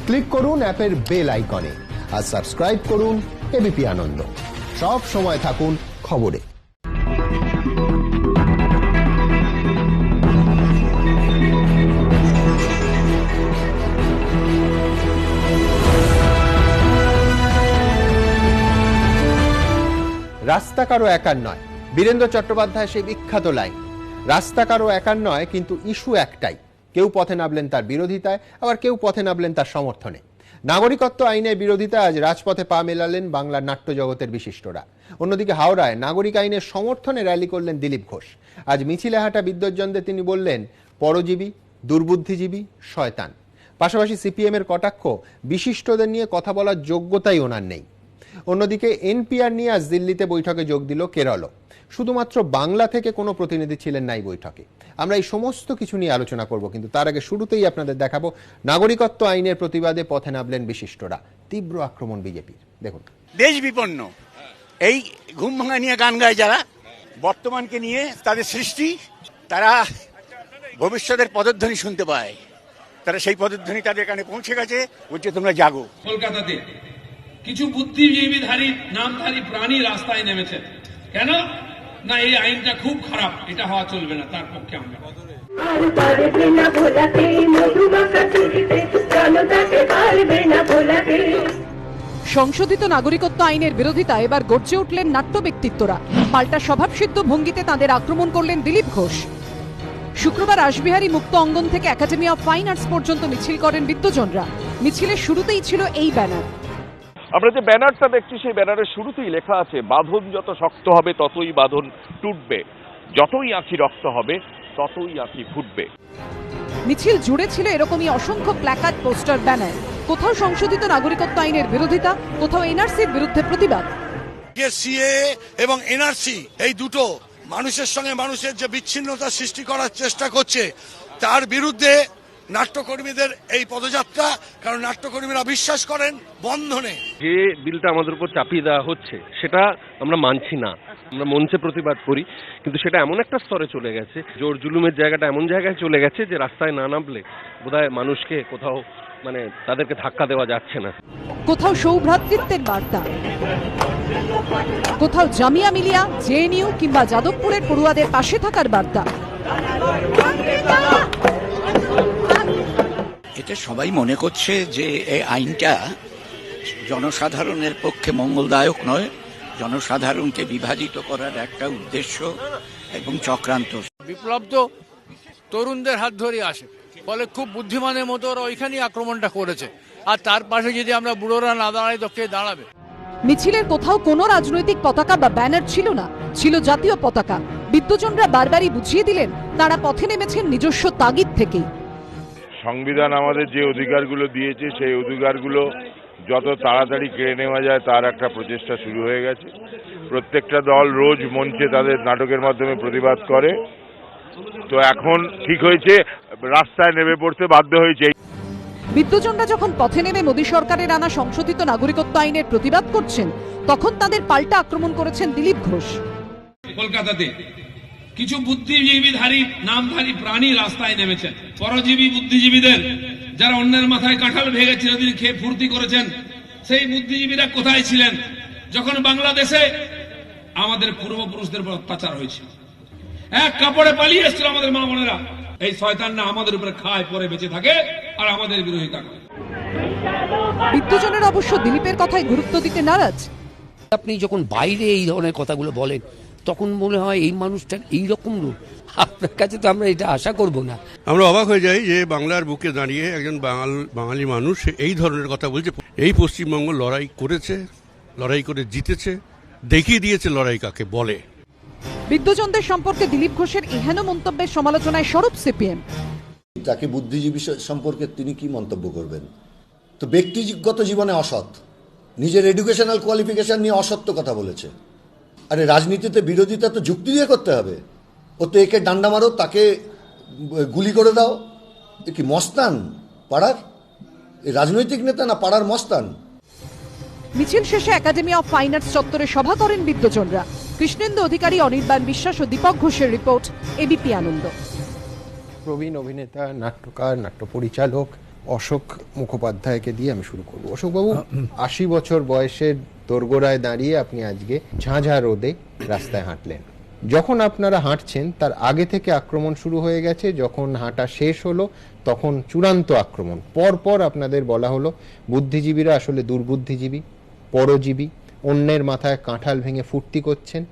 Click করুন অ্যাপের bell আইকনে আর সাবস্ক্রাইব করুন এবিপি আনন্দ। সব সময় থাকুন খবরে। রাস্তা কারো একার নয়, বীরেন্দ্র চট্টোপাধ্যায় সেই বিখ্যাত লাইন। রাস্তা কারো একার নয়, কিন্তু ইস্যু একটাই। কেউ পথে নামলেন তার বিরোধিতায়, আবার কেউ পথে নামলেন তার সমর্থনে। নাগরিকত্ব আইনের বিরোধিতায় আজ রাজপথে পা মেলালেন বাংলার নাট্য জগতের বিশিষ্টরা। অন্যদিকে হাওড়ায় নাগরিক আইনের সমর্থনে র্যালি করলেন দিলীপ ঘোষ। আজ মিছিলে হাঁটা বিদ্বজ্জনদের তিনি বললেন পরজীবী, দুর্বুদ্ধিজীবী, শয়তান। পাশাপাশি সিপিএম এর কটাক্ষ, বিশিষ্টদের নিয়ে কথা বলার যোগ্যতাই ওনার নেই। অন্যদিকে এনপিআর নিয়ে আজ দিল্লিতে বৈঠকে যোগ দিল কেরল। শুধুমাত্র বাংলা থেকে কোনো প্রতিনিধি ছিলেন না এই বৈঠকে। আমরা এই সমস্ত কিছু নিয়ে আলোচনা করব, কিন্তু তার আগে শুরুতেই আপনাদের দেখাবো নাগরিকত্ব আইনের প্রতিবাদে পথে নামলেন বিশিষ্টরা। তীব্র আক্রমণ বিজেপির, দেখুন। দেশ বিপন্ন এই ঘুম ভাঙা নিয়ে গান গায় যারা, বর্তমানকে নিয়ে তাদের সৃষ্টি, তারা ভবিষ্যতের পদধ্বনি শুনতে পায়। তারা সেই পদধ্বনি তাদের কানে পৌঁছে গেছে, বলছে তোমরা জাগো। কলকাতাতে কিছু বুদ্ধিজীবীধারী নামধারী প্রাণী রাস্তায় নেমেছে। কেন না এই আইনটা খুব খারাপ, এটা হওয়া চলবে না, তার পক্ষে আমরা। সংশোধিত নাগরিকত্ব আইনের বিরোধিতায় এবার গর্জে উঠলেন নাট্য ব্যক্তিত্বরা। পাল্টা স্বভাবসিদ্ধ ভঙ্গিতে তাদের আক্রমণ করলেন দিলীপ ঘোষ। শুক্রবার রাসবিহারী মুক্ত অঙ্গন থেকে একাডেমি অফ ফাইন আর্টস পর্যন্ত মিছিল করেন বিদ্বজনরা। মিছিলের শুরুতেই ছিল এই ব্যানার। আমরা যে ব্যানারটা দেখছি সেই ব্যানারের শুরুতেই লেখা আছে, বাঁধন যত শক্ত হবে ততই বাঁধন টুটবে, যতই আঁখি রক্ত হবে ততই আঁখি ফুটবে। মিছিল জুড়ে ছিল এরকমই অসংখ্য প্ল্যাকার্ড, পোস্টার, ব্যানার। কোথাও সংশোধিত নাগরিকত্ব আইনের বিরোধিতা, কোথাও এনআরসির বিরুদ্ধে প্রতিবাদ। সিএএ এবং এনআরসি এই দুটো মানুষের সঙ্গে মানুষের যে বিচ্ছিন্নতা সৃষ্টি করার চেষ্টা করছে, তার বিরুদ্ধে নাট্যকর্মীদের এই পদযাত্রা। কারণ নাট্যকর্মীরা বিশ্বাস করেন বন্ধনে। যে বিলটা আমাদের উপর চাপিয়ে দেওয়া হচ্ছে সেটা আমরা মানছি না। আমরা মঞ্চে প্রতিবাদ করি, কিন্তু সেটা এমন একটা স্তরে চলে গেছে, জোর জুলুমের জায়গাটা এমন জায়গায় চলে গেছে যে রাস্তায় না নামলে বোধহয় মানুষকে কোথাও তাদেরকে ধাক্কা দেওয়া যাচ্ছে না। কোথাও সৌভ্রাতৃত্বের বার্তা, কোথাও জামিয়া মিলিয়া, জেএনইউ কিংবা যাদবপুরের পড়ুয়াদের পাশে থাকার বার্তা। এটা সবাই মনে করছে যে এই আইনটা জনসাধারণের পক্ষে মঙ্গলদায়ক নয়, জনসাধারণকে বিভাজিত করার একটা উদ্দেশ্য এবং চক্রান্ত। বিপ্লব তো তরুণদের হাত ধরে আসে, ফলে খুব বুদ্ধিমানের মতো ওরা ওইখানেই আক্রমণটা করেছে। আর তার পাশে যদি আমরা বুড়োরা না দাঁড়াই তো কে দাঁড়াবে? মিছিলের কোথাও কোনো রাজনৈতিক পতাকা বা ব্যানার ছিল না, ছিল জাতীয় পতাকা। বিদ্বজনরা বারবারই বুঝিয়ে দিলেন তারা পথে নেমেছেন নিজস্ব তাগিদ থেকেই। সংবিধান আমাদের যে অধিকারগুলো দিয়েছে সেই অধিকারগুলো যত তাড়াতাড়ি কেড়ে নেওয়া যায় তার একটা প্রচেষ্টা শুরু হয়ে গেছে। প্রত্যেকটা দল রোজ মঞ্চে তাদের নাটকের মাধ্যমে প্রতিবাদ করে। তো এখন ঠিক হয়েছে, রাস্তায় নেমে পড়তে বাধ্য হয়েছে। বিদ্বজনরা যখন পথে নেমে মোদী সরকারের আনা সংশোধিত নাগরিকত্ব আইনের প্রতিবাদ করছেন, তখন তাদের পাল্টা আক্রমণ করেছেন দিলীপ ঘোষ। কলকাতাতে কিছু বুদ্ধিজীবীধারী নামধারী প্রাণী রাস্তায় নেমেছে। পরজীবী বুদ্ধিজীবীদের, যারা অন্যের মাথায় কাঁঠাল ভেঙে চিরদিন খেয়ে ফুর্তি করেছেন, সেই বুদ্ধিজীবীরা কোথায় ছিলেন যখন বাংলাদেশে আমাদের পূর্বপুরুষদের উপর অত্যাচার হয়েছিল? এক কাপড়ে পালিয়ে এসেছিল আমাদের মা বোনেরা। এই শয়তানরা আমাদের উপরে খায় পরে বেঁচে থাকে আর আমাদের বিরোধিতা করে। বিদ্বজনের অবশ্য দিলীপের কথায় গুরুত্ব দিতে নারাজ। আপনি যখন বাইরে এই ধরনের কথাগুলো বলেন তখন মনে হয় এই মানুষটার এইরকম রূপ। আপনার কাছে তো আমরা এটা আশা করব না। আমরা অবাক হয়ে যাই যে বাংলার বুকে দাঁড়িয়ে একজন বাঙালি মানুষ এই ধরনের কথা বলছে। এই পশ্চিমবঙ্গ লড়াই করেছে, লড়াই করে জিতেছে, দেখিয়ে দিয়েছে লড়াই কাকে বলে। বিদ্বজনদের সম্পর্কে দিলীপ ঘোষের এহেন মন্তব্যের সমালোচনায় সরব সিপিএম। তাকে বুদ্ধিজীবী সম্পর্কে তিনি কি মন্তব্য করবেন? তো ব্যক্তিগত জীবনে অসৎ, নিজের এডুকেশনাল কোয়ালিফিকেশন নিয়ে অসত্য কথা বলেছে। আরে রাজনীতিতে বিরোধিতা তো যুক্তি দিয়ে করতে হবে। ও তো একে ডান্ডা মারো, তাকে গুলি করে দাও। এ কি মস্তান পাড়ার? রাজনৈতিক নেতা না পাড়ার মস্তান? মিছিল শেষে একাডেমি অফ ফাইন আর্টস চত্বরে সভা করেন বিদ্বজনরা। কৃষ্ণেন্দু অধিকারী, অনির্বাণ বিশ্বাস ও দীপক ঘোষের রিপোর্ট, এবিপি আনন্দ। প্রবীণ অভিনেতা, নাট্যকার, নাট্য পরিচালক অশোক মুখোপাধ্যায়কে দিয়ে আমি শুরু করব। অশোকবাবু, ৮০ বছর বয়সের দোরগোড়ায় দাঁড়িয়ে আপনি আজকে ঝাঁঝা রোদে রাস্তায় হাঁটলেন। যখন আপনারা হাঁটছেন তার আগে থেকে আক্রমণ শুরু হয়ে গেছে, যখন হাঁটা শেষ হলো তখন চূড়ান্ত আক্রমণ। পরপর আপনাদের বলা হলো বুদ্ধিজীবীরা আসলে দুর্বুদ্ধিজীবী, পরজীবী, অন্যের মাথায় কাঁঠাল ভেঙে ফুর্তি করছেন,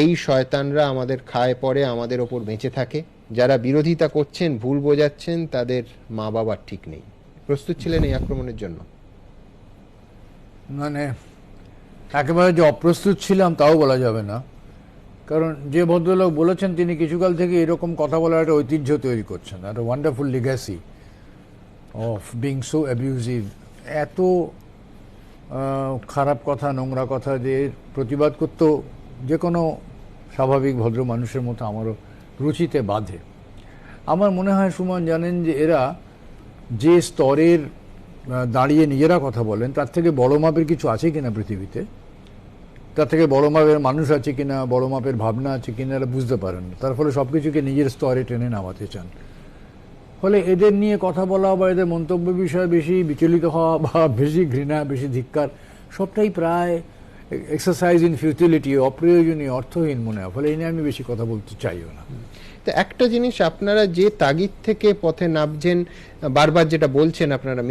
এই শয়তানরা আমাদের খায় পড়ে, আমাদের ওপর বেঁচে থাকে, যারা বিরোধিতা করছেন, ভুল বোঝাচ্ছেন, তাদের মা বাবার ঠিক নেই। প্রস্তুত ছিলেন এই আক্রমণের জন্য? মানে একেবারে যে অপ্রস্তুত ছিলাম তাও বলা যাবে না, কারণ যে ভদ্রলোক বলেছেন তিনি কিছুকাল থেকে এরকম কথা বলার একটা ঐতিহ্য তৈরি করছেন, একটা wonderful legacy of being so abusive. এত খারাপ কথা, নোংরা কথা যে প্রতিবাদ করতেও যে কোনো স্বাভাবিক ভদ্র মানুষের মতো আমারও রুচিতে বাধে। আমার মনে হয় সুমন জানেন যে এরা যে স্তরের দাঁড়িয়ে নিজেরা কথা বলেন তার থেকে বড় মাপের কিছু আছে কিনা পৃথিবীতে, তার থেকে বড় মাপের মানুষ আছে কিনা, বড় মাপের ভাবনা আছে কিনা এরা বুঝতে পারেন না। তার ফলে সব কিছুকে নিজের স্তরে টেনে নামাতে চান। ফলে এদের নিয়ে কথা বলা বা এদের মন্তব্য বিষয়ে বেশি বিচলিত হওয়া বা বেশি ঘৃণা, বেশি ধিক্কার, সবটাই প্রায় এক্সারসাইজ ইন ফিউটিলিটি, অপ্রয়োজনীয়, অর্থহীন মনে হয়। ফলে এই নিয়ে আমি বেশি কথা বলতে চাইও না। তো একটা জিনিস, আপনারা যে তাগিদ থেকে পথে নামছেন, বারবার যেটা বলছেন আপনারা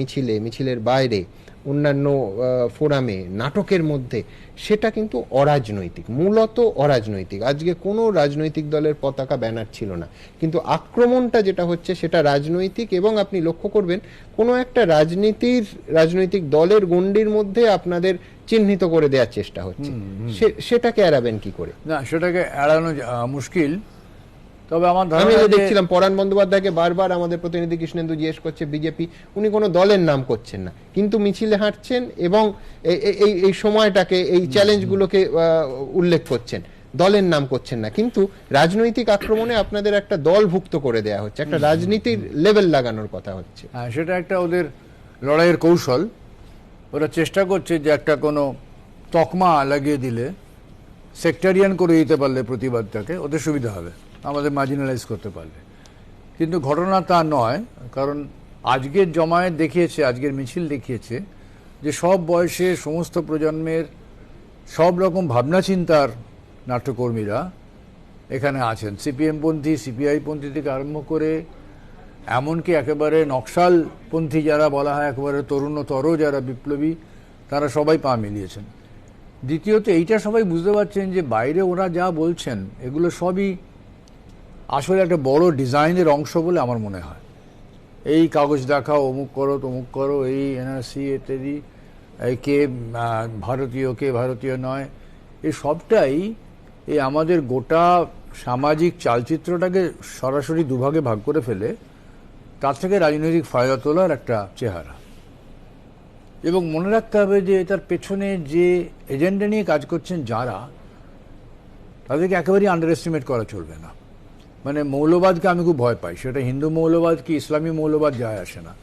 মিছিলের বাইরে, অন্যান্য ফোরামে, নাটকের মধ্যে, সেটা কিন্তু অরাজনৈতিক, মূলত অরাজনৈতিক। আজকে কোনো রাজনৈতিক দলের পতাকা ব্যানার ছিল না, কিন্তু আক্রমণটা যেটা হচ্ছে সেটা রাজনৈতিক। এবং আপনি লক্ষ্য করবেন কোনো একটা রাজনৈতিক দলের গণ্ডির মধ্যে আপনাদের চিহ্নিত করে দেওয়ার চেষ্টা হচ্ছে। সেটাকে এড়াবেন কি করে? না, সেটাকে এড়ানো মুশকিল। তবে আমার আমি দেখছিলাম পরাণ বন্দ্যোপাধ্যায়কে বারবার আমাদের প্রতিনিধি কৃষ্ণেন্দু জিজ্ঞেস করছে বিজেপি, উনি কোনো দলের নাম করছেন না, কিন্তু মিছিলে হাঁটছেন এবং এই সময়টাকে, এই চ্যালেঞ্জগুলোকে উল্লেখ করছেন, দলের নাম করছেন না। কিন্তু রাজনৈতিক আক্রমণে আপনাদের একটা দলভুক্ত করে দেয়া হচ্ছে, একটা রাজনীতির লেভেল লাগানোর কথা হচ্ছে। হ্যাঁ, সেটা একটা ওদের লড়াইয়ের কৌশল। ওরা চেষ্টা করছে যে একটা কোনো তকমা লাগিয়ে দিলে, সেক্টারিয়ান করে দিতে পারলে প্রতিবাদটাকে ওদের সুবিধা হবে, আমাদের মার্জিনালাইজ করতে পারলে। কিন্তু ঘটনা তা নয়, কারণ আজকের জমায়েত দেখিয়েছে, আজকের মিছিল দেখিয়েছে যে সব বয়সে, সমস্ত প্রজন্মের, সব রকম ভাবনা চিন্তার নাট্যকর্মীরা এখানে আছেন। সিপিএমপন্থী, সিপিআইপন্থী থেকে আরম্ভ করে এমনকি একেবারে নকশালপন্থী যারা বলা হয়, একেবারে তরুণতর যারা বিপ্লবী, তারা সবাই পা মিলিয়েছেন। দ্বিতীয়ত এইটা সবাই বুঝতে পারছেন যে বাইরে ওরা যা বলছেন এগুলো সবই আসলে একটা বড় ডিজাইনের অংশ বলে আমার মনে হয়। এই কাগজ দেখাও, অমুক করো, তমুক করো, এই এনআরসি ইত্যাদি, কে ভারতীয়, কে ভারতীয় নয়, এই সবটাই এই আমাদের গোটা সামাজিক চালচিত্রটাকে সরাসরি দুভাগে ভাগ করে ফেলে তার থেকে রাজনৈতিক ফায়দা তোলার একটা চেহারা। এবং মনে রাখতে হবে যে এটার পেছনে যে এজেন্ডা নিয়ে কাজ করছেন যারা, তাদেরকে একেবারেই আন্ডার এস্টিমেট করা চলবে না। মানে মৌলবাদকে আমি খুব ভয় পাই, সেটা হিন্দু মৌলবাদ কি ইসলামী মৌলবাদ যায় আসে না,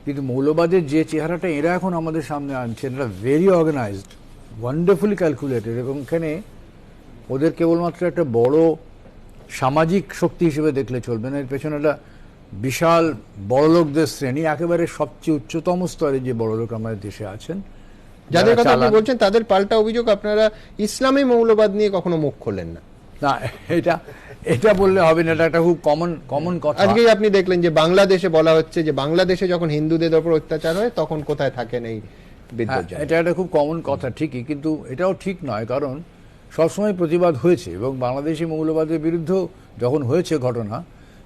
কিন্তু মৌলবাদের যে চেহারাটা এরা এখন আমাদের সামনে আনছেন, এটা ভেরি অর্গানাইজড, ওয়ান্ডারফুলি ক্যালকুলেটেড, এবং এখানে ওদের কেবলমাত্র একটা বড় সামাজিক শক্তি হিসেবে দেখলে চলবে না। এর পেছনে একটা বিশাল বড়লোকদের শ্রেণী, একেবারে সবচেয়ে উচ্চতম স্তরে যে বড়লোক আমাদের দেশে আছেন, যাদের কথা আপনি বলছেন, তাদের পাল্টা অভিযোগ আপনারা ইসলামী মৌলবাদ নিয়ে কখনো মুখ খোলেন না। না, এটা বললে হবে না, এটা একটা খুব কমন কথা। আজকেই আপনি দেখলেন যে বাংলাদেশে বলা হচ্ছে যে বাংলাদেশে যখন হিন্দুদের উপর অত্যাচার হয় তখন কোথায় থাকেন এই বিদ্রোহ। এটা একটা খুব কমন কথা ঠিকই, কিন্তু এটাও ঠিক নয়, কারণ সবসময় প্রতিবাদ হয়েছে এবং বাংলাদেশি মৌলবাদের বিরুদ্ধে যখন হয়েছে ঘটনা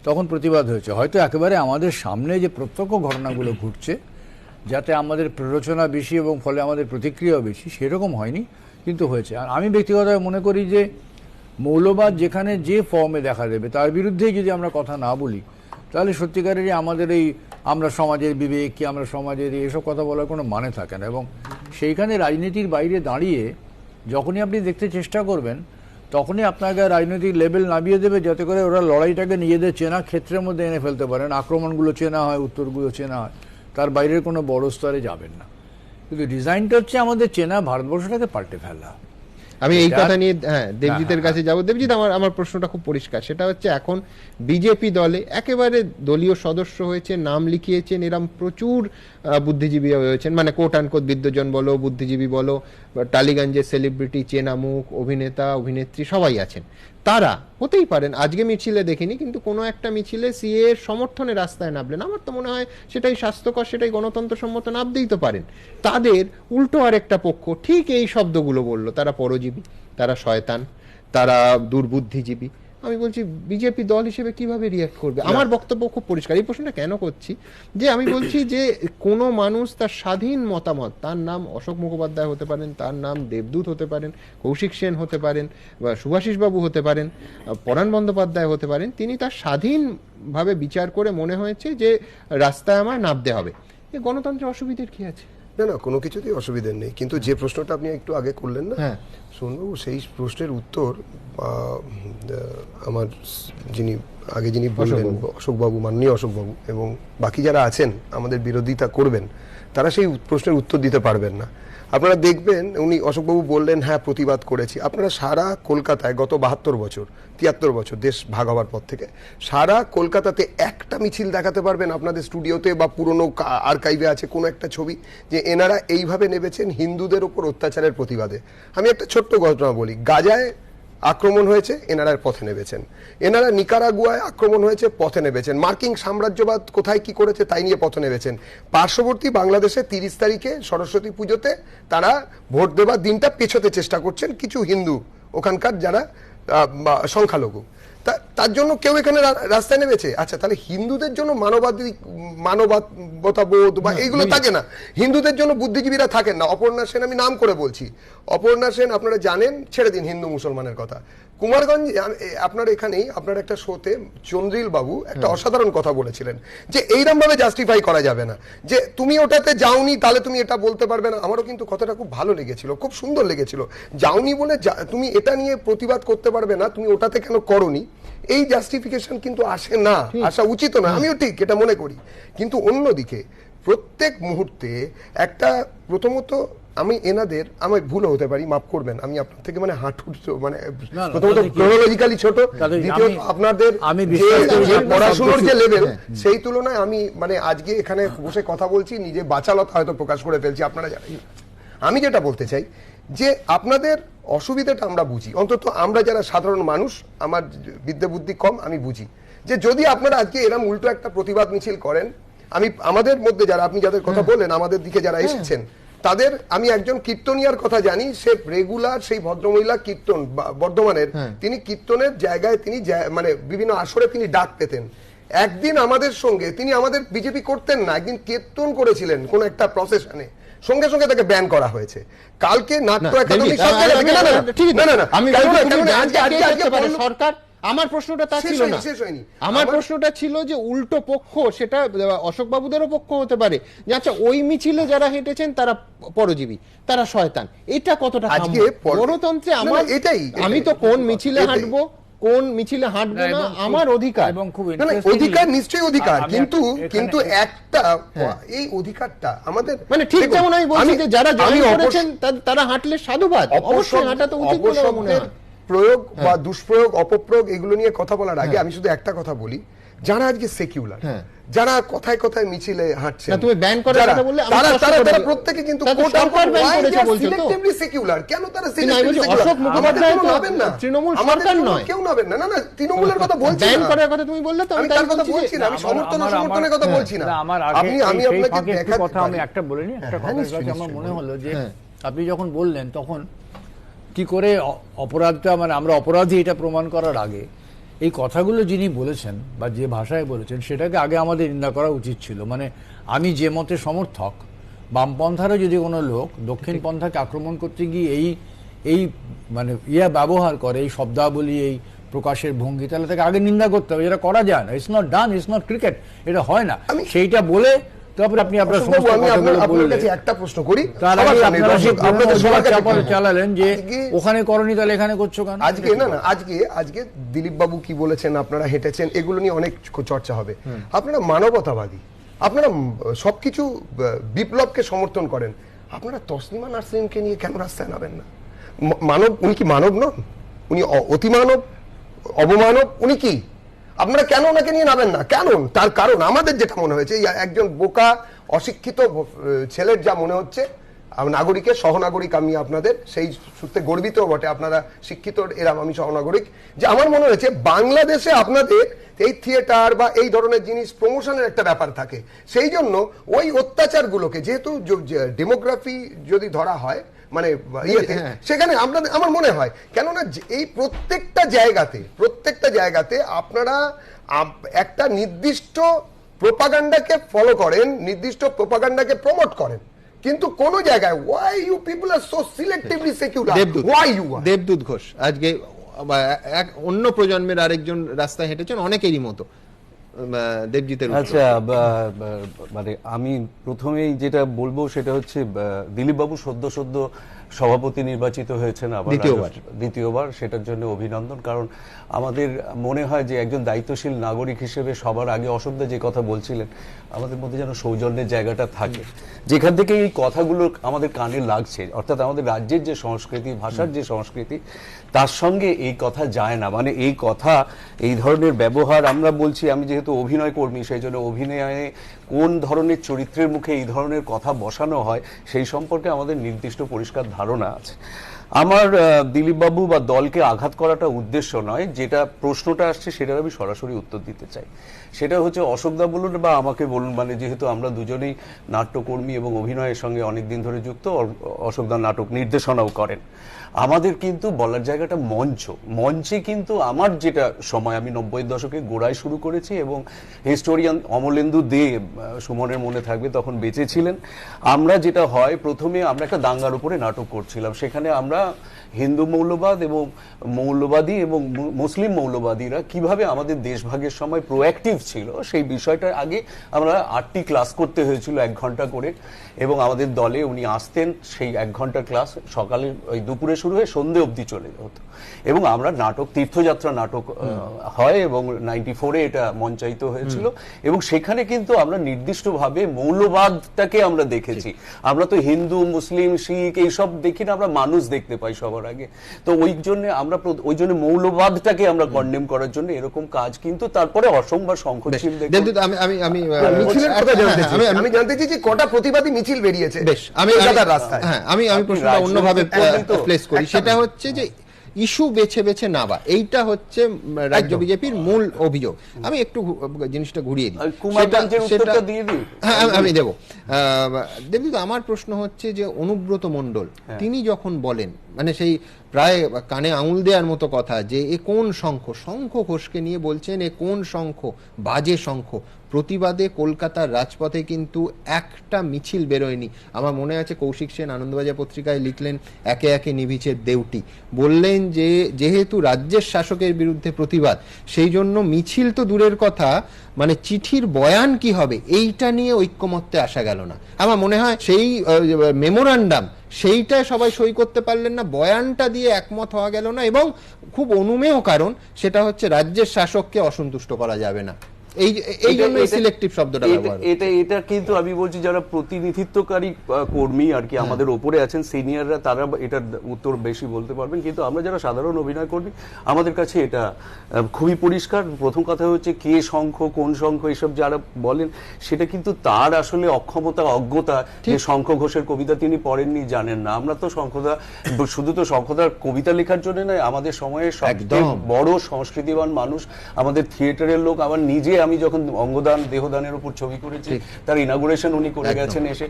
তখন প্রতিবাদ হয়েছে। হয়তো একেবারে আমাদের সামনে যে প্রত্যক্ষ ঘটনাগুলো ঘটছে, যাতে আমাদের প্ররোচনা বেশি এবং ফলে আমাদের প্রতিক্রিয়াও বেশি, সেরকম হয়নি, কিন্তু হয়েছে। আর আমি ব্যক্তিগতভাবে মনে করি যে মৌলবাদ যেখানে যে ফর্মে দেখা দেবে তার বিরুদ্ধেই যদি আমরা কথা না বলি, তাহলে সত্যিকারেরই আমাদের এই আমরা সমাজের বিবেক কি, আমরা সমাজের এসব কথা বলার কোনো মানে থাকে না। এবং সেইখানে রাজনীতির বাইরে দাঁড়িয়ে যখনই আপনি দেখতে চেষ্টা করবেন, তখনই আপনাকে রাজনৈতিক লেভেল নামিয়ে দেবে, যাতে করে ওরা লড়াইটাকে নিজেদের চেনা ক্ষেত্রের মধ্যে এনে ফেলতে পারেন, আক্রমণগুলো চেনা হয়, উত্তরগুলো চেনা হয়, তার বাইরের কোনো বড় স্তরে যাবেন না। কিন্তু ডিজাইনটা হচ্ছে আমাদের চেনা ভারতবর্ষটাকে পাল্টে ফেলা। আমি এই কথা নিয়ে দেবজিতের কাছে যাব। দেবজিৎ, আমার প্রশ্নটা খুব পরিষ্কার, সেটা হচ্ছে এখন বিজেপি দলে একেবারে দলীয় সদস্য হয়েছে, নাম লিখিয়েছেন এরম প্রচুর বুদ্ধিজীবী হয়েছেন, মানে কোট আনকোট বিদ্বজন বলো, বুদ্ধিজীবী বলো, টালিগঞ্জের সেলিব্রিটি, চেনামুখ, অভিনেতা অভিনেত্রী সবাই আছেন। তারা হতেই পারেন, আজকে মিছিলে দেখিনি, কিন্তু কোনো একটা মিছিলে সিএ এর সমর্থনে রাস্তায় নামলেন, আমার তো মনে হয় সেটাই স্বাস্থ্যকর, সেটাই গণতন্ত্রসম্মত, নামতেই তো পারেন। তাদের উল্টো আরেকটা পক্ষ ঠিক এই শব্দগুলো বললো, তারা পরজীবী, তারা শয়তান, তারা দুর্বুদ্ধিজীবী। আমি বলছি বিজেপি দল হিসেবে কিভাবে রিয়াক্ট করবে? আমার বক্তব্য খুব পরিষ্কার। এই প্রশ্নটা কেন করছি, যে আমি বলছি যে কোনো মানুষ তার স্বাধীন মতামত, তার নাম অশোক মুখোপাধ্যায় হতে পারেন, তার নাম দেবদূত হতে পারেন, কৌশিক সেন হতে পারেন, বা সুভাষিস বাবু হতে পারেন, পরাণ বন্দ্যোপাধ্যায় হতে পারেন, তিনি তার স্বাধীনভাবে বিচার করে মনে হয়েছে যে রাস্তায় আমার নামতে হবে। এই গণতন্ত্রের অসুবিধার কি আছে? না না, কোনো কিছুতেই অসুবিধা নেই, কিন্তু যে প্রশ্নটা আপনি একটু আগে করলেন না সোনবাবু, সেই প্রশ্নের উত্তর আমার যিনি বললেন, অশোকবাবু, মাননীয় অশোকবাবু এবং বাকি যারা আছেন আমাদের বিরোধিতা করবেন, তারা সেই প্রশ্নের উত্তর দিতে পারবেন না। আপনারা দেখবেন, উনি অশোকবাবু বললেন হ্যাঁ প্রতিবাদ করেছি। আপনারা সারা কলকাতায় গত 72 বছর 73 বছর দেশ ভাগ হওয়ার পর থেকে সারা কলকাতাতে একটা মিছিল দেখাতে পারবেন আপনাদের স্টুডিওতে বা পুরনো আর্কাইভে আছে কোনো একটা ছবি যে এনারা এইভাবে নেমেছেন হিন্দুদের উপর অত্যাচারের প্রতিবাদে? আমি একটা ছোট্ট ঘটনা বলি, গাজায় আক্রমণ হয়েছে, এনারা পথে নেমেছেন। এনারা নিকারাগুয়ায় আক্রমণ হয়েছে, পথে নেমেছেন। মার্কিন সাম্রাজ্যবাদ কোথায় কি করেছে তাই নিয়ে পথে নেমেছেন। পার্শ্ববর্তী বাংলাদেশে 30 তারিখে সরস্বতী পুজোতে তারা ভোট দেবার দিনটা পেছোতে চেষ্টা করছেন কিছু হিন্দু, ওখানকার যারা সংখ্যালঘু, তার জন্য কেউ এখানে রাস্তায় নেমেছে। আচ্ছা, তাহলে হিন্দুদের জন্য মানবতাবোধ বা এইগুলো থাকে না, হিন্দুদের জন্য বুদ্ধিজীবীরা থাকেন না। অপর্ণা সেন, আমি নাম করে বলছি, অপর্ণা সেন আপনারা জানেন, ছেড়ে দিন হিন্দু মুসলমানের কথা। কুমারগঞ্জ আপনার এখানেই আপনার একটা শোতে চন্দ্রিল বাবু একটা অসাধারণ কথা বলেছিলেন যে এইরকম ভাবে জাস্টিফাই করা যাবে না যে তুমি ওটাতে যাওনি তাহলে তুমি এটা বলতে পারবে না। আমারও কিন্তু কথাটা খুব ভালো লেগেছিল, খুব সুন্দর লেগেছিল। যাওনি বলে তুমি এটা নিয়ে প্রতিবাদ করতে পারবে না, তুমি ওটাতে কেন করনি, এই জাস্টিফিকেশন কিন্তু আসে না, আসা উচিত না। আমিও ঠিক এটা মনে করি, কিন্তু অন্যদিকে প্রত্যেক মুহূর্তে একটা, প্রথমত আমি এনাদের, আমার ভুলও হতে পারি, মাফ করবেন, আমি আপনার থেকে মানে হাঁটুর মানে প্রথমত ক্রোনোলজিক্যালি ছোট, দ্বিতীয়ত আপনাদের পড়াশোনার যে লেভেল সেই তুলনায় আমি মানে আজকে এখানে বসে কথা বলছি, নিজে বাচালতা হয়তো প্রকাশ করে ফেলছি, আপনারা জানেন। আমি যেটা বলতে চাই যে আপনাদের অসুবিধাটা আমরা বুঝি, অন্তত আমরা যারা সাধারণ মানুষ, আমার বিদ্যা বুদ্ধি কম, আমি বুঝি যে যদি আপনারা আজকে এরকম উল্টো একটা প্রতিবাদ মিছিল করেন, আমি আমাদের মধ্যে যারা, আপনি যাদের কথা বললেন, আমাদের দিকে যারা এসেছেন তাদের, আমি একজন কীর্তনিয়ার কথা জানি, সে রেগুলার সেই ভদ্রমহিলা কীর্তন বর্ধমানের, তিনি কীর্তনের জায়গায় তিনি মানে বিভিন্ন আসরে তিনি ডাক পেতেন। একদিন আমাদের সঙ্গে তিনি, আমাদের বিজেপি করতেন না, একদিন কীর্তন করেছিলেন কোন একটা প্রসেশনে, সঙ্গে সঙ্গে তাকে ব্যান করা হয়েছে। কালকে নাট্য একাডেমি সরকার, আমার প্রশ্নটা তা ছিল না, আমার প্রশ্নটা ছিল যে উল্টো পক্ষ, সেটা অশোক বাবুদেরও পক্ষ হতে পারে যে আচ্ছা ওই মিছিলে যারা হেঁটেছেন তারা পরজীবী, তারা শয়তান, এটা কতটা আজকে গণতন্ত্রে আমার এটাই, আমি তো কোন মিছিলে হাঁটবো কোন মিছিলে হাঁটবো না আমার অধিকার, এবং খুব অধিকার নিশ্চয়ই অধিকার, কিন্তু একটা এই অধিকারটা আমাদের মানে ঠিক যেমন আমি বলছি যে যারা জয়েন করেছেন তারা হাঁটলে সাধুবাদ, অবশ্যই হাঁটা তো উচিত বলে মনে হয়। প্রয়োগ বা দুষ্প্রয়োগ অপপ্রয়োগ এগুলো নিয়ে কথা বলার আগে আমি শুধু একটা কথা বলি, যারা আজকে সেকুলার, যারা কথায় কথায় মিছিলে হাঁটছে, তুমি ব্যান করার কথা বললে তারা প্রত্যেকে কিন্তু সরকার ব্যান করেছে বলছো তো, সিলেক্টিভলি সেকুলার কেন? তারা সিলেক্টিভলি অশোক মুখোপাধ্যায় তো তৃণমূল সরকার নয়, কেউ নবেন না। না না, তৃণমূলের কথা বলছি না, ব্যান করার কথা তুমি বললে তো আমি তার কথা বলছি না, আমি সমর্থনের কথা বলছি না। আমি আপনাকে দেখাচ্ছি, কথা আমি একটা বলে নি, একটা কথা আমার মনে হলো যে আপনি যখন বললেন তখন কি করে অপরাধটা, মানে আমরা অপরাধী এটা প্রমাণ করার আগে এই কথাগুলো যিনি বলেছেন বা যে ভাষায় বলেছেন সেটাকে আগে আমাদের নিন্দা করা উচিত ছিল। মানে আমি যে মতে সমর্থক, বামপন্থারও যদি কোনো লোক দক্ষিণ পন্থাকে আক্রমণ করতে গিয়ে এই মানে ব্যবহার করে, এই শব্দাবলী, এই প্রকাশের ভঙ্গি, তাহলে তাকে আগে নিন্দা করতে হবে। এটা করা যায় না, it's not done, it's not cricket, এটা হয় না। সেইটা বলে তারপরে আপনি আপনার সমস্ত একটা প্রশ্ন করি, চালালেন যে ওখানে করনি তাহলে এখানে করছো কেন? আজকে না না, আজকে দিলীপ বাবু কি বলেছেন, আপনারা হেঁটেছেন, এগুলো নিয়ে অনেক চর্চা হবে। আপনারা মানবতাবাদী, আপনারা সবকিছু বিপ্লবকে সমর্থন করেন, আপনারা তসলিমা নাসরিনকে নিয়ে কেন রাস্তায় নামেন না? মানব, উনি কি মানব নন? উনি অতিমানব, অবমানব, উনি কি? আপনারা কেন ওনাকে নিয়ে নামেন না? কেন? তার কারণ আমাদের যেটা মনে হয়েছে, একজন বোকা অশিক্ষিত ছেলের যা মনে হচ্ছে, নাগরিকের সহনাগরিক আমি আপনাদের সেই সূত্রে গর্বিত বটে, আপনারা শিক্ষিত এরাম, আমি সহনাগরিক, যে আমার মনে হয়েছে বাংলাদেশে আপনাদের এই থিয়েটার বা এই ধরনের জিনিস প্রমোশনের একটা ব্যাপার থাকে, সেই জন্য ওই অত্যাচারগুলোকে, যেহেতু ডেমোগ্রাফি যদি ধরা হয় মানে ইয়েতে, সেখানে আপনাদের আমার মনে হয়, কেননা এই প্রত্যেকটা জায়গাতে আপনারা একটা নির্দিষ্ট প্রোপাগান্ডাকে ফলো করেন, নির্দিষ্ট প্রোপাগান্ডাকে প্রমোট করেন, কিন্তু কোন জায়গায় why you people are so selectively secular? Why you are? দেবদূত ঘোষ আজকে এক অন্য প্রজন্মের আরেকজন রাস্তায় হেঁটেছেন অনেকেরই মতো, দেবজিতের উত্তর। আচ্ছা, মানে আমি প্রথমেই যেটা বলবো সেটা হচ্ছে দিলীপ বাবু সদ্য সভাপতি নির্বাচিত হয়েছেন আবার দ্বিতীয়বার, সেটার জন্য অভিনন্দন। কারণ আমাদের মনে হয় যে একজন দায়িত্বশীল নাগরিক হিসেবে সবার আগে অশোকদা যে কথা বলছিলেন, আমাদের মধ্যে যেন সৌজন্যের জায়গাটা থাকে, যেখান থেকে এই কথাগুলো আমাদের কানে লাগছে, অর্থাৎ আমাদের রাজ্যের যে সংস্কৃতি, ভাষার যে সংস্কৃতি, তার সঙ্গে এই কথা যায় না। মানে এই কথা, এই ধরনের ব্যবহার, আমরা বলছি, আমি যেহেতু অভিনয় কর্মী, সেই জন্য অভিনয়ে কোন ধরনের চরিত্রের মুখে এই ধরনের কথা বসানো হয় সেই সম্পর্কে আমাদের নির্দিষ্ট পরিষ্কার ধারণা আছে। আমার দিলীপবাবু বা দলকে আঘাত করাটা উদ্দেশ্য নয়, যেটা প্রশ্নটা আসছে সেটার আমি সরাসরি উত্তর দিতে চাই। সেটা হচ্ছে অশোকদা বলুন বা আমাকে বলুন, মানে যেহেতু আমরা দুজনেই নাট্যকর্মী এবং অভিনয়ের সঙ্গে অনেকদিন ধরে যুক্ত, অশোকদা নাটক নির্দেশনাও করেন, আমাদের কিন্তু বলার জায়গাটা মঞ্চে কিন্তু আমার যেটা সময়, আমি 90-এর দশকে গোড়ায় শুরু করেছি এবং হিস্টোরিয়ান অমলেন্দু দে, সুমনের মনে থাকবে, তখন বেঁচে ছিলেন। আমরা যেটা হয়, প্রথমে আমরা একটা দাঙ্গার উপরে নাটক করছিলাম, সেখানে আমরা হিন্দু মৌলবাদ এবং মৌলবাদী এবং মুসলিম মৌলবাদীরা কিভাবে আমাদের দেশভাগের সময় প্রোঅ্যাক্টিভ ছিল সেই বিষয়টার আগে আমরা 8টি ক্লাস করতে হয়েছিল 1 ঘন্টা করে, এবং আমাদের দলে উনি আসতেন, সেই 1 ঘন্টার ক্লাস সকালে ওই দুপুরে শুরু হয়ে সন্ধ্যে অবধি চলে হতো, এবং আমরা নাটক, তীর্থযাত্রা নাটক হয় এবং 94-এ এটা মঞ্চায়িত হয়েছিল, এবং সেখানে কিন্তু আমরা নির্দিষ্টভাবে মৌলবাদটাকে আমরা দেখেছি। আমরা তো হিন্দু, মুসলিম, শিখ এইসব দেখি না, আমরা মানুষ দেখতে পাই সবার আগে। তো ওই জন্য মৌলবাদটাকে আমরা কন্ডেম করার জন্য এরকম কাজ, কিন্তু তারপরে অসংখ্য সংখ্যশীল আমি জানতে চাই যে কটা প্রতিবাদী মিছিল বেরিয়েছে। বেশ, আমি প্রশ্নটা অন্যভাবে প্লেস করি, সেটা হচ্ছে যে ইস্যু বেছে বেছে নেওয়া, এইটা হচ্ছে রাজ্য বিজেপির মূল অভিযোগ। আমি একটু জিনিসটা ঘুরিয়ে দিই, আমি দেবো। দেবদূত, আমার প্রশ্ন হচ্ছে যে অনুব্রত মণ্ডল তিনি যখন বলেন, মানে সেই প্রায় কানে আঙুল দেওয়ার মতো কথা, যে এ কোন শঙ্খ ঘোষকে নিয়ে বলছেন এ কোন শঙ্খ, বাজে শঙ্খ। প্রতিবাদে কলকাতার রাজপথে কিন্তু একটা মিছিল বেরোয়নি। আমার মনে আছে কৌশিক সেন আনন্দবাজার পত্রিকায় লিখলেন, একে একে নিভিছে দেউটি। বললেন যে যেহেতু রাজ্যের শাসকের বিরুদ্ধে প্রতিবাদ, সেই জন্য মিছিল তো দূরের কথা, মানে চিঠির বয়ান কি হবে এইটা নিয়ে ঐক্যমত্যে আসা গেল না। আমার মনে হয় সেই মেমোরান্ডাম, সেইটা সবাই সই করতে পারলেন না, বয়ানটা দিয়ে একমত হওয়া গেল না, এবং খুব অনুমেয় কারণ, সেটা হচ্ছে রাজ্যের শাসককে অসন্তুষ্ট করা যাবে না। এই জন্য সিলেক্টিভ শব্দটা ব্যবহার। এটা কিন্তু আমি বলছি, যারা প্রতিনিধিত্বকারী কর্মী আর কি আমাদের ওপরে আছেন, সিনিয়ররা, তারা এটার উত্তর বেশি বলতে পারবেন, কিন্তু আমরা যারা সাধারণ অভিনয় কর্মী, আমাদের কাছে এটা খুবই পরিষ্কার। প্রথম কথা হচ্ছে, কে শঙ্খ, কোন শঙ্খ, এইসব যারা বলেন, সেটা কিন্তু তার আসলে অক্ষমতা, অজ্ঞতা, যে শঙ্খ ঘোষের কবিতা তিনি পড়েননি, জানেন না। আমরা তো শুধু তো শঙ্খদার কবিতা লেখার জন্য নয়, আমাদের সময়ের সবচেয়ে বড় সংস্কৃতিবান মানুষ, আমাদের থিয়েটারের লোক। আমার নিজে, আমি যখন অঙ্গদান, দেহদানের উপর ছবি করেছি, তার ইনাগুরেশন উনি করে গেছেন এসে,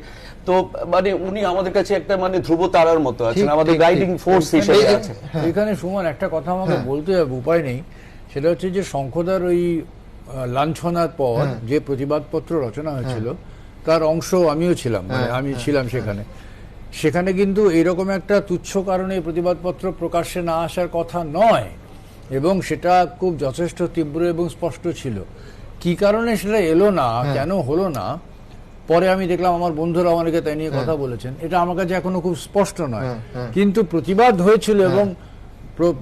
তো মানে উনি আমাদের কাছে একটা মানে ধ্রুব তারার মতো আছেন, আমাদের গাইডিং ফোর্স হিসেবে আছে। এখানে সুমন একটা কথা আমাকে বলতে হবে, উপায় নেই, সেটা হচ্ছে যে শঙ্খদার ওই লাঞ্ছনার পর যে প্রতিবাদপত্র রচনা হয়েছিল, তার অংশ আমিও ছিলাম, আমি ছিলাম সেখানে কিন্তু এরকম একটা তুচ্ছ কারণে প্রতিবাদপত্র প্রকাশ্যে না আসার কথা নয়, এবং সেটা খুব যথেষ্ট তীব্র এবং স্পষ্ট ছিল। কি কারণে সেটা এলো না, কেন হলো না, পরে আমি দেখলাম আমার বন্ধুরা অনেকে তাই নিয়ে কথা বলেছেন, এটা আমার কাছে এখনো খুব স্পষ্ট নয়, কিন্তু প্রতিবাদ হয়েছিল এবং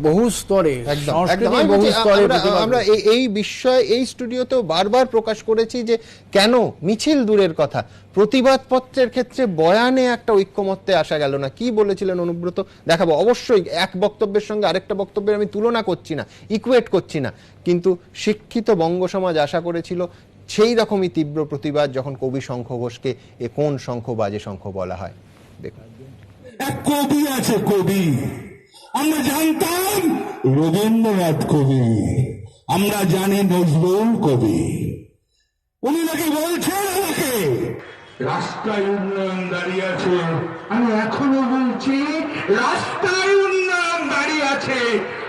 বহু স্তরে সংস্কৃতির বহু স্তরে আমরা এই বিষয়ে এই স্টুডিওতেও বারবার প্রকাশ করেছি যে কেন মিছিল দূরের কথা, প্রতিবাদ পত্রের ক্ষেত্রে বয়ানে একটা ঐক্যমত্যে আসা গেল না। কি বলেছিলেন অনুব্রত দেখাবো, অবশ্যই এক বক্তব্যের সঙ্গে আরেকটা বক্তব্যের আমি তুলনা করছি না, ইকুয়েট করছি না, কিন্তু শিক্ষিত বঙ্গ সমাজ আশা করেছিল সেই রকমই তীব্র প্রতিবাদ যখন কবি শঙ্খ ঘোষকে এ কোন শঙ্খ বাজে শঙ্খ বলা হয়। দেখুন, এক কবি আছে, কবি আমরা জানতাম রবীন্দ্রনাথ কবি, আমরা জানি নজরুল কবি। উনি নাকি বলছেন আমাকে রাস্তায় উন্নয়ন দাঁড়িয়ে আছে, আমি এখনো বলছি রাস্তায় উন্নয়ন দাঁড়িয়ে আছে,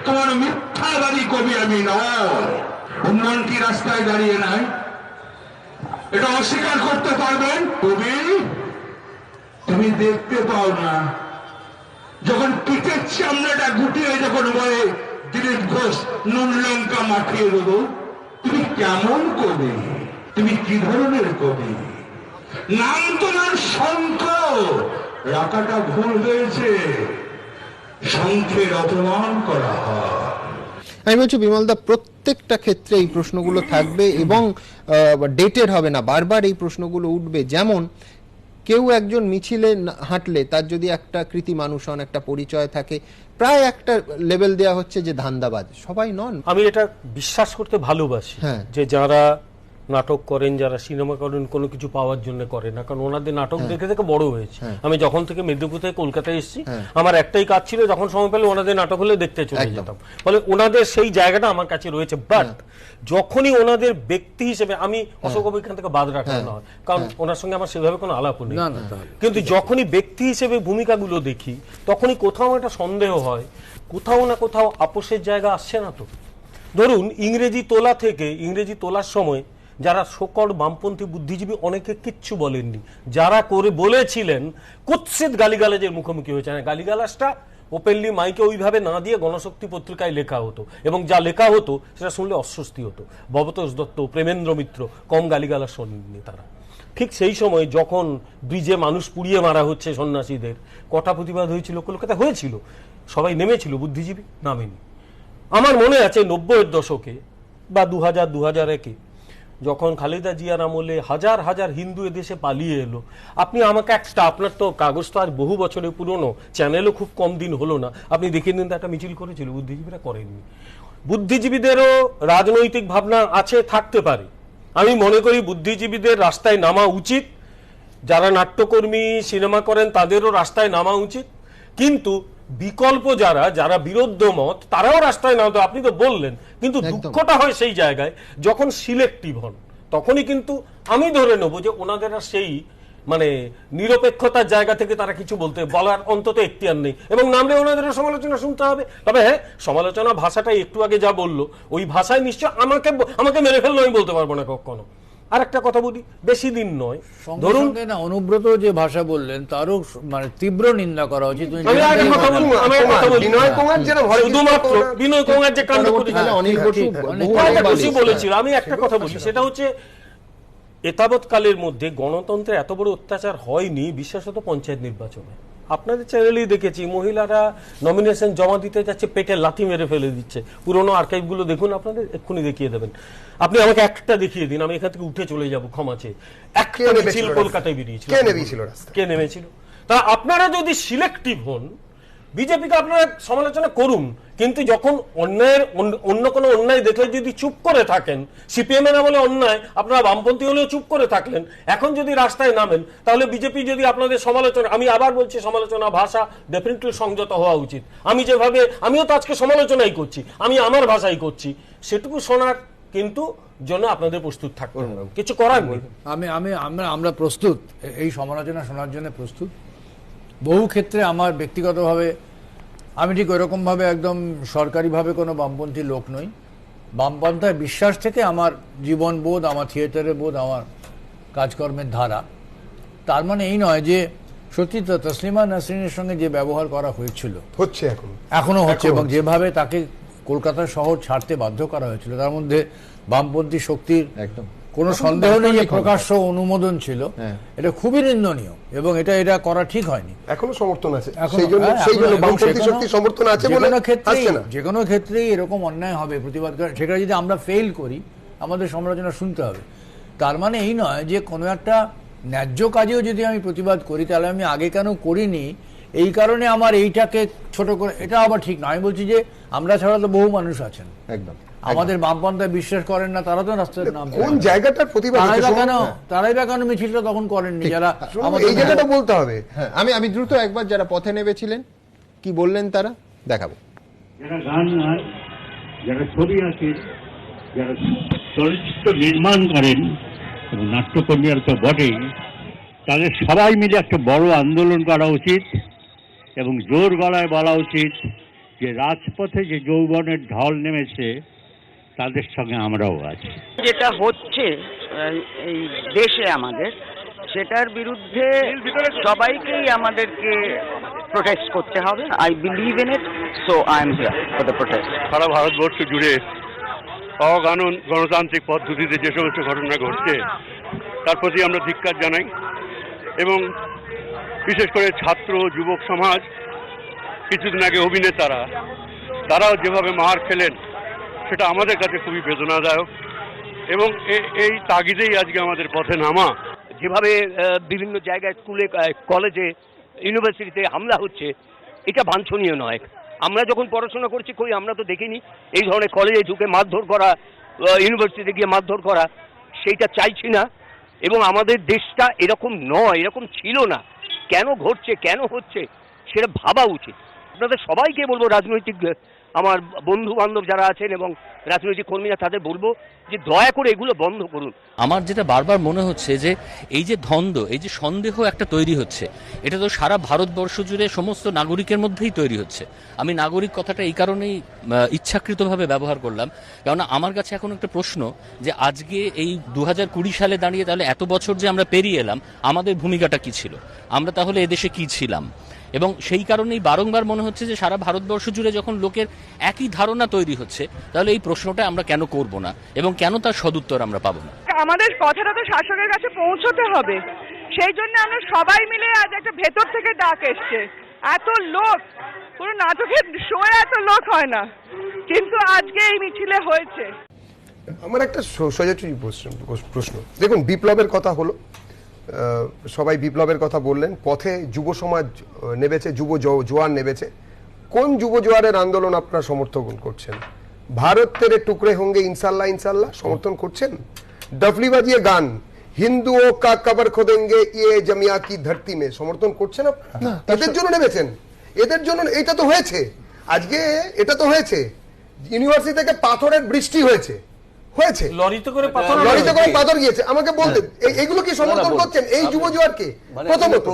তোমার মিথ্যাবাদী কবি আমি নয়। উন্নয়ন কি রাস্তায় দাঁড়িয়ে নাই? এটা অস্বীকার করতে পারবেন? কবি তুমি দেখতে পাও না, যখন পিঠের চামড়াটা গুটিয়ে যখন বলে দিলীপ ঘোষ নুন লঙ্কা মাখিয়ে দেবো, তুমি কেমন কবি? তুমি কি ধরনের কবি? নাম তোমার শঙ্খ, রাখাটা ভুল হয়েছে, শঙ্খের অপমান করা হয়। আমি বলছি বিমলদা, প্রত্যেকটা ক্ষেত্রে এই প্রশ্নগুলো থাকবে এবং ডেটেড হবে না, বারবার এই প্রশ্নগুলো উঠবে। যেমন কেউ একজন মিছিলে হাঁটলে তার যদি একটা কৃতি মানুষ হন, একটা পরিচয় থাকে, প্রায় একটা লেভেল দেওয়া হচ্ছে যে ধান্দাবাজ। সবাই নন। আমি এটা বিশ্বাস করতে ভালোবাসি যে যারা নাটক করেন, যারা সিনেমা করেন, কোনো কিছু পাওয়ার জন্য করে না, কারণ ওনাদের নাটক দেখে দেখে বড় হয়েছে। আমি যখন থেকে মেদিনীপুর থেকে কলকাতায় এসেছি, আমার একটাই কাজ ছিল, যখন সময় পেলে ওনাদের নাটক হলে দেখতে চলে যেতাম। ফলে ওনাদের সেই জায়গাটা আমার কাছে রয়েছে। বাট যখনই ওনাদের ব্যক্তি হিসেবে, আমি অশোক এখান থেকে বাদ রাখা না হয়, কারণ ওনার সঙ্গে আমার সেভাবে কোনো আলাপ নেই, কিন্তু যখনই ব্যক্তি হিসেবে ভূমিকাগুলো দেখি, তখনই কোথাও একটা সন্দেহ হয়, কোথাও না কোথাও আপোষের জায়গা আসছে না। তো ধরুন ইংরেজি তোলা থেকে, ইংরেজি তোলার সময় যারা সকল বামপন্থী বুদ্ধিজীবী অনেকে কিচ্ছু বলেননি, যারা করে বলেছিলেন কুৎসিত গালিগালাজের মুখোমুখি হয়েছে। গালিগালাজটা ওপেনলি মাইকে ওইভাবে না দিয়ে গণশক্তি পত্রিকায় লেখা হতো, এবং যা লেখা হতো সেটা শুনলে অস্বস্তি হতো। ভবতোষ দত্ত, প্রেমেন্দ্র মিত্র কম গালিগালাজ শোনেননি তারা। ঠিক সেই সময় যখন ব্রিজে মানুষ পুড়িয়ে মারা হচ্ছে সন্ন্যাসীদের, কটা প্রতিবাদ হয়েছিল কলকাতা, হয়েছিল, সবাই নেমেছিল, বুদ্ধিজীবী নামেনি। আমার মনে আছে 90-এর দশকে বা 2000-2001-এ যখন খালেদা জিয়ার আমলে হাজার হাজার হিন্দু এদেশে পালিয়ে এলো, আপনি আমাকে একটা, আপনার তো কাগজ তো আর বহু বছরের পুরনো, চ্যানেলও খুব কম দিন হলো না, আপনি দেখিয়ে দিন একটা মিছিল করেছিল, বুদ্ধিজীবীরা করেননি। বুদ্ধিজীবীদেরও রাজনৈতিক ভাবনা আছে, থাকতে পারে। আমি মনে করি বুদ্ধিজীবীদের রাস্তায় নামা উচিত, যারা নাট্যকর্মী সিনেমা করেন তাদেরও রাস্তায় নামা উচিত, কিন্তু বিকল্প যারা বিরোধ মত তারাও রাস্তায় নামতো, আপনি তো বললেন। কিন্তু দুঃখটা হয় সেই জায়গায় যখন সিলেক্টিভ হন, তখনই কিন্তু আমি ধরে নেবো যে ওনাদের সেই মানে নিরপেক্ষতার জায়গা থেকে তারা কিছু বলার অন্তত এখতিয়ার নেই, এবং নামলে ওনাদের সমালোচনা শুনতে হবে। তবে হ্যাঁ, সমালোচনা ভাষাটা একটু আগে যা বললো, ওই ভাষায় নিশ্চয় আমাকে মেরে ফেললো আমি বলতে পারবো না কখনো। আর একটা কথা বলি, বেশি দিন নয়, ধরুন না অনুব্রত যে ভাষা বললেন তারও মানে তীব্র নিন্দা করা উচিত। শুধুমাত্র বিনয় কুমার যে কাণ্ড বলেছিল, আমি একটা কথা বলি, সেটা হচ্ছে এতাবৎকালের মধ্যে গণতন্ত্রে এত বড় অত্যাচার হয়নি, বিশেষত পঞ্চায়েত নির্বাচনে। আপনাদের চ্যানেলেই দেখেছি মহিলারা নমিনেশন জমা দিতে যাচ্ছে, পেটে লাথি মেরে ফেলে দিচ্ছে। পুরোনো আর্কাইভগুলো দেখুন, আপনাদের এক্ষুনি দেখিয়ে দেবেন। আপনি আমাকে একটা দেখিয়ে দিন, আমি এখান থেকে উঠে চলে যাব, ক্ষমা চেয়ে। একটা মিছিল কলকাতায় বেরিয়েছিল, কে নেমেছিল? তা আপনারা যদি সিলেক্টিভ হন, বিজেপিকে আপনারা সমালোচনা করুন, কিন্তু যখন অন্যায়ের অন্য কোনো অন্যায় দেখলে যদি চুপ করে থাকেন, সিপিএম এর আমলে অন্যায় আপনারা বামপন্থী হলেও চুপ করে থাকলেন, এখন যদি রাস্তায় নামেন, তাহলে বিজেপি যদি আপনাদের সমালোচনা, আমি আবার বলছি সমালোচনা ভাষা ডেফিনেটলি সংযত হওয়া উচিত। আমি যেভাবে, আমিও তো আজকে সমালোচনাই করছি, আমি আমার ভাষাই করছি, সেটুকু শোনার কিন্তু জন্য আপনাদের প্রস্তুত থাকতে হবে, কিছু করার নেই। আমরা প্রস্তুত, এই সমালোচনা শোনার জন্য প্রস্তুত। বহু ক্ষেত্রে আমার ব্যক্তিগতভাবে আমি ঠিক ওরকমভাবে একদম সরকারিভাবে কোনো বামপন্থী লোক নই। বামপন্থায় বিশ্বাস থেকে আমার জীবনবোধ, আমার থিয়েটারের বোধ, আমার কাজকর্মের ধারা। তার মানে এই নয় যে সত্যি তো তসলিমা নাসরিনের সঙ্গে যে ব্যবহার করা হয়েছিল, হচ্ছে এখনো হচ্ছে, এবং যেভাবে তাকে কলকাতা শহর ছাড়তে বাধ্য করা হয়েছিল, তার মধ্যে বামপন্থী শক্তির কোনো সন্দেহ নেই যে প্রকাশ্য অনুমোদন ছিল, এটা খুবই নিন্দনীয় এবং এটা করা ঠিক হয়নি। এখনো সমর্থন আছে, সেই জন্য বামপন্থী শক্তি সমর্থন আছে বলে আসছে না। যে কোনো ক্ষেত্রেই এরকম অন্যায় হবে, প্রতিবাদ করে, সেটা যদি আমরা ফেল করি আমাদের সমালোচনা শুনতে হবে। তার মানে এই নয় যে কোনো একটা ন্যায্য কাজেও যদি আমি প্রতিবাদ করি তাহলে আমি আগে কেন করিনি এই কারণে আমার এইটাকে ছোট করে, এটা আবার ঠিক না। আমি বলছি যে আমরা ছাড়া তো বহু মানুষ আছেন, একদম আমাদের বামপন্থায় বিশ্বাস করেন না, তারা তো রাস্তায় নাম কোন জায়গাটার প্রতিবাদ তারাই বা কেন মিছিলটা তখন করেননি, যারা এই জায়গাটা বলতে হবে। আমি দ্রুত একবার যারা পথে নেমেছিলেন কি বললেন তারা দেখাবো। যারা গান গান, যারা ছবি আঁকেন, যারা চলচ্চিত্র নির্মাণ করেন এবং নাট্যকর্মীরা তো বটেই, তাদের সবাই মিলে একটা বড় আন্দোলন করা উচিত এবং জোর গলায় বলা উচিত যে রাজপথে যে যৌবনের ঢল নেমেছে তাদের সঙ্গে আমরাও আছি। যেটা হচ্ছে এই দেশে আমাদের, সেটার বিরুদ্ধে সবাইকেই আমাদেরকে প্রোটেস্ট করতে হবে। I believe in it, so I am here for the protest. সারা ভারতবর্ষ জুড়ে অকানুন গণতান্ত্রিক পদ্ধতিতে যে সমস্ত ঘটনা ঘটছে তার প্রতি আমরা ধিক্কার জানাই এবং বিশেষ করে ছাত্র যুবক সমাজ, কিছুদিন আগে অভিনেতারা, তারাও যেভাবে মার খেলেন সেটা আমাদের কাছে খুবই বেদনাদায়ক এবং এই তাগিদেই আজকে আমাদের পথে নামা। যেভাবে বিভিন্ন জায়গায় স্কুলে, কলেজে, ইউনিভার্সিটিতে হামলা হচ্ছে, এটা বাঞ্ছনীয় নয়। আমরা যখন পড়াশোনা করছি কই আমরা তো দেখিনি এই ধরনের কলেজে ঢুকে মারধর করা, ইউনিভার্সিটিতে গিয়ে মারধর করা, সেইটা চাইছি না। এবং আমাদের দেশটা এরকম নয়, এরকম ছিল না। কেন ঘটছে, কেন হচ্ছে সেটা ভাবা উচিত। আপনাদের সবাইকে বলবো, রাজনৈতিক আমার বন্ধু বান্ধব যারা আছেন এবং রাজনৈতিক কর্মীরা, তাদের বলবো যে দয়া করে এগুলো বন্ধ করুন। আমার যেটা বারবার মনে হচ্ছে যে এই যে দ্বন্দ্ব, এই যে সন্দেহ একটা তৈরি হচ্ছে, এটা তো সারা ভারতবর্ষ জুড়ে সমস্ত নাগরিকের মধ্যেই তৈরি হচ্ছে। আমি নাগরিক কথাটা এই কারণেই ইচ্ছাকৃতভাবে ব্যবহার করলাম, কেননা আমার কাছে এখন একটা প্রশ্ন যে আজকে এই 2020 সালে দাঁড়িয়ে তাহলে এত বছর যে আমরা পেরিয়ে এলাম, আমাদের ভূমিকাটা কি ছিল, আমরা তাহলে এদেশে কি ছিলাম। এবং সেই কারণেই বারংবার মনে হচ্ছে যে সারা ভারতবর্ষ জুড়ে যখন লোকের একই ধারণা তৈরি হচ্ছে, তাহলে এই প্রশ্নটা আমরা কেন করব না এবং কেন তার সদুত্তর আমরা পাবো না। আমাদের কথাটা তো শাসকের কাছে পৌঁছতে হবে, সেই জন্য আমরা সবাই মিলে আজ একটা ভেতর থেকে ডাক এসছে। এত লোক, পুরো নাটকের শোয়ে এত লোক হয় না, কিন্তু আজকে এই মিছিলে হয়েছে। আমার একটা সোজাচুরি প্রশ্ন, দেখুন বিপ্লবের কথা হলো, সবাই বিপ্লবের কথা বললেন, পথে যুব সমাজ নেমেছে, যুব জোয়ার নেমেছে। কোন যুব জোয়ারের আন্দোলন আপনারা সমর্থন করছেন? ভারত তেরে টুকরে হোঙ্গে ইনশাল্লাহ ইনশাল্লাহ সমর্থন করছেন? ডফলি বাজিয়ে গান হিন্দুও কা কবর খোদেঙ্গে ইয়ে জামিয়া কি ধরতি মে সমর্থন করছেন আপনারা? এদের জন্য নেমেছেন, এদের জন্য। এটা তো হয়েছে, আজকে এটা তো হয়েছে, ইউনিভার্সিটি থেকে পাথরের বৃষ্টি হয়েছে, লরিতে করে পাথর গিয়েছে। আমাকে বলতে এইগুলো কি সমর্থন করছেন এই যুব জোয়ারকে? প্রথমত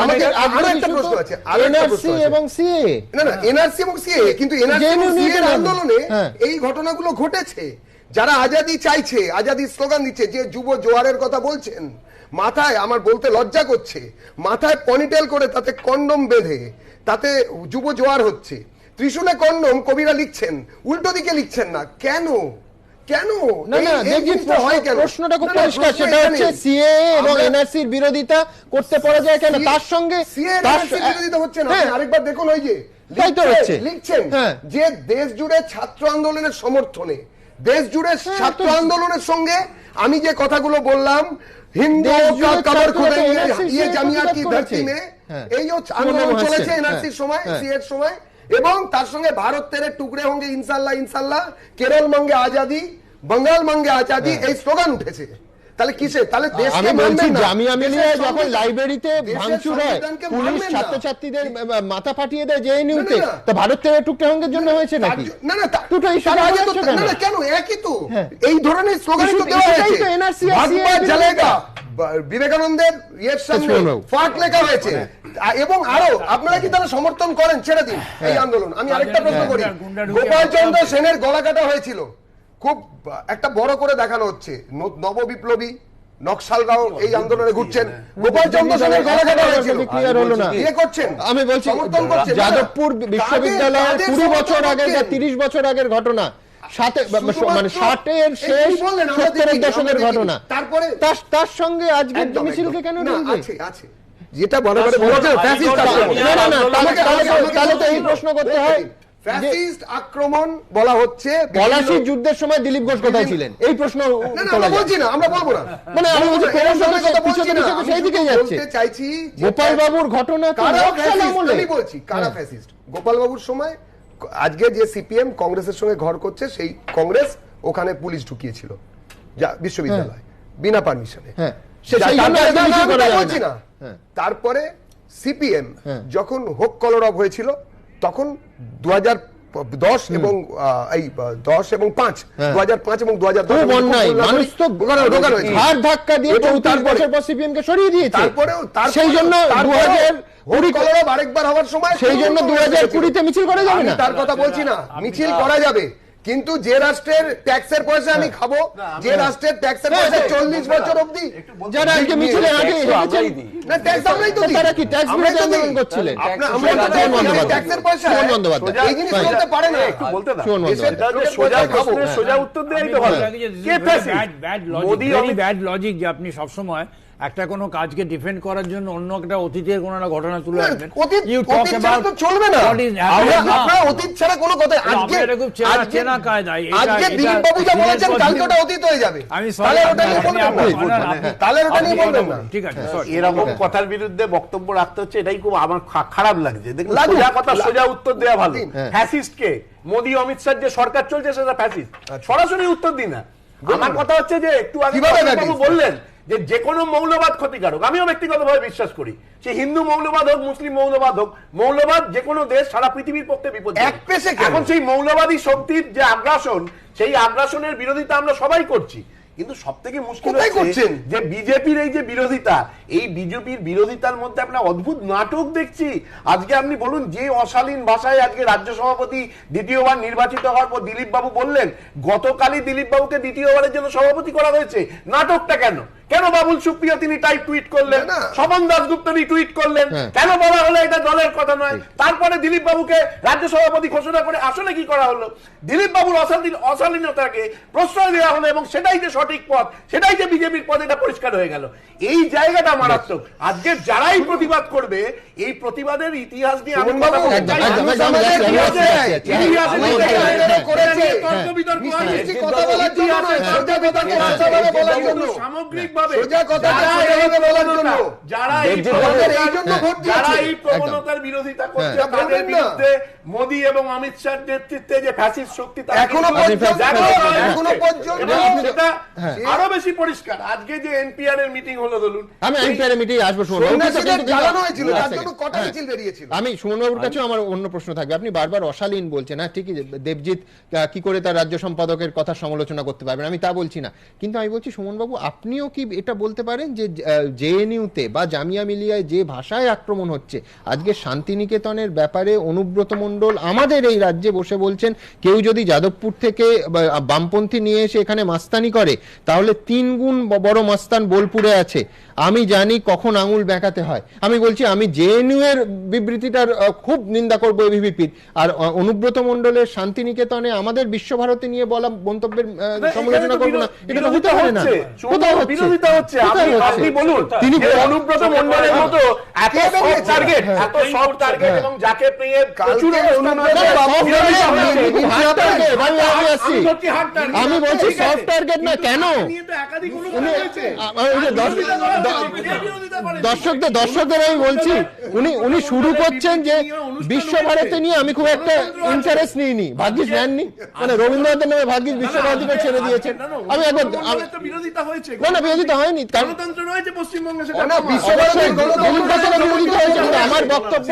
আমাকে আরো একটা প্রশ্ন আছে, এনআরসি এবং সিএ, না এনআরসি এবং সিএ, কিন্তু এনআরসি এবং সিএ এর আন্দোলনে এই ঘটনাগুলো ঘটেছে। যারা আজাদি চাইছে, আজাদি স্লোগান দিচ্ছে, যে যুব জোয়ারের কথা বলছেন, মাথায়, আমার বলতে লজ্জা করছে, মাথায় পনিটেল করে তাতে কন্ডম বেঁধে তাতে যুব জোয়ার হচ্ছে। ত্রিশূলে কন্ডম কবিরা লিখছেন, উল্টো দিকে লিখছেন না কেন? কেন? প্রশ্নটা খুব পরিষ্কার, সেটা হচ্ছে সিএ এবং এনআরসির বিরোধিতা করতে পারা যায় কেন? তার সঙ্গে বিরোধিতা হচ্ছে না। আরেকবার দেখুন, ওই যে লিখছেন যে দেশ জুড়ে ছাত্র আন্দোলনের সমর্থনে, দেশ জুড়ে ছাত্র আন্দোলনের সঙ্গে আমি যে কথাগুলো বললাম, হিন্দু কবর খোদেঙ্গে ইয়ে জামিয়া কি ধরতি মে, এই আন্দোলন চলেছে এনআরসির সময়, সিএর সময়, এবং তার সঙ্গে ভারত তেরে টুকরে হোঙ্গে ইনশাল্লাহ ইনশাল্লাহ, কেরল মাঙ্গে আজাদি, বাঙ্গাল মাঙ্গে আজাদি, এই স্লোগান উঠেছে। তাহলে কিসে? তাহলে দেশকে মানবেন না? জামিয়া মিলিয়ায় যখন লাইব্রেরিতে ভাঙচুর হয়, পুলিশ ছাত্রছাত্রীদের মাথা ফাটিয়ে দেয় জেএনইউতে, তো ভারত থেকে টুকরে হোঙ্গের জন্য হয়েছে নাকি? না না, দুটো ইস্যু আগে তো না, কেন একই তো এই ধরনের স্লোগান তো দেওয়া হয়েছে। ভাগবাদ জ্বলেগা, বিবেকানন্দের ইয়ের সামনে ফাট লেখা হয়েছে। এবং আরো আপনারা কি তারা সমর্থন করেন? ছেড়ে দিন এই আন্দোলন। আমি আরেকটা প্রশ্ন করি, গোপালচন্দ্র সেনের গলা কাটা হয়েছিল, খুব একটা বড় করে দেখানো হচ্ছে, নব বিপ্লবী নকশালরাও এই আন্দোলনে ঘুরছেন, গোপালচন্দ্র সেনের গলা কাটা হয়েছিল, ক্লিয়ার হলো না। ইয়ে করছেন, আমি বলছি যাদবপুর বিশ্ববিদ্যালয়ে 20 বছর আগে বা 30 বছর আগের ঘটনা, সাথে মানে 60-এর শেষ 70-এর দশকের ঘটনা, তারপরে তার সঙ্গে আজকে মিছিলকে কেন আছে যেটা বড় বড় বলছে ফ্যাসিস্ট আক্রমণ। না তাহলে তো এই প্রশ্ন করতে হয়, ফ্যাসিস্ট আক্রমণ বলা হচ্ছে। পলাশির যুদ্ধের সময় দিলীপ ঘোষ কোথায় ছিলেন এই প্রশ্ন আমরা বলছি না, আমরা বলবো না, মানে আমি বলছি সেই দিকে যাচ্ছে। চাইছি গোপাল বাবুর ঘটনা আমি বলছি কারা ফ্যাসিস্ট। গোপাল বাবুর সময় আজকে যে সিপিএম কংগ্রেসের সঙ্গে ঘর করছে, সেই কংগ্রেস ওখানে পুলিশ ঢুকিয়েছিল যা বিশ্ববিদ্যালয় বিনা পারমিশনে। বলছি না, তারপরে সিপিএম যখন হোক কলরব হয়েছিল তখন 2010 এবং 10 এবং 5 2005 এবং 2010 মানুষ তো ঘাড় ধাক্কা দিয়ে 34 বছর পর সিপিএম কে সরিয়ে দিয়েছে। তারপরেও সেই জন্য 2020 কলরব আরেকবার হওয়ার সময় সেই জন্য 2020-তে মিছিল করা যাবে না, তার কথা বলছি না, মিছিল করা যাবে, কিন্তু যে রাষ্ট্রের ট্যাক্সের পয়সা আমি খাবো, যে রাষ্ট্রের ট্যাক্সের পয়সা 40 বছর অবধি যারা আজকে মিছিলে আগে না ট্যাক্স আমরাই তো দিই, তারা কি ট্যাক্স বিরোধী আন্দোলন করছিলেন? আমরা ট্যাক্সের পয়সা এই জিনিস বলতে পারে না, একটু বলতে দাও, সোজা প্রশ্নের সোজা উত্তর দেয়াই তো ভালো। কে ফ্যাসিস্ট? মোদি ব্যাড লজিক যে আপনি সব সময় একটা কোনো কাজকে ডিফেন্ড করার জন্য অন্য একটা অতীতের কোনো একটা ঘটনা তুলে আনবেন। অতীত ছাড়া তো চলবে না, আপনারা অতীত ছাড়া কোনো কথা আজকে খুব চেনা কায়দায় আজকে দিলীপ বাবু যা বলেছেন কালকে ওটা অতীত হয়ে যাবে, আমি তাহলে ওটা নিয়ে বলবেন না, তাহলে ওটা নিয়ে বলবেন না। ঠিক আছে, এরকম কথার বিরুদ্ধে বক্তব্য রাখতে হচ্ছে, এটাই খুব আমার খারাপ লাগছে। দেখুন সোজা কথা সোজা উত্তর দেওয়া ভালো। ফ্যাসিস্ট কে? মোদি অমিত শাহ যে সরকার চলছে সেটা ফ্যাসিস্ট, সরাসরি উত্তর দিন না। আমার কথা হচ্ছে যে একটু আগে বাবু বললেন যে কোনো মৌলবাদ ক্ষতিকারক, আমিও ব্যক্তিগতভাবে বিশ্বাস করি, সে হিন্দু মৌলবাদ হোক মুসলিম মৌলবাদ হোক, মৌলবাদ যে কোনো দেশ সারা পৃথিবীর পক্ষে বিপদ। এখন সেই মৌলবাদী শক্তির যে আগ্রাসন, সেই আগ্রাসনের বিরোধিতা আমরা সবাই করছি, কিন্তু সব থেকে মুশকিল হচ্ছে যে বিজেপির এই যে বিরোধিতা, এই বিজেপির বিরোধিতার মধ্যে আমরা অদ্ভুত নাটক দেখছি। আজকে আপনি বলুন, যে অশালীন ভাষায় আজকে রাজ্য সভাপতি দ্বিতীয়বার নির্বাচিত হওয়ার পর দিলীপ বাবু বললেন, গতকালই দিলীপ বাবুকে দ্বিতীয়বারের জন্য সভাপতি করা হয়েছে, নাটকটা কেন? কেন বাবুল সুপ্রিয় তিনি টুইট করলেন, স্বপন দাশগুপ্ত টুইট করলেন, কেন বলা হলো এটা দলের কথা নয়? তারপরে দিলীপ বাবুকে রাজ্য সভাপতি ঘোষণা করে আসলে কি করা হলো? দিলীপ বাবুর অশালীনতাকে প্রশ্রয় দেওয়া হলো, এবং সেটাই যে সঠিক পথ, সেটাই যে বিজেপির পথ, এটা পরিষ্কার হয়ে গেল। এই জায়গাটা মারাত্মক। আজকে যারাই প্রতিবাদ করবে, এই প্রতিবাদের ইতিহাস নিয়ে আমি কথা বলতে চাই। সামগ্রিক যারা এই প্রবণতার বিরোধিতা করছে, তাদের বিরুদ্ধে মোদি এবং অমিত শাহর নেতৃত্বে যে ফ্যাসিস্ট শক্তি এখনো সেটা আরো বেশি পরিষ্কার। আজকে যে এনপিআর এর মিটিং হলো, ধরুন আমি এনপিআর এর মিটিং আসবো, আমি সুমনবাবুর কাছেও আমার অন্য প্রশ্ন থাকবে। আপনি বারবার অশালীন বলছেন, হ্যাঁ ঠিকই, দেবজিৎ কি করে তার রাজ্য সম্পাদকের কথা সমালোচনা করতে পারবেন, আমি তা বলছি না, কিন্তু আমি বলছি সুমনবাবু আপনিও কি এটা বলতে পারেন যে জেএনইউতে বা জামিয়া মিলিয়ায় যে ভাষায় আক্রমণ হচ্ছে, আজকে শান্তিনিকেতনের ব্যাপারে অনুব্রত মণ্ডল আমাদের এই রাজ্যে বসে বলছেন, কেউ যদি যাদবপুর থেকে বামপন্থী নিয়ে এসে এখানে মাস্তানি করে তাহলে 3 গুণ বড় মাস্তান বোলপুরে আছে, আমি জানি কখন আঙুল বেঁকাতে হয়। আমি বলছি আমি জেএনইউ এর বিবৃতিটার খুব নিন্দা করবো এবিভিপির, আর অনুব্রত মণ্ডলের শান্তিনিকেতনে আমাদের বিশ্বভারতী নিয়ে বলা মন্তব্যের সমালোচনা করবো না, এটা তো হতে পারে না। বিরোধিতা হচ্ছে, আপনি বলুন তিনি অনুব্রত মণ্ডলের মতো এত সফট টার্গেট, এত সফট টার্গেট, এবং যাকে পেয়ে প্রচুর আমি বলছি সফট টার্গেট না, কেন দর্শকদের আমি বলছি, উনি শুরু করছেন যে বিশ্বভারতী নিয়ে আমি খুব একটা ইন্টারেস্ট নিইনি, ভাগ্যিস নেননি, মানে রবীন্দ্রনাথের নামে ভাগ্যিস বিশ্বভারতীকে ছেড়ে দিয়েছেন। আমি একবার বিরোধিতা হয়েছে, না বিরোধিতা হয়নি, গণতন্ত্র রয়েছে পশ্চিমবঙ্গে, আমার বক্তব্য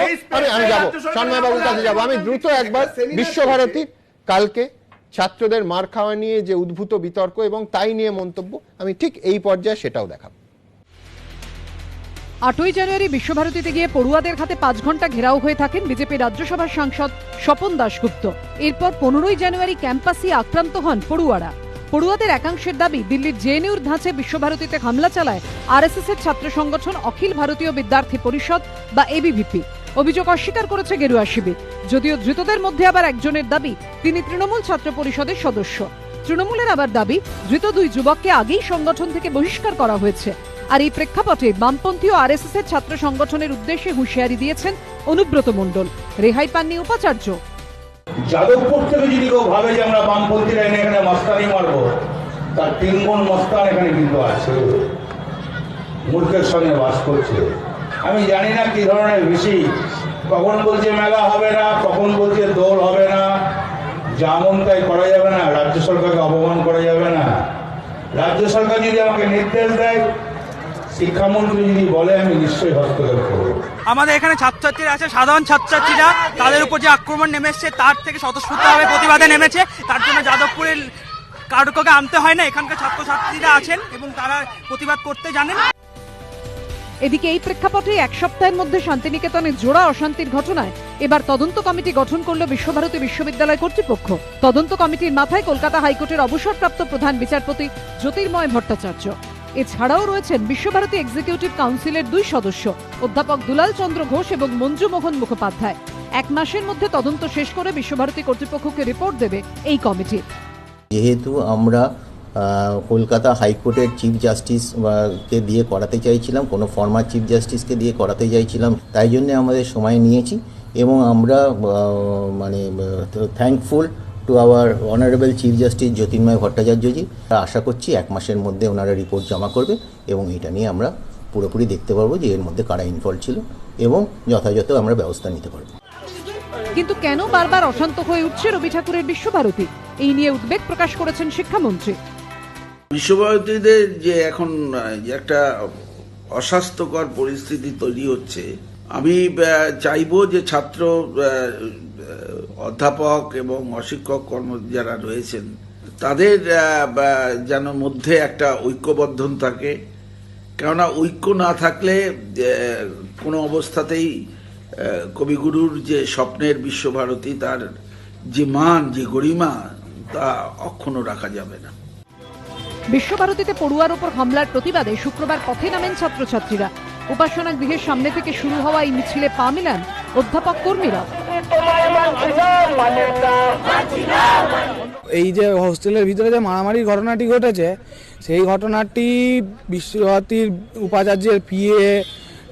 আমি যাবো সন্ময় বাবুর কাছে যাবো। আমি দ্রুত একবার বিশ্বভারতী কালকে ছাত্রদের মার খাওয়া নিয়ে যে উদ্ভূত বিতর্ক এবং তাই নিয়ে মন্তব্য, আমি ঠিক এই পর্যায়ে সেটাও দেখাবো। 8ই জানুয়ারি বিশ্বভারতীতে গিয়ে পড়ুয়াদের হাতে 5 ঘন্টা ঘেরাও হয়ে থাকেন বিজেপি রাজ্যসভার সাংসদ স্বপন দাশগুপ্ত। এরপর 15ই জানুয়ারি ক্যাম্পাসে আক্রান্ত হন পড়ুয়ারা। পড়ুয়াদের একাংশের দাবি, দিল্লির জেএনইউর ধাঁচে বিশ্বভারতীতে হামলা চালায় আরএসএস এর ছাত্র সংগঠন অখিল ভারতীয় বিদ্যার্থী পরিষদ বা এবিভিপি। অভিযোগ অস্বীকার করেছে গেরুয়া শিবির। যদিও ধৃতদের মধ্যে আবার একজনের দাবি তিনি তৃণমূল ছাত্র পরিষদের সদস্য। তৃণমূলের আবার দাবি ধৃত 2 যুবককে আগেই সংগঠন থেকে বহিষ্কার করা হয়েছে। আর এই প্রেক্ষাপটে বামপন্থী ও আরএসএস এর ছাত্র সংগঠনের উদ্দেশ্যে হুঁশিয়ারি দিয়েছেন অনুব্রত মণ্ডল। রেহাই পাননি উপাচার্য। যাদবপুর থেকে যদি কেউ ভাবে যে আমরা বামপন্থীরা এনে এখানে মস্তানি মারবো, তার 3 গুণ মস্তান এখানে কিন্তু আছে, মূর্খের সঙ্গে বাস করছে। আমি জানি না কি ধরনের বেশি, কখন বলছে মেলা হবে না, কখন বলছে দোল হবে না, যেমন তাই করা যাবে না। রাজ্য সরকারকে অপমান করা যাবে না। রাজ্য সরকার যদি আমাকে নির্দেশ দেয়, শিক্ষামন্ত্রী যদি বলে, আমি নিশ্চয়ই হস্তক্ষেপ করবো। আমাদের এখানে ছাত্রছাত্রীরা আছে, সাধারণ ছাত্রছাত্রীরা, তাদের উপর যে আক্রমণ নেমেছে তার থেকে স্বতঃস্ফূর্তভাবে প্রতিবাদে নেমেছে। তার জন্য যাদবপুরের কারককে আনতে হয় না, এখানকার ছাত্রছাত্রীরা আছেন এবং তারা প্রতিবাদ করতে জানেন। এদিকে এই প্রেক্ষাপটে 1 সপ্তাহের মধ্যে শান্তিনিকেতনে জোড়া অশান্তির ঘটনায় এবার তদন্ত কমিটি গঠন করল বিশ্বভারতী বিশ্ববিদ্যালয় কর্তৃপক্ষ। তদন্ত কমিটির মাথায় কলকাতা হাইকোর্টের অবসরপ্রাপ্ত প্রধান বিচারপতি জ্যোতির্ময় ভট্টাচার্য। এছাড়াও রয়েছেন বিশ্বভারতী এক্সিকিউটিভ কাউন্সিলের 2 সদস্য, অধ্যাপক দুলাল চন্দ্র ঘোষ এবং মঞ্জু মোহন মুখোপাধ্যায়। 1 মাসের মধ্যে তদন্ত শেষ করে বিশ্বভারতী কর্তৃপক্ষকে রিপোর্ট দেবে এই কমিটি। যেহেতু আমরা কলকাতা হাইকোর্টের চিফ জাস্টিস কে দিয়ে করাতে চাইছিলাম, কোনো ফর্মার চিফ জাস্টিসকে দিয়ে করাতে চাইছিলাম, তাই জন্য আমাদের সময় নিয়েছি এবং আমরা মানে thankful to our honourable chief justice Jyotirmoy ভট্টাচার্যজি। আশা করছি 1 মাসের মধ্যে ওনারা রিপোর্ট জমা করবে এবং এটা নিয়ে আমরা পুরোপুরি দেখতে পারবো যে এর মধ্যে কারা ইনভলভ ছিল এবং যথাযথ আমরা ব্যবস্থা নিতে পারবো। কিন্তু কেন বারবার অশান্ত হয়ে উঠছে রবি ঠাকুরের বিশ্বভারতী, এই নিয়ে উদ্বেগ প্রকাশ করেছেন শিক্ষামন্ত্রী। বিশ্বভারতীদের যে এখন একটা অস্বাস্থ্যকর পরিস্থিতি তৈরি হচ্ছে, আমি চাইবো যে ছাত্র, অধ্যাপক এবং অশিক্ষক যারা রয়েছেন তাদের যেন মধ্যে একটা ঐক্যবদ্ধন থাকে। কেননা ঐক্য না থাকলে কোনো অবস্থাতেই কবিগুরুর যে স্বপ্নের বিশ্বভারতী, তার যে মান, যে গরিমা, তা অক্ষুণ্ণ রাখা যাবে না। বিশ্বভারতীতে পড়ুয়ার ওপর হামলার প্রতিবাদে শুক্রবার পথে নামেন ছাত্রছাত্রীরা। উপাসনা গৃহের সামনে থেকে শুরু হওয়া এই মিছিলে পা মেলান অধ্যাপক কর্মীরা। এই যে হোস্টেলের ভিতরে যে মারামারির ঘটনাটি ঘটেছে, সেই ঘটনাটি বিশ্বভারতীর উপাচার্যের পিএ,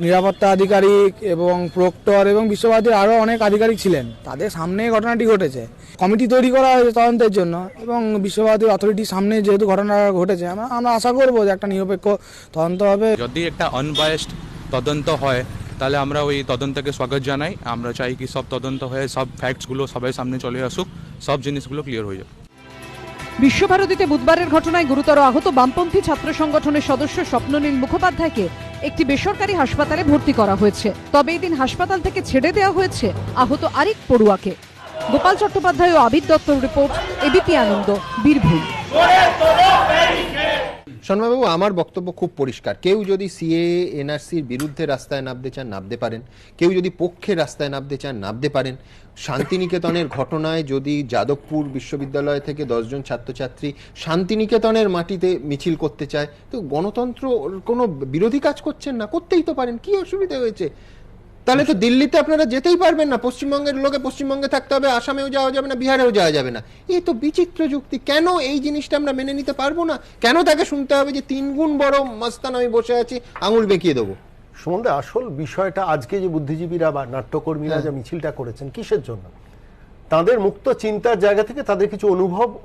নিরাপত্তা আধিকারিক এবং প্রক্টর এবং বিশ্বভারতীর আরও অনেক আধিকারিক ছিলেন, তাদের সামনে ঘটনাটি ঘটেছে। কমিটি তৈরি করা হয়েছে তদন্তের জন্য এবং বিশ্বভারতীর অথরিটির সামনে যেহেতু ঘটনা ঘটেছে, আমরা আশা করবো যে একটা নিরপেক্ষ তদন্ত হবে। যদি একটা আনবায়াসড তদন্ত হয় তাহলে আমরা ওই তদন্তকে স্বাগত জানাই। আমরা চাই কি সব তদন্ত হয়ে সব ফ্যাক্টসগুলো সবাই সামনে চলে আসুক, সব জিনিসগুলো ক্লিয়ার হয়ে যাবে। বিশ্বভারতীতে বুধবারের ঘটনায় গুরুতর আহত বামপন্থী ছাত্র সংগঠনের সদস্য স্বপ্ননীল মুখোপাধ্যায়কে একটি বেসরকারি হাসপাতালে ভর্তি করা হয়েছে। তবে এদিন হাসপাতাল থেকে ছেড়ে দেওয়া হয়েছে আহত আরেক পড়ুয়াকে। গোপাল চট্টোপাধ্যায় ও আবির দত্তর রিপোর্ট, এবিপি আনন্দ, বীরভূম। শর্মাবাবু, আমার বক্তব্য খুব পরিষ্কার। কেউ যদি সিএএ এনআরসির বিরুদ্ধে রাস্তায় নামতে চান, নামতে পারেন। কেউ যদি পক্ষে রাস্তায় নামতে চান, নামতে পারেন। শান্তিনিকেতনের ঘটনায় যদি যাদবপুর বিশ্ববিদ্যালয় থেকে 10 জন ছাত্রছাত্রী শান্তিনিকেতনের মাটিতে মিছিল করতে চায়, তো গণতন্ত্র কোনো বিরোধী কাজ করছেন না, করতেই তো পারেন। কি অসুবিধা হয়েছে? তাহলে তো দিল্লিতে আপনারা যেতেই পারবেন না, পশ্চিমবঙ্গের লোকে পশ্চিমবঙ্গে থাকতে হবে, আসামেও যাওয়া যাবে না, বিহারেও যাওয়া যাবে না। এই তো বিচিত্র যুক্তি। কেন এই জিনিসটা আমরা মেনে নিতে পারবো না? কেন তাকে শুনতে হবে যে 3 গুণ বড় মস্তান আমি বসে আছি, আঙুল বেঁকিয়ে দেবো? সুমনদা, আসল বিষয়টা আজকে যে বুদ্ধিজীবীরা বা নাট্যকর্মীরা যে মিছিলটা করেছেন, কিসের জন্য? তাদের মুক্ত চিন্তার জায়গা থেকে তাদের কিছু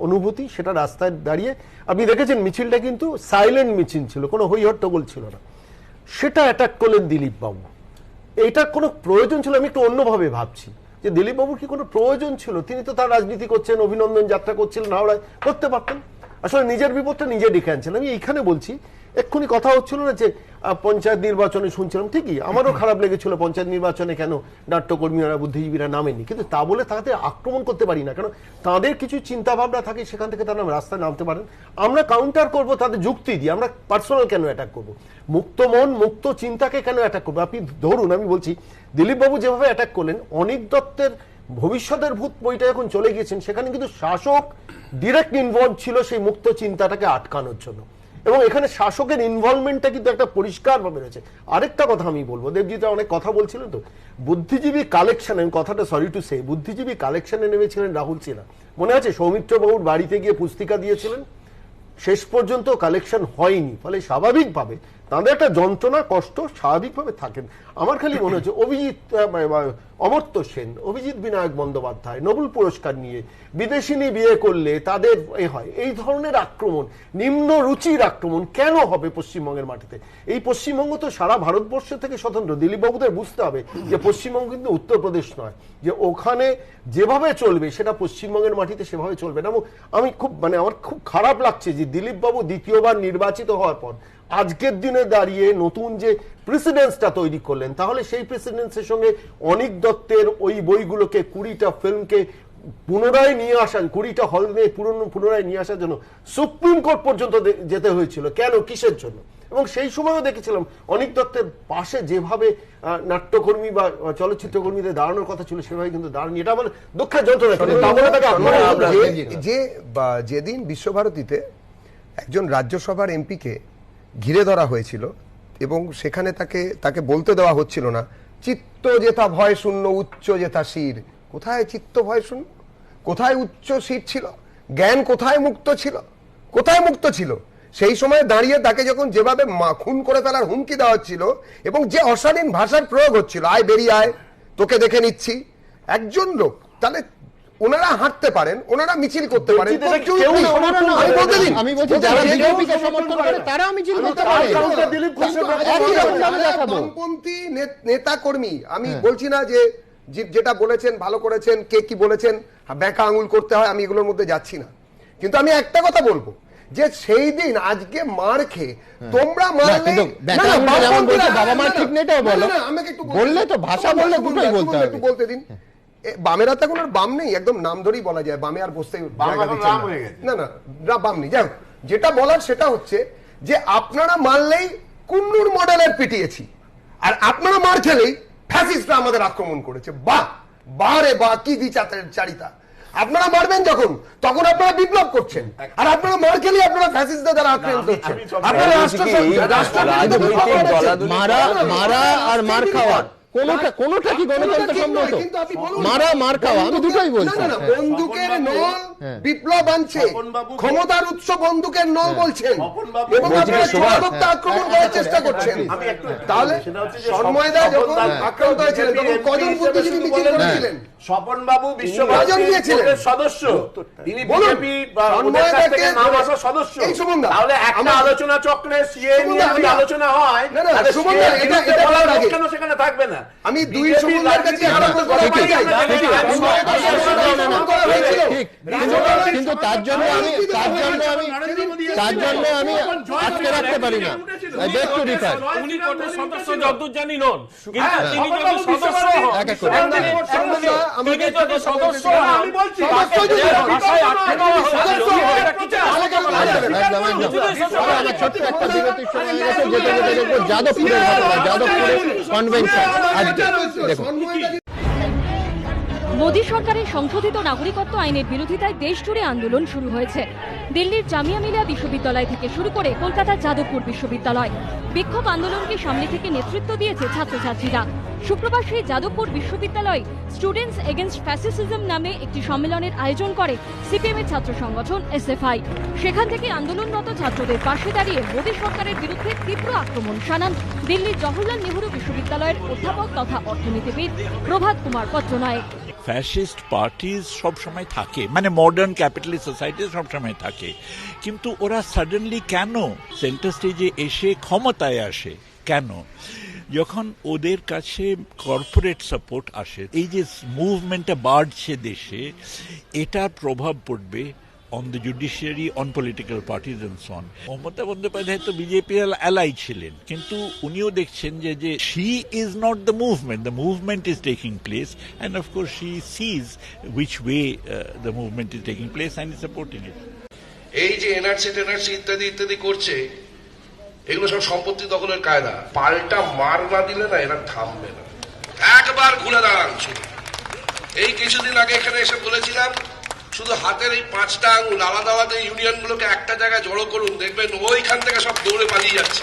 অনুভূতি, সেটা রাস্তায় দাঁড়িয়ে আপনি দেখেছেন মিছিলটা কিন্তু সাইলেন্ট মিছিল ছিল, কোনো হইহট্টগোল ছিল না। সেটা অ্যাটাক করলেন দিলীপ বাবু। এইটার কোনো প্রয়োজন ছিল? আমি একটু অন্যভাবে ভাবছি যে দিলীপ বাবুর কি কোনো প্রয়োজন ছিল? তিনি তো তার রাজনীতি করছেন, অভিনন্দন যাত্রা করছিলেন হাওড়ায়, করতে পারতেন। আসলে নিজের বিপদটা নিজে ডেকে আনছেন। আমি এইখানে বলছি, এক্ষুনি কথা হচ্ছিল না যে পঞ্চায়েত নির্বাচনে শুনছিলাম, ঠিকই আমারও খারাপ লেগেছিল পঞ্চায়েত নির্বাচনে কেন নাট্যকর্মীরা, বুদ্ধিজীবীরা নামেনি, কিন্তু তা বলে তাদের আক্রমণ করতে পারি না। কারণ তাদের কিছু চিন্তা ভাবনা থাকে, সেখান থেকে তারা রাস্তায় নামতে পারেন। আমরা কাউন্টার করব তাদের যুক্তি দিয়ে, আমরা পার্সোনাল কেন অ্যাটাক করব? মুক্ত মন, মুক্ত চিন্তাকে কেন অ্যাটাক করবো? আপনি ধরুন, আমি বলছি দিলীপবাবু যেভাবে অ্যাটাক করলেন, অনিক দত্তের ভবিষ্যতের ভূত বইটা যখন চলে গিয়েছেন, সেখানে কিন্তু শাসক ডিরেক্ট ইনভলভ ছিল সেই মুক্ত চিন্তাটাকে আটকানোর জন্য। এবং এখানে শাসকের ইনভলভমেন্টটা কিন্তু একটা পরিষ্কারভাবে রয়েছে। আরেকটা কথা আমি বলবো, দেবজিৎ অনেক কথা বলছিলেন তো, বুদ্ধিজীবী কালেকশনে, কথাটা সরি টু সে, বুদ্ধিজীবী কালেকশনে নেমেছিলেন রাহুল সিনহা, মনে আছে? সৌমিত্র বাবুর বাড়িতে গিয়ে পুস্তিকা দিয়েছিলেন, শেষ পর্যন্ত কালেকশন হয়নি, ফলে স্বাভাবিকভাবে তাদের একটা যন্ত্রণা কষ্ট স্বাভাবিকভাবে থাকেন। আমার খালি মনে হচ্ছে অমর্ত্য সেন, অভিজিৎ বিনায়ক বন্দ্যোপাধ্যায় নোবেল পুরস্কার নিয়ে বিদেশিনী বিয়ে করলে তাদের হয়, এই ধরনের আক্রমণ, নিম্ন রুচির আক্রমণ কেন হবে পশ্চিমবঙ্গের মাটিতে? এই পশ্চিমবঙ্গ তো সারা ভারতবর্ষ থেকে স্বতন্ত্র। দিলীপ বাবুদের বুঝতে হবে যে পশ্চিমবঙ্গ কিন্তু উত্তরপ্রদেশ নয়, যে ওখানে যেভাবে চলবে সেটা পশ্চিমবঙ্গের মাটিতে সেভাবে চলবে না। আমি খুব আমার খুব খারাপ লাগছে যে দিলীপ বাবু দ্বিতীয়বার নির্বাচিত হওয়ার পর আজকের দিনে দাঁড়িয়ে নতুন যে প্রেসিডেন্সটা তৈরি করলেন, তাহলে সেই প্রেসিডেন্সের সঙ্গে অনিক দত্তের ওই বইগুলোকে 20টা ফিল্মকে পুনরায় নিয়ে আসা, 20টা হল নিয়ে পুনরায় নিয়ে আসার জন্য সুপ্রিম কোর্ট পর্যন্ত যেতে হয়েছিল। কেন, কিসের জন্য? এবং সেই সময়ও দেখেছিলাম অনিক দত্তের পাশে যেভাবে নাট্যকর্মী বা চলচ্চিত্রকর্মীদের দাঁড়ানোর কথা ছিল সেভাবে কিন্তু দাঁড়ানি। এটা মানে দুঃখের যন্ত্রণা। যেদিন বিশ্বভারতীতে একজন রাজ্যসভার এমপিকে ঘিরে ধরা হয়েছিল এবং সেখানে তাকে বলতে দেওয়া হচ্ছিল না চিত্ত যেথা ভয় শূন্য উচ্চ যেথা শির। কোথায় চিত্ত ভয় শূন্য, কোথায় উচ্চ শির ছিল? জ্ঞান কোথায় মুক্ত ছিল? কোথায় মুক্ত ছিল? সেই সময় দাঁড়িয়ে তাকে যখন যেভাবে খুন করে ফেলার হুমকি দেওয়া হচ্ছিল এবং যে অশালীন ভাষার প্রয়োগ হচ্ছিল, আয় বেরিয়ে আয়, তোকে দেখে নিচ্ছি, একজন লোক, তাহলে ওনারা হাঁটতে পারেন, ওনারা মিছিল করতে পারেন, বামপন্থী নেতা কর্মী, আমি বলছি না যে যেটা বলেছেন ভালো করেছেন, কে কি বলেছেন ব্যাকা আঙুল করতে হয়, আমি এগুলোর মধ্যে যাচ্ছি না, কিন্তু আমি একটা কথা বলবো যে সেই দিন আজকে মার খেয়ে তোমরা মারলে বাবা মা ঠিক নেই, আমাকে একটু বললে তো ভাষা বললে দুটোই বলতে হবে, একটু বলতে দিন। বামেরা তো এখন আর বাম নেই, একদম নাম ধরেই বলা যায়, বামে আর বসতে না বাম নেই। যাই হোক, যেটা বলার সেটা হচ্ছে যে আপনারা মারলেই কুন্নুর মডেলের পিটিয়েছি, আর আপনারা মার খেলেই ফ্যাসিস্টরা আমাদের আক্রমণ করেছে। বাহ বাহ রে বাহ, কি দ্বিচারিতা! আপনারা মারবেন যখন, তখন আপনারা বিপ্লব করছেন, আর আপনারা মার খেলে আপনারা ফ্যাসিস্টদের দ্বারা আক্রমণ করছেন। মারা আর মার খাওয়া কোনটা কি গণতন্ত্র সম্মত? মারা মার খাওয়া, আমি দুটোই বলছি। বন্দুকের নল বিপ্লব আনছে, ক্ষমতার উৎস বন্দুকের নল বলছেন, এবং আপনারা জনগণকে আক্রমণ করার চেষ্টা করছেন। তাহলে সন্ময়দা যখন আক্রান্ত হয়েছিলেন তখন কজন বুদ্ধিজীবী মিছিল করেছিলেন? স্বপন বাবু বিশ্বভারতীর সদস্য, তিনি বিজেপি নাম আসা সদস্য। তাহলে একটা আলোচনা চক্রে সিএ নিয়ে যদি আলোচনা হয়, কেন সেখানে থাকবে না? আমি দুই সুমনদার কাছে কিন্তু তার জন্য আমি আটকে রাখতে পারি না। উনি কোন সদস্য যতদূর জানি নন, কিন্তু তিনি যদি সদস্য হন, তিনি যদি সদস্য হন, আমি বলছি ভাষায় আটকে দেওয়া হয়েছিল, এটা কিছু আলাদা করা যাবে। যাদবপুরের ঘটনা, যাদবপুরের কনভেনশন আজকে দেখুন। মোদী সরকারের সংশোধিত নাগরিকত্ব আইনের বিরোধিতায় দেশজুড়ে আন্দোলন শুরু হয়েছে। দিল্লির জামিয়া মিলিয়া বিশ্ববিদ্যালয় থেকে শুরু করে কলকাতার যাদবপুর বিশ্ববিদ্যালয়, বিক্ষোভ আন্দোলনকে সামনে থেকে নেতৃত্ব দিয়েছে ছাত্রছাত্রীরা। শুক্রবার সেই যাদবপুর বিশ্ববিদ্যালয় স্টুডেন্টস এগেনস্ট ফ্যাসিসিজম নামে একটি সম্মেলনের আয়োজন করে সিপিএম এর ছাত্র সংগঠন এসএফআই। সেখান থেকে আন্দোলনরত ছাত্রদের পাশে দাঁড়িয়ে মোদী সরকারের বিরুদ্ধে তীব্র আক্রমণ শানান দিল্লির জওহরলাল নেহরু বিশ্ববিদ্যালয়ের অধ্যাপক তথা অর্থনীতিবিদ প্রভাত কুমার পট্টনায়ক। ফ্যাসিস্ট পার্টিজ সবসময় থাকে, মানে মডার্ন ক্যাপিটালিস্ট সোসাইটি সবসময় থাকে, কিন্তু ওরা সাডেনলি কেন সেন্টার স্টেজে এসে ক্ষমতায় আসে? কেন? যখন ওদের কাছে কর্পোরেট সাপোর্ট আসে, এই যে মুভমেন্টটা বাড়ছে দেশে, এটার প্রভাব পড়বে on the judiciary, on political parties and so on. Mamata Bandyopadhyay তো বিজেপি অ্যালাই ছিলেন, কিন্তু উনিও দেখছেন যে she is not the movement is taking place, and of course she sees which way the movement is taking place and is supporting it. এই যে NRC ইত্যাদি ইত্যাদি করছে, এগুলো সব সম্পত্তি দখলের কায়দা। পাল্টা মার না দিলে না এরা থামবে না, একবার ঘুরে দাঁড়ান। এই কিছুদিন আগে এখানে এসে বলেছিলাম শুধু হাতের এই 5টা আঙুল আলাদা আলাদা ইউনিয়নগুলোকে একটা জায়গায় জড়ো করুন, দেখবেন ওইখান থেকে সব দৌড়ে পালিয়ে যাচ্ছে।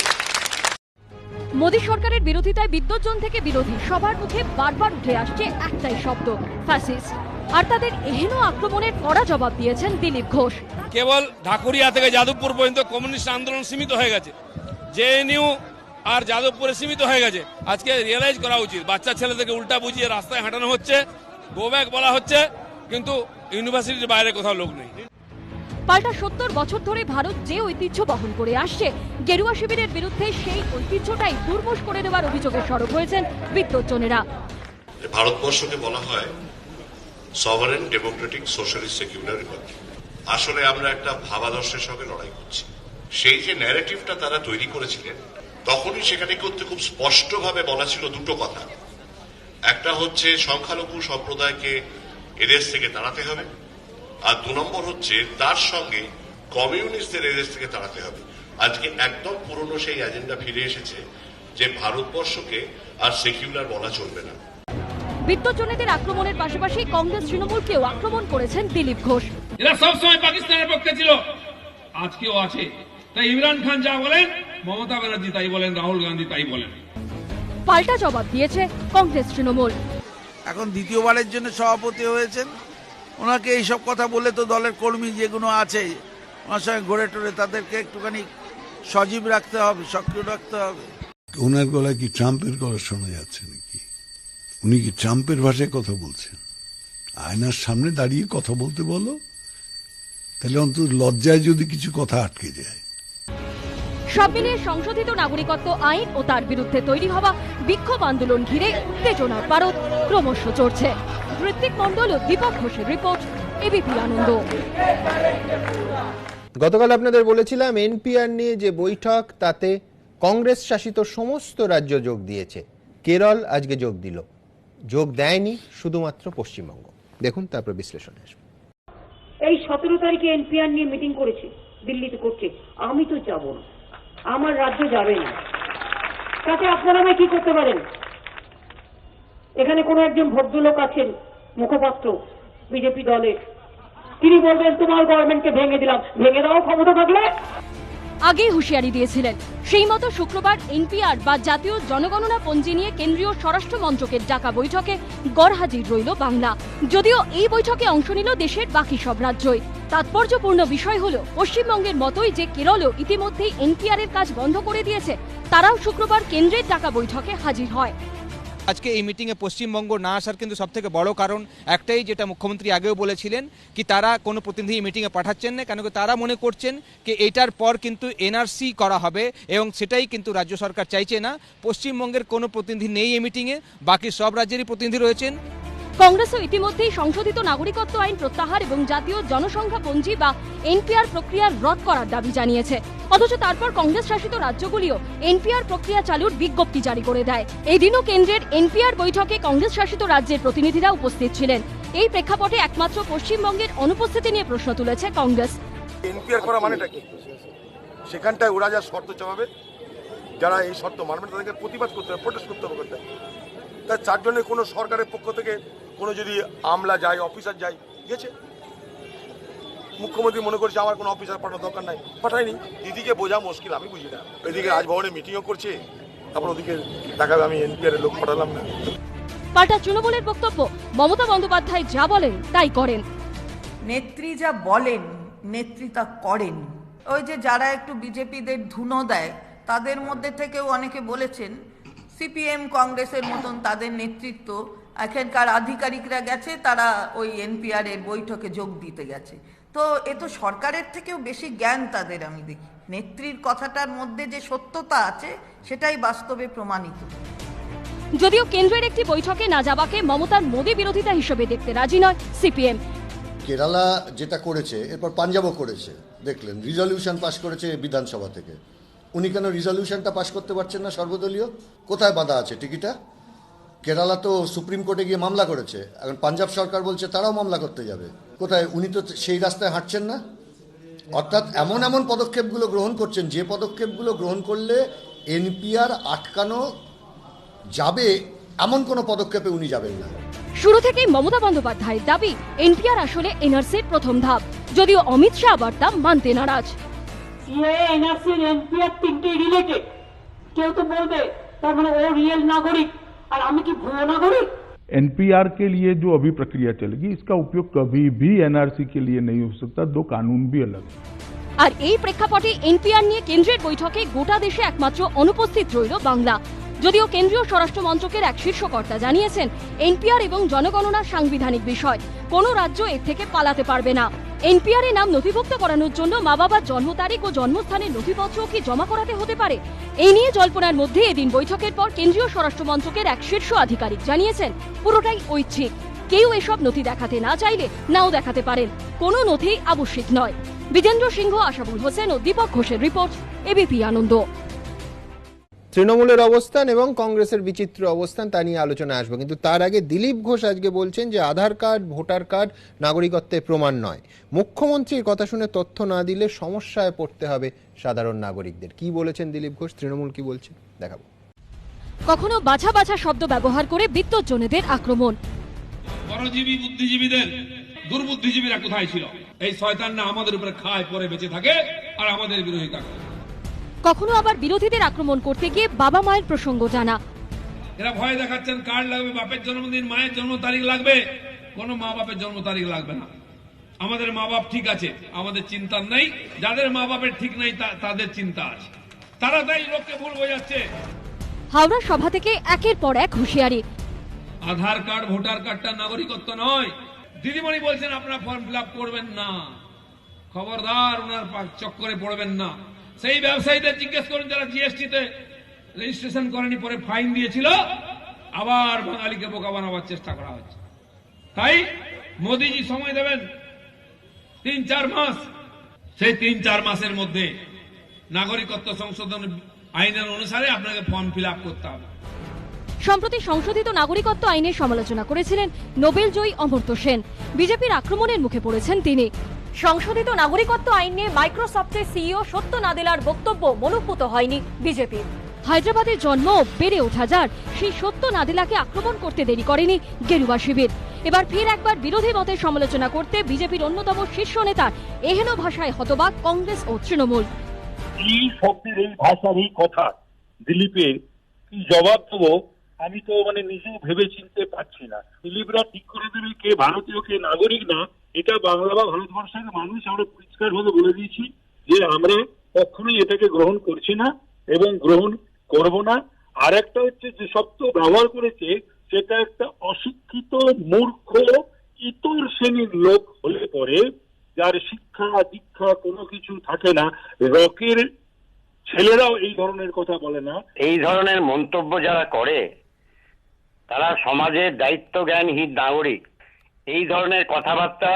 মোদী সরকারের বিরোধিতায় বিদ্যুৎজন থেকে বিরোধী সবার মুখে বারবার উঠে আসছে একটাই শব্দ, ফ্যাসিস্ট। আর তাদের এহেন আক্রমণের কড়া জবাব দিয়েছেন দিলীপ ঘোষ। কেবল ঢাকুরিয়া থেকে যাদবপুর পর্যন্ত কমিউনিস্ট আন্দোলন সীমিত হয়ে গেছে, জেএনইউ আর যাদবপুরে সীমিত হয়ে গেছে। আজকে রিয়েলাইজ করা উচিত, বাচ্চা ছেলেদেরকে উল্টা বুঝিয়ে রাস্তায় হাঁটানো হচ্ছে, গো ব্যাক বলা হচ্ছে, কিন্তু ইউনিভার্সিটির বাইরে কোথাও লোক নেই। পাল্টা 70 বছর ধরে ভারত যে ঐতিহ্য বহন করে আসছে, গেরুয়া শিবিরের বিরুদ্ধে সেই ঐতিহ্যটাই দুর্মুষ করে দেওয়ার অভিযোগে সরব হয়েছেন বিদ্যুৎজনেরা। ভারতবর্ষকে বলা হয় sovereign Democratic socialist secular Republic. আসলে আমরা একটা ভাবাদর্শের সঙ্গে লড়াই করছি। সেই যে ন্যারেটিভটা তারা তৈরি করেছিলেন, তখনই সেখানে কিন্তু খুব স্পষ্টভাবে বলা ছিল দুটো কথা। একটা হচ্ছে সংখ্যালঘু সম্প্রদায়কে এদেশ থেকে তাড়াতে হবে, আর 2 নম্বর হচ্ছে তার সঙ্গে কমিউনিস্টদের এদেশ থেকে তাড়াতে হবে। আজকে একদম পুরনো সেই এজেন্ডা ফিরে এসেছে যে ভারতবর্ষকে আর সেকুলার বলা চলবে না। বিদ্যুৎজনেদের আক্রমণের পাশাপাশি কংগ্রেস তৃণমূলকেও আক্রমণ করেছেন দিলীপ ঘোষ। এরা সবসময় পাকিস্তানের পক্ষে ছিল, আজকেও আছে। তাই ইমরান খান যা বলেন, মমতা ব্যানার্জি তাই বলেন, রাহুল গান্ধী তাই বলেন। পাল্টা জবাব দিয়েছে কংগ্রেস তৃণমূল। এখন দ্বিতীয়বারের জন্য সভাপতি হয়েছেন, ওনাকে এইসব কথা বলে তো দলের কর্মী যেগুলো আছে ওনার সঙ্গে ঘুরে টরে তাদেরকে একটুখানি সজীব রাখতে হবে, সক্রিয় রাখতে হবে। ওনার গলায় কি ট্রাম্পের গলা শোনা যাচ্ছে নাকি? উনি কি ট্রাম্পের ভাষায় কথা বলছেন? আয়নার সামনে দাঁড়িয়ে কথা বলতে বলো, তাহলে অন্তত লজ্জায় যদি কিছু কথা আটকে যায়। সব মিলিয়ে সংশোধিত নাগরিকত্ব আইন ও তার বিরুদ্ধে তৈরি হওয়া বিক্ষোভ আন্দোলন ঘিরে উত্তেজনার পারদ ক্রমশ চড়ছে। ঋত্বিক মণ্ডল ও দীপক ঘোষের রিপোর্ট, এবিপি আনন্দ। গতকাল আপনাদের বলেছিলাম এনপিআর নিয়ে যে বৈঠক, তাতে কংগ্রেস শাসিত সমস্ত রাজ্য যোগ দিয়েছে। কেরল আজকে যোগ দিল, যোগ দেয়নি শুধুমাত্র পশ্চিমবঙ্গ। দেখুন তারপর বিশ্লেষণে আসবে। এই 17 তারিখে এনপিআর নিয়ে মিটিং করেছে, দিল্লিতে করছে। আমি তো যাব না, আমার রাজ্য যাবে না। তাতে আপনারা আমায় কি করতে পারেন? এখানে কোনো একজন ভদ্রলোক আছেন, মুখপাত্র বিজেপি দলের, তিনি বলবেন তোমার গভর্নমেন্টকে ভেঙে দিলাম। ভেঙে দাও ক্ষমতা থাকলে। আগেই হুঁশিয়ারি দিয়েছিলেন। সেই মতো শুক্রবার এনপিআর বা জাতীয় জনগণনা পঞ্জি নিয়ে কেন্দ্রীয় স্বরাষ্ট্র মন্ত্রকের ডাকা বৈঠকে গড়হাজির রইল বাংলা। যদিও এই বৈঠকে অংশ নিল দেশের বাকি সব রাজ্যই। তাৎপর্যপূর্ণ বিষয় হলো পশ্চিমবঙ্গের মতোই যে কেরলও ইতিমধ্যেই এনপিআর এর কাজ বন্ধ করে দিয়েছে, তারাও শুক্রবার কেন্দ্রের ডাকা বৈঠকে হাজির হয়। আজকে এই মিটিংয়ে পশ্চিমবঙ্গ না আসার কিন্তু সবথেকে বড় কারণ একটাই, যেটা মুখ্যমন্ত্রী আগেও বলেছিলেন, কি তারা কোনো প্রতিনিধি মিটিংয়ে পাঠাচ্ছেন না, কেন কি তারা মনে করছেন কি এটার পর কিন্তু এনআরসি করা হবে, এবং সেটাই কিন্তু রাজ্য সরকার চাইছে না। পশ্চিমবঙ্গের কোনো প্রতিনিধি নেই এই মিটিংয়ে, বাকি সব রাজ্যেরই প্রতিনিধি রয়েছেন। কংগ্রেসও ইতিমধ্যেই সংশোধিত নাগরিকত্ব আইন প্রত্যাহার এবং জাতীয় জনসংখ্যা পঞ্জি বা এনপিআর প্রক্রিয়ার রদ করার দাবি জানিয়েছে। অথচ তারপর কংগ্রেস শাসিত রাজ্যগুলিও এনপিআর প্রক্রিয়া চালুর বিজ্ঞপ্তি জারি করে দেয়। এই দিনও কেন্দ্রের এনপিআর বৈঠকে কংগ্রেস শাসিত রাজ্যের প্রতিনিধিরা উপস্থিত ছিলেন। এই প্রেক্ষাপটে একমাত্র পশ্চিমবঙ্গের অনুপস্থিতি নিয়ে প্রশ্ন তুলেছে কংগ্রেস। এনপিআর করা মানেটা কি? সেখানটায় ওরা যা শর্ত চাপাবে, যারা এই শর্ত মানবে তাদেরকে প্রতিবাদ করতে হবে, প্রোটেস্ট করতে হবে। তার 4 জনের কোনো সরকারের পক্ষ থেকে কোনো যদি আমলা যায়, অফিসার যায়, গেছে। মুখ্যমন্ত্রী মনে করছে আমার কোনো অফিসার পাঠানোর দরকার নাই, পাঠায়নি। দিদিকে বোঝা মুশকিল, আমি বুঝি না। এদিকে রাজভবনে মিটিংও করছে, তারপর ওদিকে দেখাবে আমি এনপিআর এর লোক পাঠালাম না। পাল্টা তৃণমূলের বক্তব্য, মমতা বন্দ্যোপাধ্যায় যা বলেন তাই করেন। নেত্রী যা বলেন নেত্রী তা করেন। ওই যে যারা একটু বিজেপিদের ধুনো দেয়, তাদের মধ্যে থেকেও অনেকে বলেছেন সিপিএম কংগ্রেসের মতন তাদের নেতৃত্ব, এখানকার আধিকারিকরা গেছে, তারা ওই এনপিআর এর বৈঠকে যোগ দিতে গেছে। তো এ তো সরকারের থেকেও বেশি জ্ঞান তাদের আমি দেখি। নেত্রীর কথাটার মধ্যে যে সত্যতা আছে সেটাই বাস্তবে প্রমাণিত। যদিও কেন্দ্রের একটি বৈঠকে না যাওয়াকে মমতার মোদী বিরোধিতা হিসেবে দেখতে রাজি নয় সিপিএম। কেরালা যেটা করেছে, এরপর পাঞ্জাবও করেছে, দেখলেন রিজলিউশন পাশ করেছে বিধানসভা থেকে। উনি কেন রিজলিউশনটা পাশ করতে পারছেন না সর্বদলীয়? কোথায় বাধা আছে টিকিটা? কেরালা তো সুপ্রিম কোর্টে গিয়ে মামলা করেছে, এখন পাঞ্জাব সরকার বলছে তারাও মামলা করতে যাবে। কোথায়? উনি তো সেই রাস্তায় হাঁটছেন না। অর্থাৎ এমন এমন পদক্ষেপগুলো গ্রহণ করছেন, যে পদক্ষেপগুলো গ্রহণ করলে এনপিআর আটকানো যাবে এমন কোনো পদক্ষেপে উনি যাবেন না। শুরু থেকেই মমতা বন্দ্যোপাধ্যায়ের দাবি এনপিআর আসলে এনআরসির প্রথম ধাপ, যদিও অমিত শাহ আবার তা মানতে নারাজ। এনআরসি এনপিআর তিনটেই রিলেটেড। কেউ তো বলবে তার মানে ও রিয়েল নাগরিক আর আমি কি ভুয়ো নাগরিক। एनपीआर के लिए जो अभी प्रक्रिया चलेगी इसका उपयोग कभी भी एनआरसी के लिए नहीं हो सकता, दो कानून भी अलग है। আর এই প্রেক্ষাপটে এনপিআর নিয়ে কেন্দ্রের বৈঠকে গোটা দেশে একমাত্র অনুপস্থিত রইল বাংলা। যদিও কেন্দ্রীয় স্বরাষ্ট্র মন্ত্রকের এক শীর্ষকর্তা জানিয়েছেন এনপিআর এবং জনগণনা সাংবিধানিক বিষয়, কোনো রাজ্য এর থেকে পালাতে পারবে না। এনপিআর এ নাম নথিভুক্ত করানোর জন্য মা বাবার জন্ম তারিখ ও জন্মস্থানের নথিপত্রও কি জমা করাতে হতে পারে? এই নিয়ে জল্পনার মধ্যে এদিন বৈঠকের পর কেন্দ্রীয় স্বরাষ্ট্র মন্ত্রকের এক শীর্ষ আধিকারিক জানিয়েছেন পুরোটাই ঐচ্ছিক। কেউ এসব নথি দেখাতে না চাইলে নাও দেখাতে পারেন, কোনো নথি আবশ্যিক নয়। বিজেন্দ্র সিংহ, আশাবুল হোসেন ও দীপক ঘোষের রিপোর্ট, এবিপি আনন্দ। তৃণমূলের অবস্থান এবং কংগ্রেসের বিচিত্র অবস্থান তা নিয়ে আলোচনা আসবে, কিন্তু তার আগে দিলীপ ঘোষ আজকে বলছেন যে আধার কার্ড, ভোটার কার্ড নাগরিকত্বের প্রমাণ নয়। মুখ্যমন্ত্রীর কথা শুনে তথ্য না দিলে সমস্যায় পড়তে হবে সাধারণ নাগরিকদের। কি বলেছেন দিলীপ ঘোষ, তৃণমূল কি বলছে দেখাবো। কখনো বাছা বাছা শব্দ ব্যবহার করে বিত্তজনেদের আক্রমণ। পরজীবী বুদ্ধিজীবীদের দুর্বুদ্ধিজীবীরা কোথায় ছিল? এই শয়তানরা আমাদের উপরে খায় পরে বেঁচে থাকে আর আমাদের বিরোধিতা করে। কখনো আবার বিরোধীদের আক্রমণ করতে গিয়ে বাবা মায়ের প্রসঙ্গ জানা। এরা ভয় দেখাচ্ছেন কার্ড লাগবে, বাপের জন্মদিন, মায়ের জন্ম তারিখ লাগবে, কোনো মা বাপের জন্ম তারিখ লাগবে না। আমাদের মা বাপ ঠিক আছে, আমাদের চিন্তা নেই। যাদের মা বাপের ঠিক নেই তাদের চিন্তা আছে, তারা তাই লোককে ভুল বোঝাচ্ছে। হাওড়া সভা থেকে একের পর এক হুঁশিয়ারি। আধার কার্ড, ভোটার কার্ডটা নাগরিকত্ব নয়। দিদিমণি বলছেন আপনারা ফর্ম ফিল আপ করবেন না, খবরদার ওনার চক্করে পড়বেন না। সেই ব্যবসায়ীদের জিজ্ঞেস করুন যারা জিএসটিতে রেজিস্ট্রেশন করেনি, পরে ফাইন দিয়েছিল। আবার বাঙালিকে বোকা বানাবার চেষ্টা করা হচ্ছে। তাই মোদিজি সময় দেবেন 3-4 মাস। সেই 3-4 মাসের মধ্যে নাগরিকত্ব সংশোধন আইনের অনুসারে আপনাকে ফর্ম ফিল আপ করতে হবে। সম্প্রতি সংশোধিত নাগরিকত্ব আইনের সমালোচনা করেছিলেন নোবেল জয়ী অমর্ত্য সেন। বিজেপির আক্রমণের মুখে পড়েছেন তিনি। সংশোধিত নাগরিকত্ব আইন নিয়ে মাইক্রোসফটের সিইও সত্য নাদেলার বক্তব্য মনোপুত হয়নি বিজেপির। হায়দ্রাবাদের জন্ম, বেড়ে ওঠা যার, সেই সত্য নাদেলাকে আক্রমণ করতে দেরি করেনি গেরুয়া শিবির। এবার ফের একবার বিরোধী মতের সমালোচনা করতে বিজেপির অন্যতম শীর্ষ নেতার এহেন ভাষায় হতবাক কংগ্রেস ও তৃণমূল। এই শব্দের, এই ভাষার, এই কথা দিলীপের কি জবাব দেবো আমি তো নিজেও ভেবে চিনতে পারছি না। দিলীপরা ঠিক করে দেবে কে ভারতীয় কে নাগরিক না, এটা বাংলা বা ভারতবর্ষের মানুষ আমরা পরিষ্কার ভাবে বলে দিয়েছি যে আমরা কখনোই এটাকে গ্রহণ করছি না এবং গ্রহণ করব না। আর একটা হচ্ছে যে শব্দ ব্যবহার করেছে সেটা একটা অশিক্ষিত, মূর্খ, ইতর শ্রেণীর লোক হলে পরে, যার শিক্ষা দীক্ষা কোনো কিছু থাকে না। রকের ছেলেরাও এই ধরনের কথা বলে না। এই ধরনের মন্তব্য যারা করে তারা সমাজের দায়িত্ব জ্ঞানহীন নাগরিক। এই ধরনের কথাবার্তা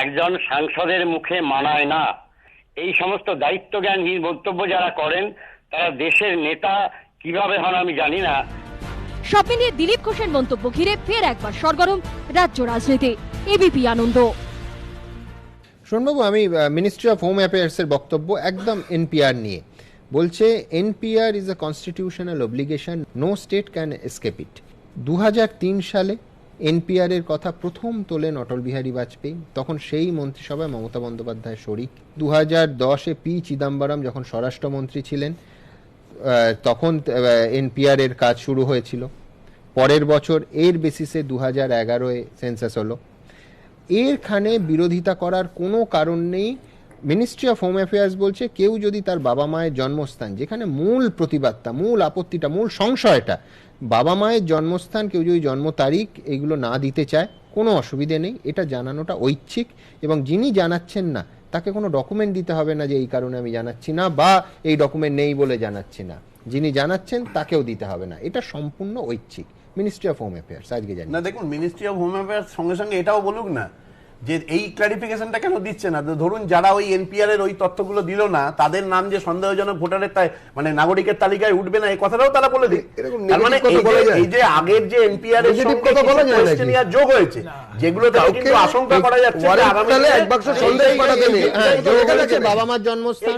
একজন সাংসদের মুখে মানায় না। এই সমস্ত দায়িত্ব জ্ঞানহীন মন্তব্য যারা করেন তারা দেশের নেতা কিভাবে হন আমি জানি না। সব মিলিয়ে দিলীপ ঘোষের মন্তব্য ঘিরে ফের একবার সরগরম রাজ্য রাজনীতি। এবিপি আনন্দ। শোনবাবু, আমি মিনিস্ট্রি অফ হোম অ্যাফেয়ার্স এর বক্তব্য একদম এনপিআর নিয়ে বলছে, NPR is a constitutional obligation, no state can escape it. 2003 সালে এনপিআর এর কথা প্রথম তোলেন অটল বিহারী বাজপেয়ী, তখন সেই মন্ত্রিসভায় মমতা বন্দ্যোপাধ্যায় শরিক। 2010-এ পি চিদম্বরম যখন স্বরাষ্ট্রমন্ত্রী ছিলেন তখন এনপিআর এর কাজ শুরু হয়েছিল। পরের বছর এর বেসিসে 2011-এ সেন্সাস হলো। এরখানে বিরোধিতা করার কোনো কারণ নেই। মিনিস্ট্রি অফ হোম অ্যাফেয়ার্স বলছে কেউ যদি তার বাবা মায়ের জন্মস্থান, যেখানে মূল প্রতিবাদটা, মূল আপত্তিটা, মূল সংশয়টা, বাবা মায়ের জন্মস্থান, কেউ যদি জন্ম তারিখ এগুলো না দিতে চায় কোনো অসুবিধে নেই, এটা জানানোটা ঐচ্ছিক। এবং যিনি জানাচ্ছেন না তাকে কোনো ডকুমেন্ট দিতে হবে না যে এই কারণে আমি জানাচ্ছি না বা এই ডকুমেন্ট নেই বলে জানাচ্ছি না। যিনি জানাচ্ছেন তাকেও দিতে হবে না, এটা সম্পূর্ণ ঐচ্ছিক। মিনিস্ট্রি অফ হোম অ্যাফেয়ার্স আজকে জানি না। দেখুন, মিনিস্ট্রি অফ হোম অ্যাফেয়ার্স সঙ্গে সঙ্গে এটাও বলুক না যে এই ক্লারিফিকেশনটা কেন দিচ্ছে না? ধরুন যারা ওই এনপিআর এর ওই তথ্যগুলো দিল না, তাদের নাম যে সন্দেহজনক ভোটারের মানে নাগরিকের তালিকায় উঠবে না, এই কথাটাও তারা বলে দিক। তার মানে এই যে আগের যে এনপিআর এর সঙ্গে কোয়েশ্চেন যোগ হয়েছে, যেগুলো কিন্তু আশঙ্কা করা যাচ্ছে যে আগামীকালে এক বাক্স সন্দেহ করা দেবে, বাবা মার জন্মস্থান,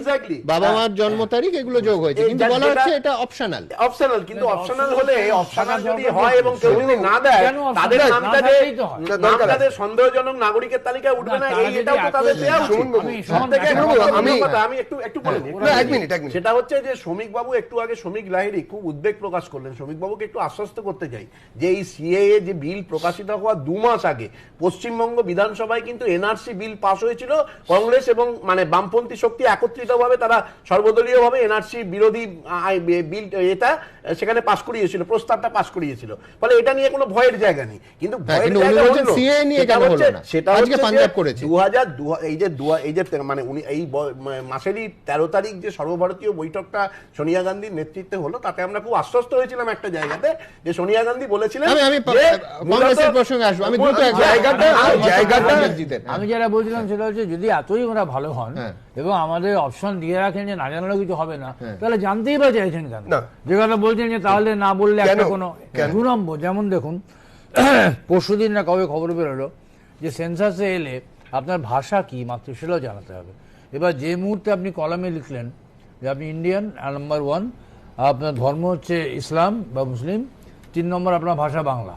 বাবা মার জন্ম তারিখ, এগুলো যোগ হয়েছে, কিন্তু বলা হচ্ছে এটা অপশনাল। অপশনাল, কিন্তু অপশনাল হলে, অপশনাল যদি হয় এবং কেউ যদি না দেয়, তাদের নামটা যে সন্দেহজনক নাগরিকের তালিকায় উঠবে না, এটাও তো তাদের দেওয়া উচিত। আমি একটু বলে নিই, এক মিনিট। সেটা হচ্ছে যে শ্রমিক বাবু একটু আগে, শ্রমিক লাহিড়ী খুব উদ্বেগ প্রকাশ করলেন। শ্রমিক বাবুকে একটু আশ্বস্ত করতে চাই যে এই সিএএ যে বিল প্রকাশিত হওয়ার 2 মাস আগে পশ্চিমবঙ্গ বিধানসভায় কিন্তু এনআরসি বিল পাস হয়েছিল। কংগ্রেস এবং মানে বামপন্থী শক্তি একত্রিতভাবে তারা সর্বদলীয়ভাবে এনআরসি বিরোধী বিল এটা সেখানে পাস করিয়েছিল, প্রস্তাবটা পাস করিয়েছিল। ফলে এটা নিয়ে কোনো ভয়ের জায়গা নেই। কিন্তু সেটা পাঞ্জাব করেছে 2000 মানে এই মাসেরই 13 তারিখ যে সর্বভারতীয় বৈঠকটা সোনিয়া গান্ধীর নেতৃত্বে হলো, তাতে আমরা খুব আশ্বস্ত হয়েছিলাম একটা জায়গাতে, যে সোনিয়া গান্ধী বলেছিলেন, আমি যারা বলছিলাম সেটা হচ্ছে যদি এতই ওরা ভালো হন এবং আমাদের অপশন দিয়ে রাখেন যে না জানালে কিছু হবে না, তাহলে জানতেই বা চাইছেন কেন? যে কথা বলছেন যে তাহলে না বললে একটা কোনো 2 নম্বর, যেমন দেখুন পরশুদিন না কবে খবর বেরোলো যে সেন্সাসে এলে আপনার ভাষা কি মাত্র সেটাও জানাতে হবে। এবার যে মুহূর্তে আপনি কলামে লিখলেন যে আপনি ইন্ডিয়ান, নাম্বার 1 আপনার ধর্ম হচ্ছে ইসলাম বা মুসলিম, 3 নম্বর আপনার ভাষা বাংলা,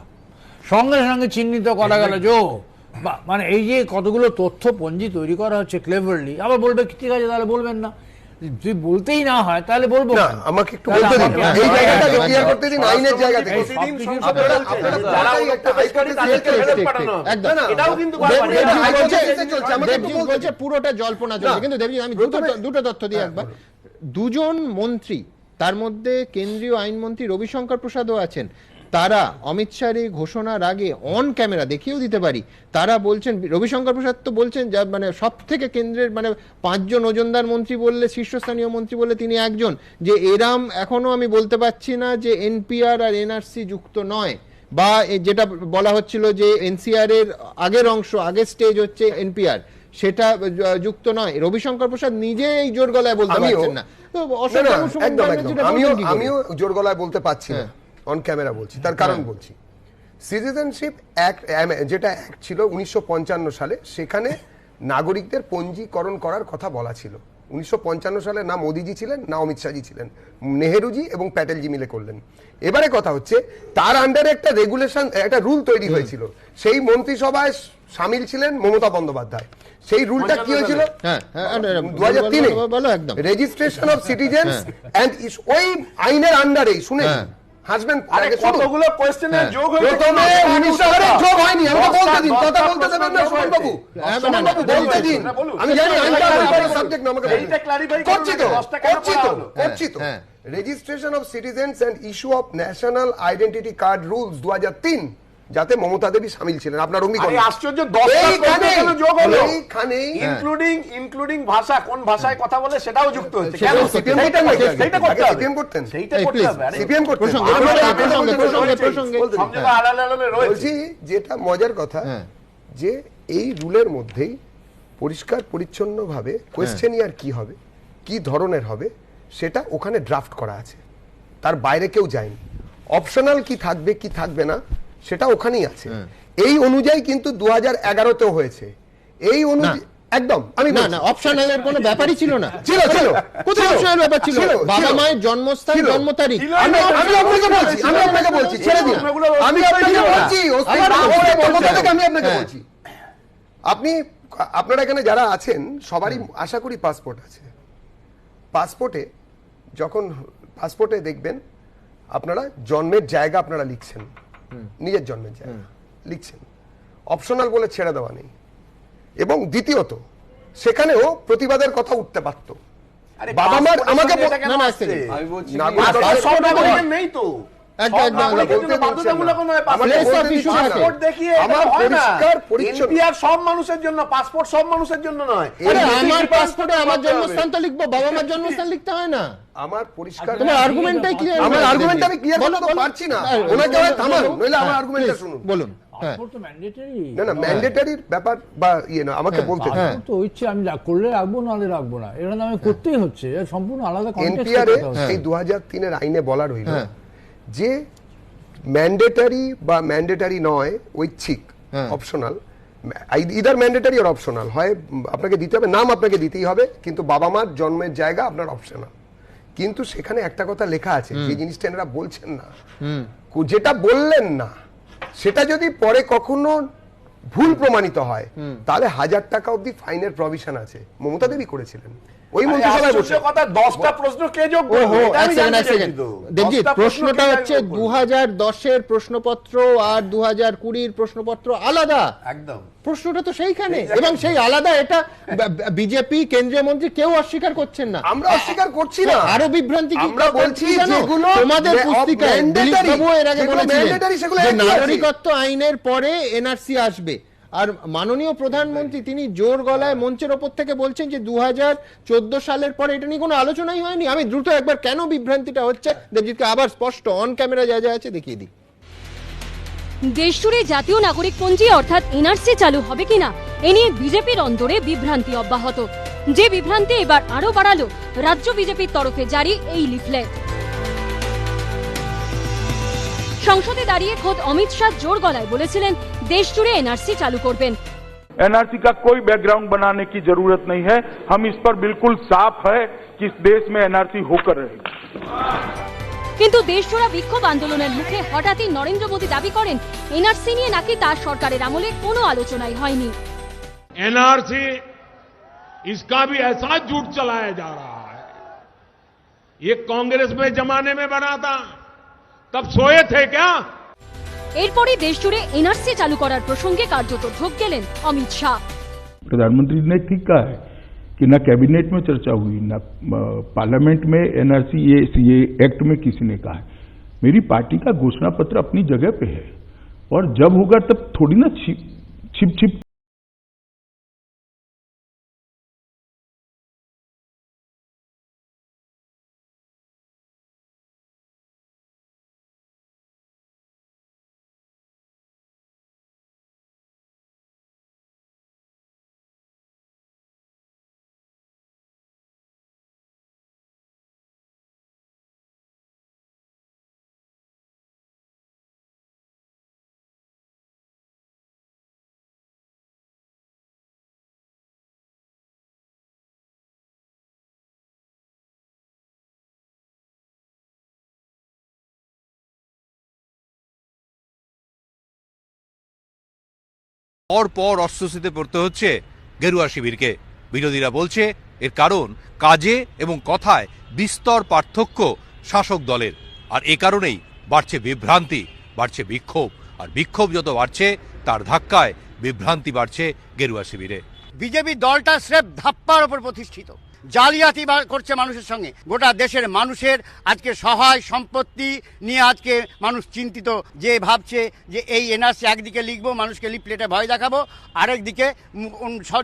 সঙ্গে সঙ্গে চিহ্নিত করা গেল যে মানে এই যে কতগুলো তথ্য পঞ্জি তৈরি করা হচ্ছে ক্লেভারলি। আবার বলবে ঠিক আছে তাহলে বলবেন না, যদি বলতেই না হয় তাহলে বলবো না। আমাকে একটু বলতে দিন, এই জায়গাটা ক্লিয়ার করতে দিন, আইনের জায়গা থেকে। পুরোটা জল্পনা চলছে, কিন্তু দেবজি আমি দুটো তথ্য দিই একবার। 2 জন মন্ত্রী, তার মধ্যে কেন্দ্রীয় আইনমন্ত্রী রবিশঙ্কর প্রসাদও আছেন, তারা অমিত শাহের এই ঘোষণার আগে অন ক্যামেরা দেখিয়েও দিতে পারি, তারা বলছেন, রবিশঙ্কর প্রসাদ তো বলছেন, যা মানে সব থেকে কেন্দ্রের মানে 5 জন ওজনদার মন্ত্রী বললে, শীর্ষস্থানীয় মন্ত্রী বললে তিনি একজন, যে এরাম এখনো আমি বলতে পারছি না যে এনপিআর আর এনআরসি যুক্ত নয়, বা যেটা বলা হচ্ছিল যে এনসিআর এর আগের অংশ, আগের স্টেজ হচ্ছে এনপিআর, সেটা যুক্ত নয়। রবিশঙ্কর প্রসাদ নিজে এই জোর গলায় বলতে পারছেন না। তো আমিও জোর গলায় বলতে পারছি না, অন ক্যামেরা বলছি। তার কারণ বলছি, সিটিজেনশিপ অ্যাক্ট যেটা অ্যাক্ট ছিল 1955 সালে, সেখানে নাগরিকদের পঞ্জীকরণ করার কথা বলা ছিল। 1955 সালে না মোদিজি ছিলেন, না অমিত শাহজি ছিলেন, নেহেরুজি এবং প্যাটেলজি মিলে করলেন। এবারে কথা হচ্ছে তার আন্ডারে একটা রেগুলেশন, একটা রুল তৈরি হয়েছিল, সেই মন্ত্রিসভায় সামিল ছিলেন মমতা বন্দ্যোপাধ্যায়। সেই রুলটা কি হয়েছিল 2003 একদম, রেজিস্ট্রেশন অফ সিটিজেন্স এন্ড ওই আইনের আন্ডারে, শুনে হাজবেন্ড কতগুলো কোশ্চেনের যোগ হয়েছে, প্রথমে 19 যোগ হয়নি। আমাকে বলতে দিন, কথা বলতে দেবেন না সুমন বাবু, বলতে দিন। আমি জানি আইনটা সাবজেক্ট না, আমাকে এইটা ক্লারিফাই করছি তো। Registration of citizens and issue of national identity card rules 2003, যাতে মমতা দেবী সামিল ছিলেন। আপনার আশ্চর্য 10টা যোগ হলো, এইখানে ইনক্লুডিং ভাষা, কোন ভাষায় কথা বলে সেটাও যুক্ত হচ্ছে। কেন সিপিএম করতেন? সেইটা করতে হবে, সিপিএম করতেন, সেইটা করতে হবে, সিপিএম করতেন। বলছি যেটা মজার কথা, যে এই রুলের মধ্যেই পরিষ্কার পরিচ্ছন্ন ভাবে কোয়েশ্চেনিয়ার কি হবে, কি ধরনের হবে, সেটা ওখানে ড্রাফট করা আছে, তার বাইরে কেউ যায়নি। অপশনাল কি থাকবে কি থাকবে না সেটা ওখানেই আছে। এই অনুযায়ী কিন্তু 2011তেও হয়েছে। এই অনুযায়ী একদম আমি না অপশনালের কোনো ব্যাপারই ছিল না। ছিল কোথায় অপশনাল ব্যাপার ছিল? বাবা মায়ের জন্মস্থান, জন্ম তারিখ। আমি আপনাকে বলছি ছেড়ে দিন, আমি আপনাকে বলছি, আমি আপনাকে বলছি, আপনারা এখানে যারা আছেন সবারই আশা করি পাসপোর্ট আছে। পাসপোর্টে দেখবেন আপনারা জন্মের জায়গা আপনারা লিখছেন, নিজের জন্মের জায়গা লিখছেন, অপশনাল বলে ছেড়ে দেওয়া নেই। এবং দ্বিতীয়ত সেখানেও প্রতিবাদের কথা উঠতে পারত। বাবা মার আমাকে নেই তো, সব মানুষের জন্য পাসপোর্ট, সব মানুষের জন্য নয়। আমার পাসপোর্টে আমার জন্মস্থান তো লিখবো, বাবা মার জন্মস্থান লিখতে হয় না। আমার পরিষ্কার, তোমার আর্গুমেন্টটাই ক্লিয়ার, আমার আর্গুমেন্ট আমি ক্লিয়ার করতে পারছি না, ওনাকে থামান, নইলে আমার আর্গুমেন্টটা শুনুন। বলুন। পাসপোর্ট তো ম্যান্ডেটরি না ম্যান্ডেটরির ব্যাপার বা ইয়ে না, আমাকে বলতে পাসপোর্ট তো ইচ্ছে আমি করলে রাখবো নাহলে রাখবো না, এটা আমি করতেই হচ্ছে, সম্পূর্ণ আলাদা কনটেক্সট। এনপিআর এই 2003 আইনে বলা রইল যে ম্যান্ডেটরি বা ম্যান্ডেটরি নয়, ঐচ্ছিক, অপশনাল, ইদার ম্যান্ডেটরি আর অপশনাল হয়, আপনাকে দিতে হবে, নাম আপনাকে দিতেই হবে, কিন্তু বাবা মার জন্মের জায়গা আপনার অপশনাল। কিন্তু সেখানে একটা কথা লেখা আছে, যে জিনিসটা এনারা বলছেন না, যেটা বললেন না সেটা যদি পরে কখনো ভুল প্রমাণিত হয় তাহলে 1000 টাকা অবধি ফাইনের প্রভিশন আছে। মমতা দেবী করেছিলেন ওই মন্ত্রিসভায় বসে। কথা 10টা প্রশ্ন কে যোগ করবে? দেবজিৎ, প্রশ্নটা হচ্ছে 2010 এর প্রশ্নপত্র আর 2020 এর প্রশ্নপত্র আলাদা, একদম প্রশ্নটা তো সেইখানে, এবং সেই আলাদা, এটা বিজেপি কেন্দ্রীয় মন্ত্রী কেউ অস্বীকার করছেন না। আমরা অস্বীকার করছি না, আরো বিভ্রান্তি কি আমরা বলছি, যেগুলো তোমাদের পুস্তিকায় দিলীপ বাবু এর আগে বলেছিলেন যে নাগরিকত্ব আইনের পরে এনআরসি আসবে, আর মাননীয় প্রধানমন্ত্রী তিনি জোর গলায় মঞ্চের ওপর থেকে বলছেন যে 2014 সালের পরে এটা নিয়ে কোনো আলোচনাই হয়নি। আমি দ্রুত একবার কেন বিভ্রান্তিটা হচ্ছে দেবজিৎকে আবার স্পষ্ট অন ক্যামেরা যা যা আছে দেখিয়ে দিই। দেশজুড়ে জাতীয় নাগরিক পঞ্জি অর্থাৎ এনআরসি চালু হবে কিনা এ নিয়ে বিজেপির অন্দরে বিভ্রান্তি অব্যাহত, যে বিভ্রান্তি এবার আরো বাড়ালো রাজ্য বিজেপির তরফে জারি এই লিফলেট। সংসদে দাঁড়িয়ে খোদ অমিত শাহ জোর গলায় বলেছিলেন देश जुड़े एनआरसी चालू करबेन। एनआरसी का कोई बैकग्राउंड बनाने की जरूरत नहीं है, हम इस पर बिल्कुल साफ है कि इस देश में एनआरसी होकर रहेगी। কিন্তু দেশজোড়া বিক্ষোভ আন্দোলনের মুখে হঠাৎই নরেন্দ্র মোদী দাবি করেন এনআরসি নিয়ে নাকি তার সরকারের আমলে কোনো আলোচনাই হয়নি। एनआरसी इसका भी ऐसा झूठ चलाया जा रहा है, ये कांग्रेस में जमाने में बना था, तब सोए थे क्या? এরপরই দেশ জুড়ে এনআরসি চালু করার প্রসঙ্গে কার্যত ঢোক গেলেন অমিত শাহ। प्रधानमंत्री ने ठीक कहा है कि न कैबिनेट में चर्चा हुई, न पार्लियामेंट में एनआरसी ये एक्ट में किसी ने कहा है। मेरी पार्टी का घोषणा पत्र अपनी जगह पे है, और जब होगा तब थोड़ी ना छिप পর অস্বস্তিতে পড়তে হচ্ছে গেরুয়া শিবিরকে। বিরোধীরা বলছে এর কারণ কাজে এবং কথায় বিস্তর পার্থক্য শাসক দলের, আর এ কারণেই বাড়ছে বিভ্রান্তি, বাড়ছে বিক্ষোভ, আর বিক্ষোভ যত বাড়ছে তার ধাক্কায় বিভ্রান্তি বাড়ছে গেরুয়া শিবিরে। বিজেপি দলটা স্রেফ ধাপ্পার উপর প্রতিষ্ঠিত, জালিয়াতি করছে মানুষের সঙ্গে। গোটা দেশের মানুষের আজকে সহায় সম্পত্তি নিয়ে আজকে মানুষ চিন্তিত, যে ভাবছে যে এই এনআরসি একদিকে লিখবো, মানুষকে লিফলেটে ভয় দেখাবো, আরেকদিকে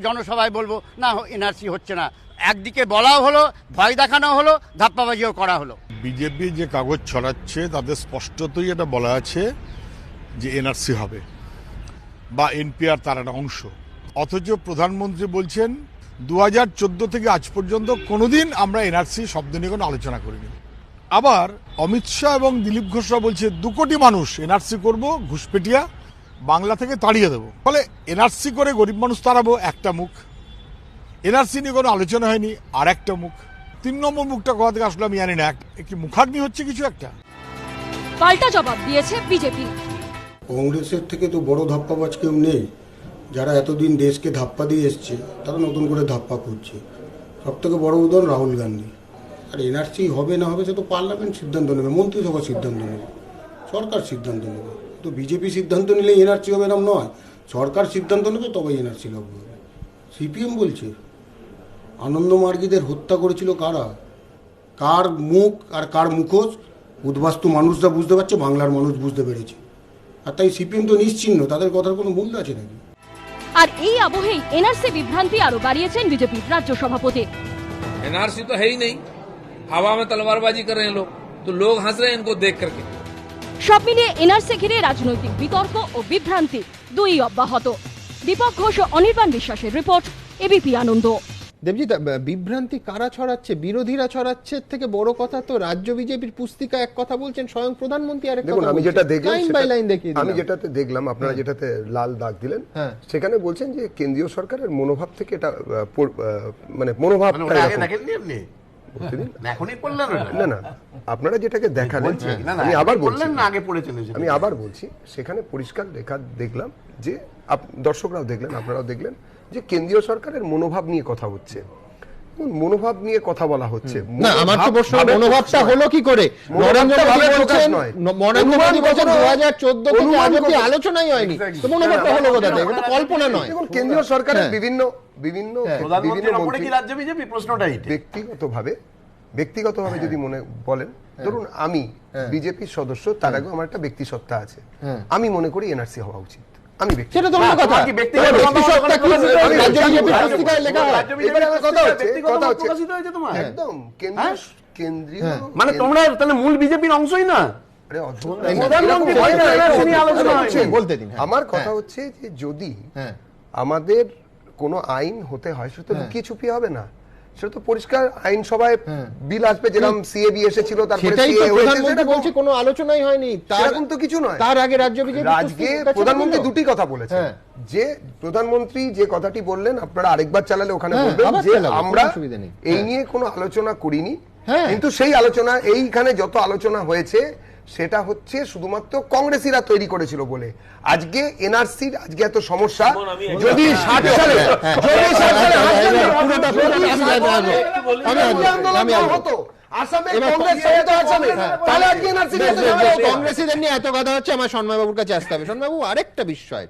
জনসভায় বলবো না এনআরসি হচ্ছে না। একদিকে বলাও হলো, ভয় দেখানো হলো, ধাপ্পাবাজিও করা হলো। বিজেপি যে কাগজ ছড়াচ্ছে তাদের স্পষ্টতই এটা বলা আছে যে এনআরসি হবে বা এনপিআর তার একটা অংশ, অথচ প্রধানমন্ত্রী বলছেন 2014 থেকে আজ পর্যন্ত কোনোদিন আমরা এনআরসি শব্দ নিয়ে কোনো আলোচনা করিনি। আবার অমিত শাহ এবং দিলীপ ঘোষরা বলছে 2 কোটি মানুষ এনআরসি করব, ঘুষপেটিয়া বাংলা থেকে তাড়িয়ে দেবো। ফলে এনআরসি করে গরিব মানুষ তাড়াবো, একটা মুখ। এনআরসি নিয়ে কোনো আলোচনা হয়নি, আর একটা মুখ। 3 নম্বর মুখটা কোথা থেকে আসলে আমি জানি না, একটি মুখাগ্নি হচ্ছে কিছু একটা। পাল্টা জবাব দিয়েছে বিজেপি। কংগ্রেসের থেকে তো বড় ধাপ্পাবাজ কেউ নেই, যারা এতদিন দেশকে ধাপ্পা দিয়ে এসছে তারা নতুন করে ধাপ্পা করছে। সব থেকে বড় উদাহরণ রাহুল গান্ধী। আর এনআরসি হবে না হবে সে তো পার্লামেন্ট সিদ্ধান্ত নেবে, মন্ত্রিসভা সিদ্ধান্ত নেবে, সরকার সিদ্ধান্ত নেবে। তো বিজেপি সিদ্ধান্ত নিলে এনআরসি হবে এরকম নয়, সরকার সিদ্ধান্ত নেবে তবেই এনআরসি লাগু হবে। সিপিএম বলছে আনন্দমার্গীদের হত্যা করেছিল কারা, কার মুখ আর কার মুখোশ উদ্বাস্তু মানুষরা বুঝতে পারছে, বাংলার মানুষ বুঝতে পেরেছে। আর তাই সিপিএম তো নিশ্চিহ্ন, তাদের কথার কোনো মূল্য আছে নাকি? আর এই আবহেই এনআরসি বিভ্রান্তি আরো বাড়িয়েছেন বিজেপির রাজ্য সভাপতি। एनआरसी तो है ही नहीं, हवा में तलवारबाजी कर रहे हैं लोग, तो लोग हंस रहे हैं इनको देख करके। সব মিলিয়ে এনআরসি ঘিরে রাজনৈতিক বিতর্ক ও বিভ্রান্তি দুই অব্যাহত। দীপক ঘোষ ও অনির্বাণ বিশ্বাসের রিপোর্ট, এবিপি আনন্দ। দেবজিৎ, বিভ্রান্তি কারা ছড়াচ্ছে? বিরোধীরা ছড়াচ্ছে। থেকে বড় কথা তো রাজ্য বিজেপির পুস্তিকা এক কথা বলছেন, স্বয়ং প্রধানমন্ত্রী আরেক কথা। আমি যেটা দেখলাম, লাইন বাই লাইন দেখিয়ে দিলাম। আমি যেটাতে দেখলাম, আপনারা যেটাতে লাল দাগ দিলেন, সেখানে বলছেন যে কেন্দ্রীয় সরকারের মনোভাব থেকে এটা মানে মনোভাব না না, আপনারা যেটাকে দেখালেন, আমি আবার বলছি সেখানে পরিষ্কার দেখলাম যে দর্শকরাও দেখলেন, আপনারাও দেখলেন যে কেন্দ্রীয় সরকারের মনোভাব নিয়ে কথা হচ্ছে, মনোভাব নিয়ে কথা বলা হচ্ছে। না, আমার তো প্রশ্ন, মনোভাবটা হলো কি করে? নরেন্দ্র মোদী বলছেন 2014 থেকে আজ অবধি আলোচনাই হয়নি, তো মনোভাবটা হলো কোথা থেকে? এটা কল্পনা নয়। দেখুন, কেন্দ্রীয় সরকারের বিভিন্ন প্রধানমন্ত্রী রাজ্য বিজেপি, প্রশ্নটাই ব্যক্তিগতভাবে যদি মনে বলেন, ধরুন আমি বিজেপির সদস্য, তার আগে আমার একটা ব্যক্তিসত্তা আছে, আমি মনে করি এনআরসি হওয়া উচিত। আমি সেটা তো কথা, একদম কেন্দ্রীয়, মানে তোমরা তাহলে মূল বিজেপির অংশই না। আমার কথা হচ্ছে যে যদি আমাদের কোনো আইন হতে হয়, সেটা তো লুকিয়ে ছুপিয়ে হবে না, সেটা তো পরিষ্কার আইন সভায় বিল আসবে, যেরকম সিএবি এসেছিল, তারপরে বলছি কোনো আলোচনাই হয়নি, সেরকম তো কিছু নয়। তার আগে রাজ্য বিজেপি, আজকে প্রধানমন্ত্রী দুটি কথা বলেছেন, যে প্রধানমন্ত্রী যে কথাটি বললেন, আপনারা আরেকবার চালালে ওখানে বলবেন যে আমরা এই নিয়ে কোনো আলোচনা করিনি, কিন্তু সেই আলোচনা, এইখানে যত আলোচনা হয়েছে সেটা হচ্ছে শুধুমাত্র কংগ্রেসীরা তৈরি করেছিল বলে। আজকে এনআরসির আজকে এত সমস্যা, যদি 60 সালে কংগ্রেসীদের নিয়ে এত কথা হচ্ছে, আমার সন্ময়বাবুর কাছে আসতে হবে। সন্ময়বাবু, আরেকটা বিষয়,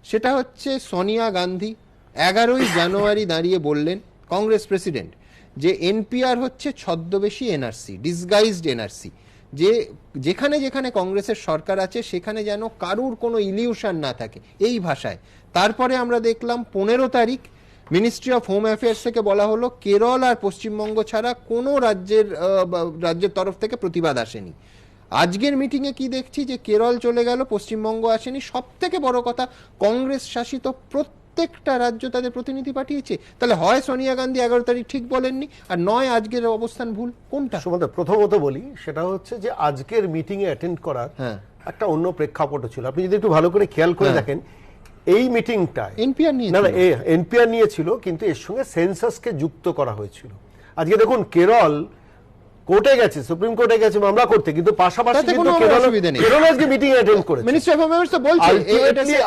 সেটা হচ্ছে সোনিয়া গান্ধী 11ই জানুয়ারি দাঁড়িয়ে বললেন, কংগ্রেস প্রেসিডেন্ট, যে এনপিআর হচ্ছে ছদ্মবেশী এনআরসি, ডিসগাইজড এনআরসি, যে যেখানে যেখানে কংগ্রেসের সরকার আছে সেখানে যেন কারুর কোনো ইলিউশন না থাকে, এই ভাষায়। তারপরে আমরা দেখলাম 15 তারিখ মিনিস্ট্রি অফ হোম অ্যাফেয়ার্স থেকে বলা হলো কেরল আর পশ্চিমবঙ্গ ছাড়া কোনো রাজ্যের তরফ থেকে প্রতিবাদ আসেনি। আজকের মিটিংয়ে কি দেখছি, যে কেরল চলে গেল, পশ্চিমবঙ্গ আসেনি। সব থেকে বড় কথা, কংগ্রেস শাসিত প্রত্যেকটা রাজ্য তাদের প্রতিনিধি পাঠিয়েছে। তাহলে হয় সোনিয়া গান্ধী 11 তারিখ ঠিক বলেননি, আর নয় আজকের অবস্থান ভুল, কোনটা? প্রথমত বলি, সেটা হচ্ছে যে আজকের মিটিং এ অ্যাটেন্ড করার একটা অন্য প্রেক্ষাপট ছিল। আপনি যদি একটু ভালো করে খেয়াল করে দেখেন, এই মিটিংটা এনপিআর নিয়ে এনপিআর নিয়েছিল, কিন্তু এর সঙ্গে সেন্সাসকে যুক্ত করা হয়েছিল। আজকে দেখুন, কেরল কোর্টে গেছে, সুপ্রিম কোর্টে গেছে মামলা করতে, কিন্তু পাশাপাশি কিন্তু কেরল আজকে মিটিং অ্যাটেন্ড করেছে। মিনিস্ট্রি অফ হোম অ্যাফেয়ার্স তো বলছে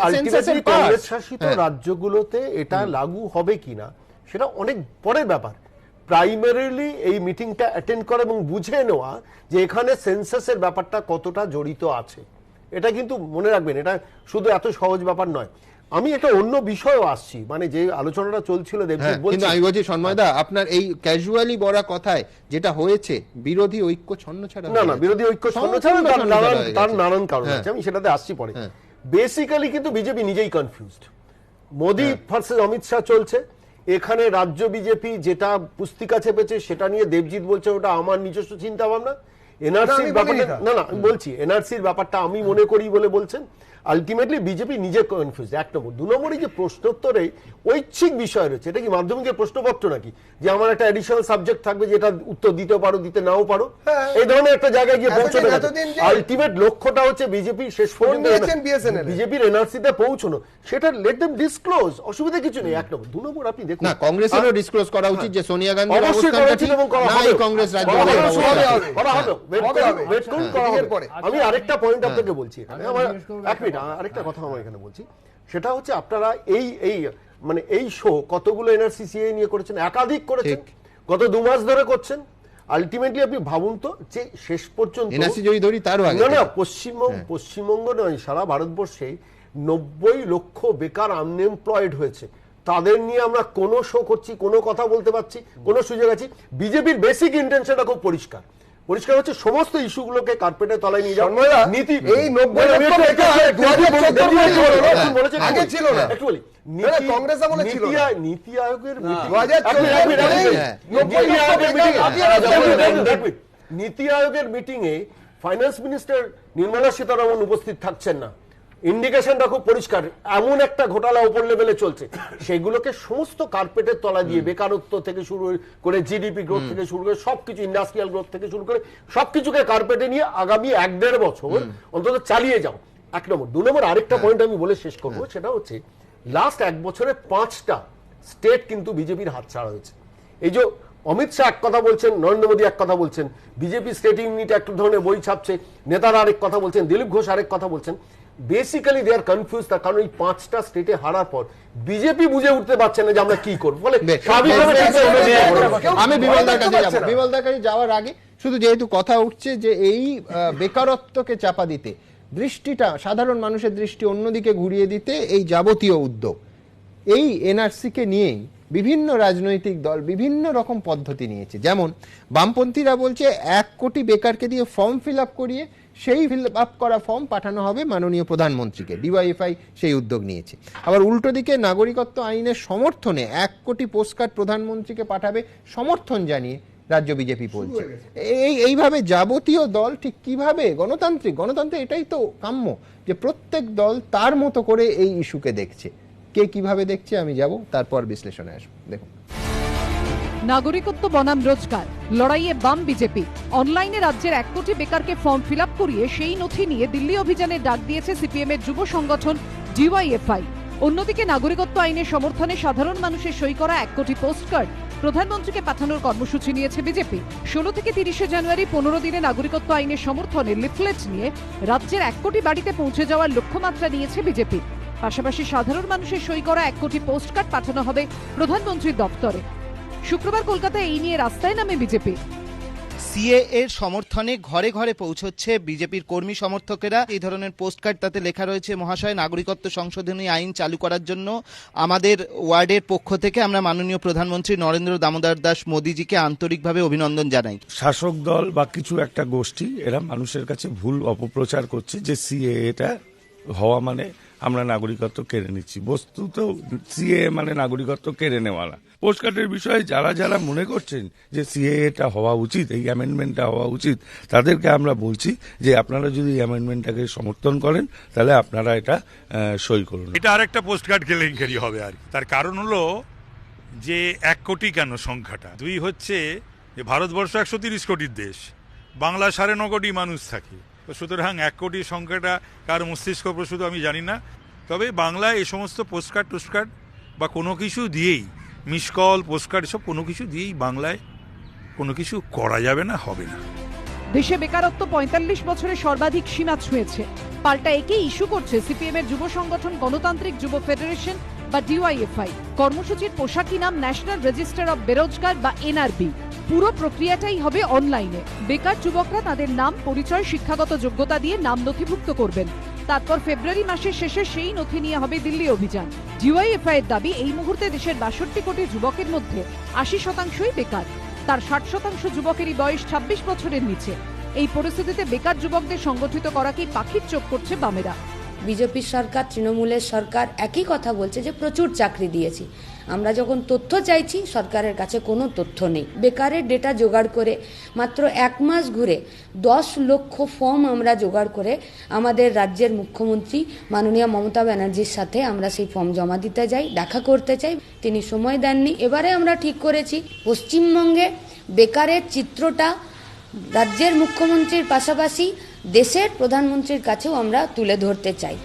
আলটিমেটলি কংগ্রেস শাসিত রাজ্যগুলোতে এটা লাগু হবে কিনা সেটা অনেক পরের ব্যাপার। প্রাইমারিলি এই মিটিংটা অ্যাটেন্ড করা এবং বুঝে নেওয়া যে এখানে সেন্সাসের ব্যাপারটা কতটা জড়িত আছে, এটা কিন্তু মনে রাখবেন, এটা শুধু এত সহজ ব্যাপার নয়। আমি একটা অন্য বিষয়ও আসছি, মানে যে আলোচনাটা চলছিল, কিন্তু আমি বলছি সন্ময়দা, আপনার এই ক্যাজুয়ালি বলা কথায় যেটা হয়েছে, বিরোধী ঐক্য ছন্নছাড়া। না, বিরোধী ঐক্য ছন্নছাড়া তার নানান কারণ আছে, আমি সেটাতে আসছি পরে। বেসিক্যালি কিন্তু বিজেপি নিজেই কনফিউজড। মোদি ভার্সেস অমিত শাহ চলছে, এখানে রাজ্য বিজেপি যেটা পুস্তিকা চেপেছে সেটা নিয়ে দেবজিৎ বলছে ওটা আমার নিজস্ব চিন্তা ভাবনা। এনআরসির ব্যাপারটা না, আমি বলছি এনআরসির ব্যাপারটা আমি মনে করি বলে বলছেন। আলটিমেটলি বিজেপি নিজে কনফিউজ, 1 নম্বর। 2 নম্বরে যে প্রশ্নোত্তরে ঐচ্ছিক বিষয় রয়েছে, এটা কি মাধ্যমিকের প্রশ্নপত্র নাকি, যে আমার একটা অ্যাডিশনাল সাবজেক্ট থাকবে যেটা উত্তর দিতে পারো, দিতে নাও পারো, এই ধরনের একটা জায়গায় গিয়ে পৌঁছানো। আলটিমেট লক্ষ্যটা হচ্ছে বিজেপি শেষ পর্যন্ত বিজেপির এনআরসিতে পৌঁছানো, সেটা লেট দেম ডিসক্লোজ, অসুবিধা কিছু নেই। 1 নম্বর। 2 নম্বর, আপনি দেখুন, না, কংগ্রেসেরও ডিসক্লোজ করা উচিত যে সোনিয়া গান্ধী অবশ্যই করা উচিত এবং করা হবে, কংগ্রেস রাজ্য করা হবে। আমি আরেকটা পয়েন্ট আপনাকে বলছি এখানে, আমার 1 মিনিট, আরেকটা কথা আমার এখানে বলছি, সেটা হচ্ছে আপনারা মানে এই শো কতগুলো এনআরসিসিএ নিয়ে করেছেন, একাধিক করেছেন, গত 2 মাস ধরে করছেন। আলটিমেটলি আপনি ভাবুন তো, যে শেষ পর্যন্ত পশ্চিমবঙ্গ নয়, সারা ভারতবর্ষে 90 লক্ষ বেকার আনএমপ্লয়েড হয়েছে। তাদের নিয়ে আমরা কোনো শো করছি, কোনো কথা বলতে পারছি, কোনো সুযোগ আছে। বিজেপির বেসিক ইন্টেনশনটা খুব পরিষ্কার হচ্ছে সমস্ত ইস্যুগুলোকে কার্পেটের তলায় নিয়ে যাওয়া। নীতি এই 90 লক্ষ বেকার আগে ছিল না, একটু বলি, কংগ্রেস আমলে ছিল না। নীতি আয়োগের নীতি আয়োগের মিটিং এ ফাইন্যান্স মিনিস্টার নির্মলা সীতারামন উপস্থিত থাকছেন না, ইন্ডিকেশনটা খুব পরিষ্কার, এমন একটা ঘোটালা উপর লেভেলে চলছে, সেগুলোকে সমস্ত কার্পেটের তলা দিয়ে বেকারত্ব থেকে শুরু করে জিডিপি গ্রোথ থেকে শুরু করে সবকিছু, ইন্ডাস্ট্রিয়াল গ্রোথ থেকে শুরু করে সবকিছুকে কার্পেটে নিয়ে আগামী 1-1.5 বছর অন্তত চালিয়ে যাও। 1 নম্বর। 2 নম্বর আরেকটা পয়েন্ট আমি বলে শেষ করবো, সেটা হচ্ছে লাস্ট 1 বছরে 5টা স্টেট কিন্তু বিজেপির হাত ছাড়া হয়েছে। এই যে অমিত শাহ এক কথা বলছেন, নরেন্দ্র মোদী এক কথা বলছেন, বিজেপি স্টেট ইউনিট এক ধরনের বই ছাপছে, নেতারা আরেক কথা বলছেন, দিলীপ ঘোষ আরেক কথা বলছেন। বেসিক্যালি দে আর কনফিউজ, তার কারণ এই 5টা স্টেটে হারার পর বিজেপি বুঝে উঠতে পারছে না যে আমরা কি করবো। ফলে আমি বিমলদার কাছে যাওয়ার আগে শুধু যেহেতু কথা উঠছে যে এই বেকারত্বকে চাপা দিতে, দৃষ্টিটা সাধারণ মানুষের দৃষ্টি অন্যদিকে ঘুরিয়ে দিতে এই যাবতীয় উদ্যোগ, এই এনআরসি কে নিয়েই বিভিন্ন রাজনৈতিক দল বিভিন্ন রকম পদ্ধতি নিয়েছে। যেমন বামপন্থীরা বলছে 1 কোটি বেকারকে দিয়ে ফর্ম ফিল আপ করিয়ে সেই ফিল আপ করা ফর্ম পাঠানো হবে মাননীয় প্রধানমন্ত্রীকে, ডিওয়াইএফআই সেই উদ্যোগ নিয়েছে। আবার উল্টো দিকে নাগরিকত্ব আইনের সমর্থনে 1 কোটি পোস্টকার্ড প্রধানমন্ত্রীকে পাঠাবে সমর্থন জানিয়ে রাজ্য বিজেপি বলছে। এইভাবে যাবতীয় দল ঠিক কিভাবে গণতন্ত্রে এটাই তো কাম্য যে প্রত্যেক দল তার মতো করে এই ইস্যুকে দেখছে। কে কিভাবে দেখছে আমি যাব, তারপর বিশ্লেষণে আসবো। দেখুন, নাগরিকত্ব বনাম রোজগার লড়াইয়ে বাম বিজেপি। অনলাইনে রাজ্যের 1 কোটি বেকারকে ফর্ম ফিল আপ করিয়ে সেই নথি নিয়ে দিল্লি অভিযানের ডাক দিয়েছে সিপিএম এর যুব সংগঠন ডিওয়াইএফআই। অন্যদিকে নাগরিকত্ব আইনের সমর্থনে সাধারণ মানুষের সই করা 1 কোটি পোস্টকার্ড প্রধানমন্ত্রীকে পাঠানোর কর্মসূচি নিয়েছে বিজেপি। 16 থেকে 30 জানুয়ারি 15 দিনে নাগরিকত্ব আইনের সমর্থনে লিফলেট নিয়ে রাজ্যের 1 কোটি বাড়িতে পৌঁছে যাওয়ার লক্ষ্যমাত্রা নিয়েছে বিজেপি। পাশাপাশি সাধারণ মানুষের সই করা 1 কোটি পোস্টকার্ড পাঠানো হবে প্রধানমন্ত্রীর দপ্তরে। শুক্রবার কলকাতায় এই নিয়ে রাস্তায় নামে বিজেপি। সিএ এর সমর্থনে ঘরে ঘরে পৌঁছচ্ছে বিজেপির কর্মী সমর্থকেরা। এই ধরনের পোস্টকার্ড, তাতে লেখা রয়েছে, মহাশয়, নাগরিকত্ব সংশোধনী আইন চালু করার জন্য আমাদের ওয়ার্ডের পক্ষ থেকে আমরা মাননীয় প্রধানমন্ত্রী নরেন্দ্র দামোদর দাস মোদীজিকে আন্তরিকভাবে অভিনন্দন জানাই। শাসক দল বা কিছু একটা গোষ্ঠী এরা মানুষের কাছে ভুল অপপ্রচার করছে যে সিএ এটা হওয়া মানে আমরা নাগরিকত্ব কেড়ে নিচ্ছি। বস্তুত সিএ মানে নাগরিকত্ব কেড়ে নেওয়া না। পোস্টকার্ডের বিষয়ে যারা যারা মনে করছেন যে সিএটা হওয়া উচিত, এই অ্যামেন্ডমেন্টটা হওয়া উচিত, তাদেরকে আমরা বলছি যে আপনারা যদি অ্যামেন্ডমেন্টটাকে সমর্থন করেন তাহলে আপনারা এটা সই করুন। এটা আরেকটা পোস্টকার্ড কেলেঙ্কারি হবে। আর তার কারণ হলো যে 1 কোটি কেন সংখ্যাটা, 2 হচ্ছে যে ভারতবর্ষ 130 কোটির দেশ, বাংলা 9.5 কোটি মানুষ থাকে, তো সুতরাং 1 কোটি সংখ্যাটা কার মস্তিষ্ক প্রসূত আমি জানি না। তবে বাংলায় এই সমস্ত পোস্টকার্ড বা কোনো কিছু দিয়েই, মিসকল পোস্টকার্ড এসব কোনো কিছু দিয়েই বাংলায় কোনো কিছু করা যাবে না, হবে না। দেশে বেকারত্ব 45 বছরে সর্বাধিক সীমা ছুঁয়েছে। পাল্টা একে ইস্যু করছে সিপিএম এর যুব সংগঠন গণতান্ত্রিক যুব ফেডারেশন বা ডিওয়াইএফআই। কর্মসূচির পোশাকি নাম ন্যাশনাল রেজিস্টার অব বেরোজগার বা এনআরবি। পুরো প্রক্রিয়াটাই হবে অনলাইনে। বেকার যুবকরা তাদের নাম, পরিচয়, শিক্ষাগত যোগ্যতা দিয়ে নাম নথিভুক্ত করবেন। তারপর ফেব্রুয়ারি মাসের শেষে সেই নথি নিয়ে হবে দিল্লি অভিযান। ডিওয়াইএফআই এর দাবি, এই মুহূর্তে দেশের 62 কোটি যুবকের মধ্যে 80% বেকার। তার 60% যুবকেরই বয়স 26 বছরের নিচে। এই পরিস্থিতিতে বেকার যুবকদের সংগঠিত করাকেই পাখির চোখ করছে বামেরা। বিজেপির সরকার, তৃণমূলের সরকার একই কথা বলছে যে প্রচুর চাকরি দিয়েছি। আমরা যখন তথ্য চাইছি সরকারের কাছে কোনো তথ্য নেই। বেকারের ডেটা জোগাড় করে মাত্র 1 মাস ঘুরে 10 লক্ষ ফর্ম আমরা জোগাড় করে আমাদের রাজ্যের মুখ্যমন্ত্রী মাননীয় মমতা ব্যানার্জির সাথে আমরা সেই ফর্ম জমা দিতে যাই, দেখা করতে চাই, তিনি সময় দেননি। এবারে আমরা ঠিক করেছি পশ্চিমবঙ্গে বেকারের চিত্রটা রাজ্যের মুখ্যমন্ত্রীর পাশাপাশি দেশের প্রধানমন্ত্রীর কাছেও আমরা তুলে ধরতে চাই।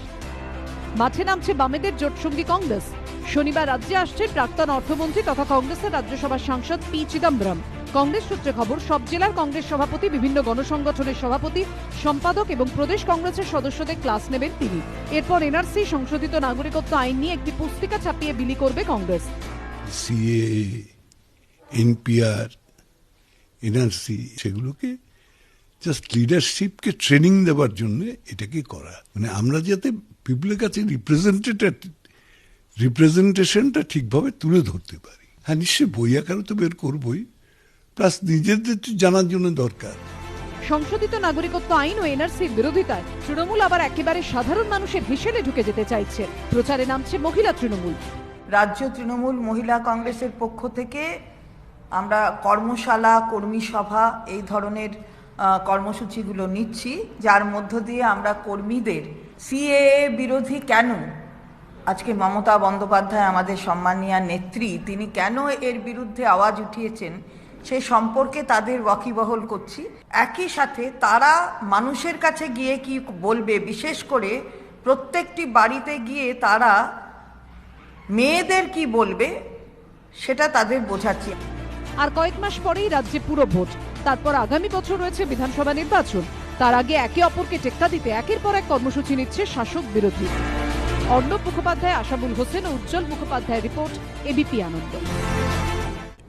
মাঠে নামছে বামেদের জোটসঙ্গী কংগ্রেস। শনিবার রাজ্যে আসছেন প্রাক্তন অর্থমন্ত্রী তথা কংগ্রেসের রাজ্যসভার সাংসদ পি চিদম্বরম। কংগ্রেস সূত্রে খবর, সব জেলার কংগ্রেস সভাপতি, বিভিন্ন গণসংগঠনের সভাপতি, সম্পাদক এবং প্রদেশ কংগ্রেসের সদস্যদের ক্লাস নেবেন তিনি। এরপর এনআরসি সংশোধিত নাগরিকত্ব আইন নিয়ে একটি পুস্তিকা ছাপিয়ে বিলি করবে কংগ্রেস। সিএ, এনপিআর, এনআরসি সেগুলোকে জাস্ট লিডারশিপকে ট্রেনিং দেওয়ার জন্য এটাকে করা, মানে আমরা যাতে পিপলের কাছে রিপ্রেজেন্টেশনটা ঠিকভাবে তুলে ধরতে পারি। হ্যাঁ, নিশ্চয়ই বই আকারে তো বের করবই, প্লাস নিজেদের জানার জন্য দরকার। সংশোধিত নাগরিকত্ব আইন ও এনআরসির বিরোধিতায় তৃণমূল আবার একেবারে সাধারণ মানুষের হেসেলে ঢুকে যেতে চাইছে। প্রচারে নামছে মহিলা তৃণমূল। রাজ্য তৃণমূল মহিলা কংগ্রেসের পক্ষ থেকে আমরা কর্মশালা, কর্মী সভা এই ধরনের কর্মসূচিগুলো নিচ্ছি, যার মধ্য দিয়ে আমরা কর্মীদের সিএএ বিরোধী কেন, আজকে মমতা বন্দ্যোপাধ্যায় আমাদের সম্মানীয় নেত্রী, তিনি কেন এর বিরুদ্ধে আওয়াজ উঠিয়েছেন সে সম্পর্কে তাদের ওয়াকিবহল করছি। একই সাথে তারা মানুষের কাছে গিয়ে কি বলবে, বিশেষ করে প্রত্যেকটি বাড়িতে গিয়ে তারা মেয়েদের কি বলবে সেটা তাদের বোঝাচ্ছি। আর কয়েক মাস পরেই রাজ্যে পুরো ভোট, তারপর আগামী বছর রয়েছে বিধানসভা নির্বাচন। তার আগে একে অপরকে টেক্কা দিতে একের পর এক কর্মসূচি নিচ্ছে শাসক বিরোধী। অর্ণব মুখোপাধ্যায়, আশাবুল হোসেন ও উজ্জ্বল মুখোপাধ্যায়ের রিপোর্ট, এবিপি আনন্দ।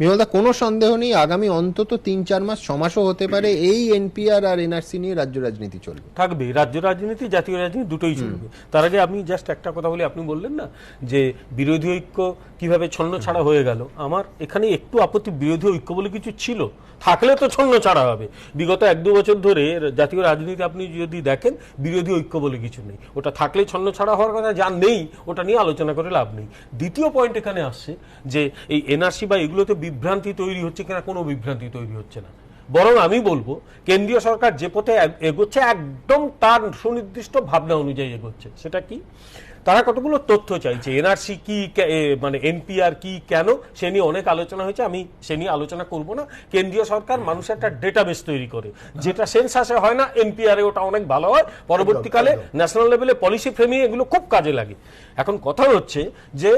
বিমলদা, কোনো সন্দেহ নেই আগামী অন্তত ৩-৪ মাস, ৬ মাসও হতে পারে এই এনপিআর আর এনআরসি নিয়ে রাজ্য রাজনীতি চলবে, থাকবে। রাজ্য রাজনীতি, জাতীয় রাজনীতি দুটোই চলবে। তার আগে আমি জাস্ট একটা কথা বলি, আপনি বললেন না যে বিরোধী ঐক্য কিভাবে ছন্ন ছাড়া হয়ে গেল। আমার এখানে একটু আপত্তি, বিরোধী ঐক্য বলে কিছু ছিল, থাকলে তো ছন্ন ছাড়া হবে। বিগত ১-২ বছর ধরে জাতীয় রাজনীতি আপনি যদি দেখেন, বিরোধী ঐক্য বলে কিছু নেই। ওটা থাকলে ছন্ন ছাড়া হওয়ার কথা, যা নেই ওটা নিয়ে আলোচনা করে লাভ নেই। দ্বিতীয় পয়েন্ট এখানে আসছে যে এই এনআরসি বা এগুলোতে বিভ্রান্তি তৈরি হচ্ছে কিনা, কোনো বিভ্রান্তি তৈরি হচ্ছে না। বরং আমি বলবো কেন্দ্রীয় সরকার যে পথে এগোচ্ছে একদম তার সুনির্দিষ্ট ভাবনা অনুযায়ী এগোচ্ছে। সেটা কি, তারা কতগুলো তথ্য চাইছে, এনআরসি কি, মানে এনপিআর কি, কেন, সে নিয়ে অনেক আলোচনা হয়েছে, আমি সে নিয়ে আলোচনা করব না। কেন্দ্রীয় সরকার মানুষের একটা ডেটাবেস তৈরি করে, যেটা সেন্সাসে হয় না, এনপিআর এ ওটা অনেক ভালো হয়, পরবর্তীকালে ন্যাশনাল লেভেলে পলিসি ফ্রেমিং এগুলো খুব কাজে লাগে। এখন কথা হচ্ছে যে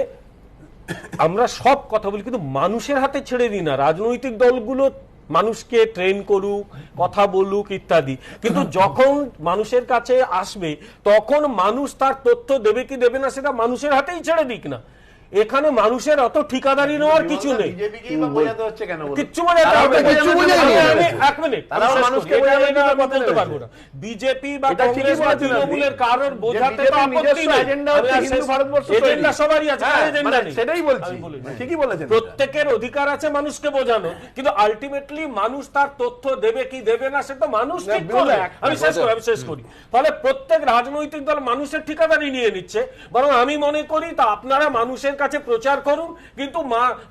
আমরা সব কথা বলি কিন্তু মানুষের হাতে ছেড়ে দিই না। রাজনৈতিক দলগুলো মানুষকে ট্রেন করুক, কথা বলুক ইত্যাদি, কিন্তু যখন মানুষের কাছে আসবে তখন মানুষ তার তথ্য দেবে কি দেবে না সেটা মানুষের হাতেই ছেড়ে দিক না। এখানে মানুষের অত ঠিকাদারি নেওয়ার কিছু নেই, কিচ্ছু বোঝাতে হবে। এক মিনিট, বলতে পারবো না বিজেপি বা কংগ্রেস বা তৃণমূলের কারোর বোঝাতে এজেন্ডা সবারই আছে, সেটাই বলছি, ঠিকই বলেছেন। প্রত্যেকের অধিকার আছে মানুষকে বোঝানো, কিন্তু আলটিমেটলি মানুষ তার তথ্য দেবে কি দেবে না সেটা মানুষ ঠিক করে। আমি শেষ করি। ফলে প্রত্যেক রাজনৈতিক দল মানুষের ঠিকাদারি নিয়ে নিচ্ছে। বরং আমি মনে করি তা আপনারা মানুষের কাছে প্রচার করুন, কিন্তু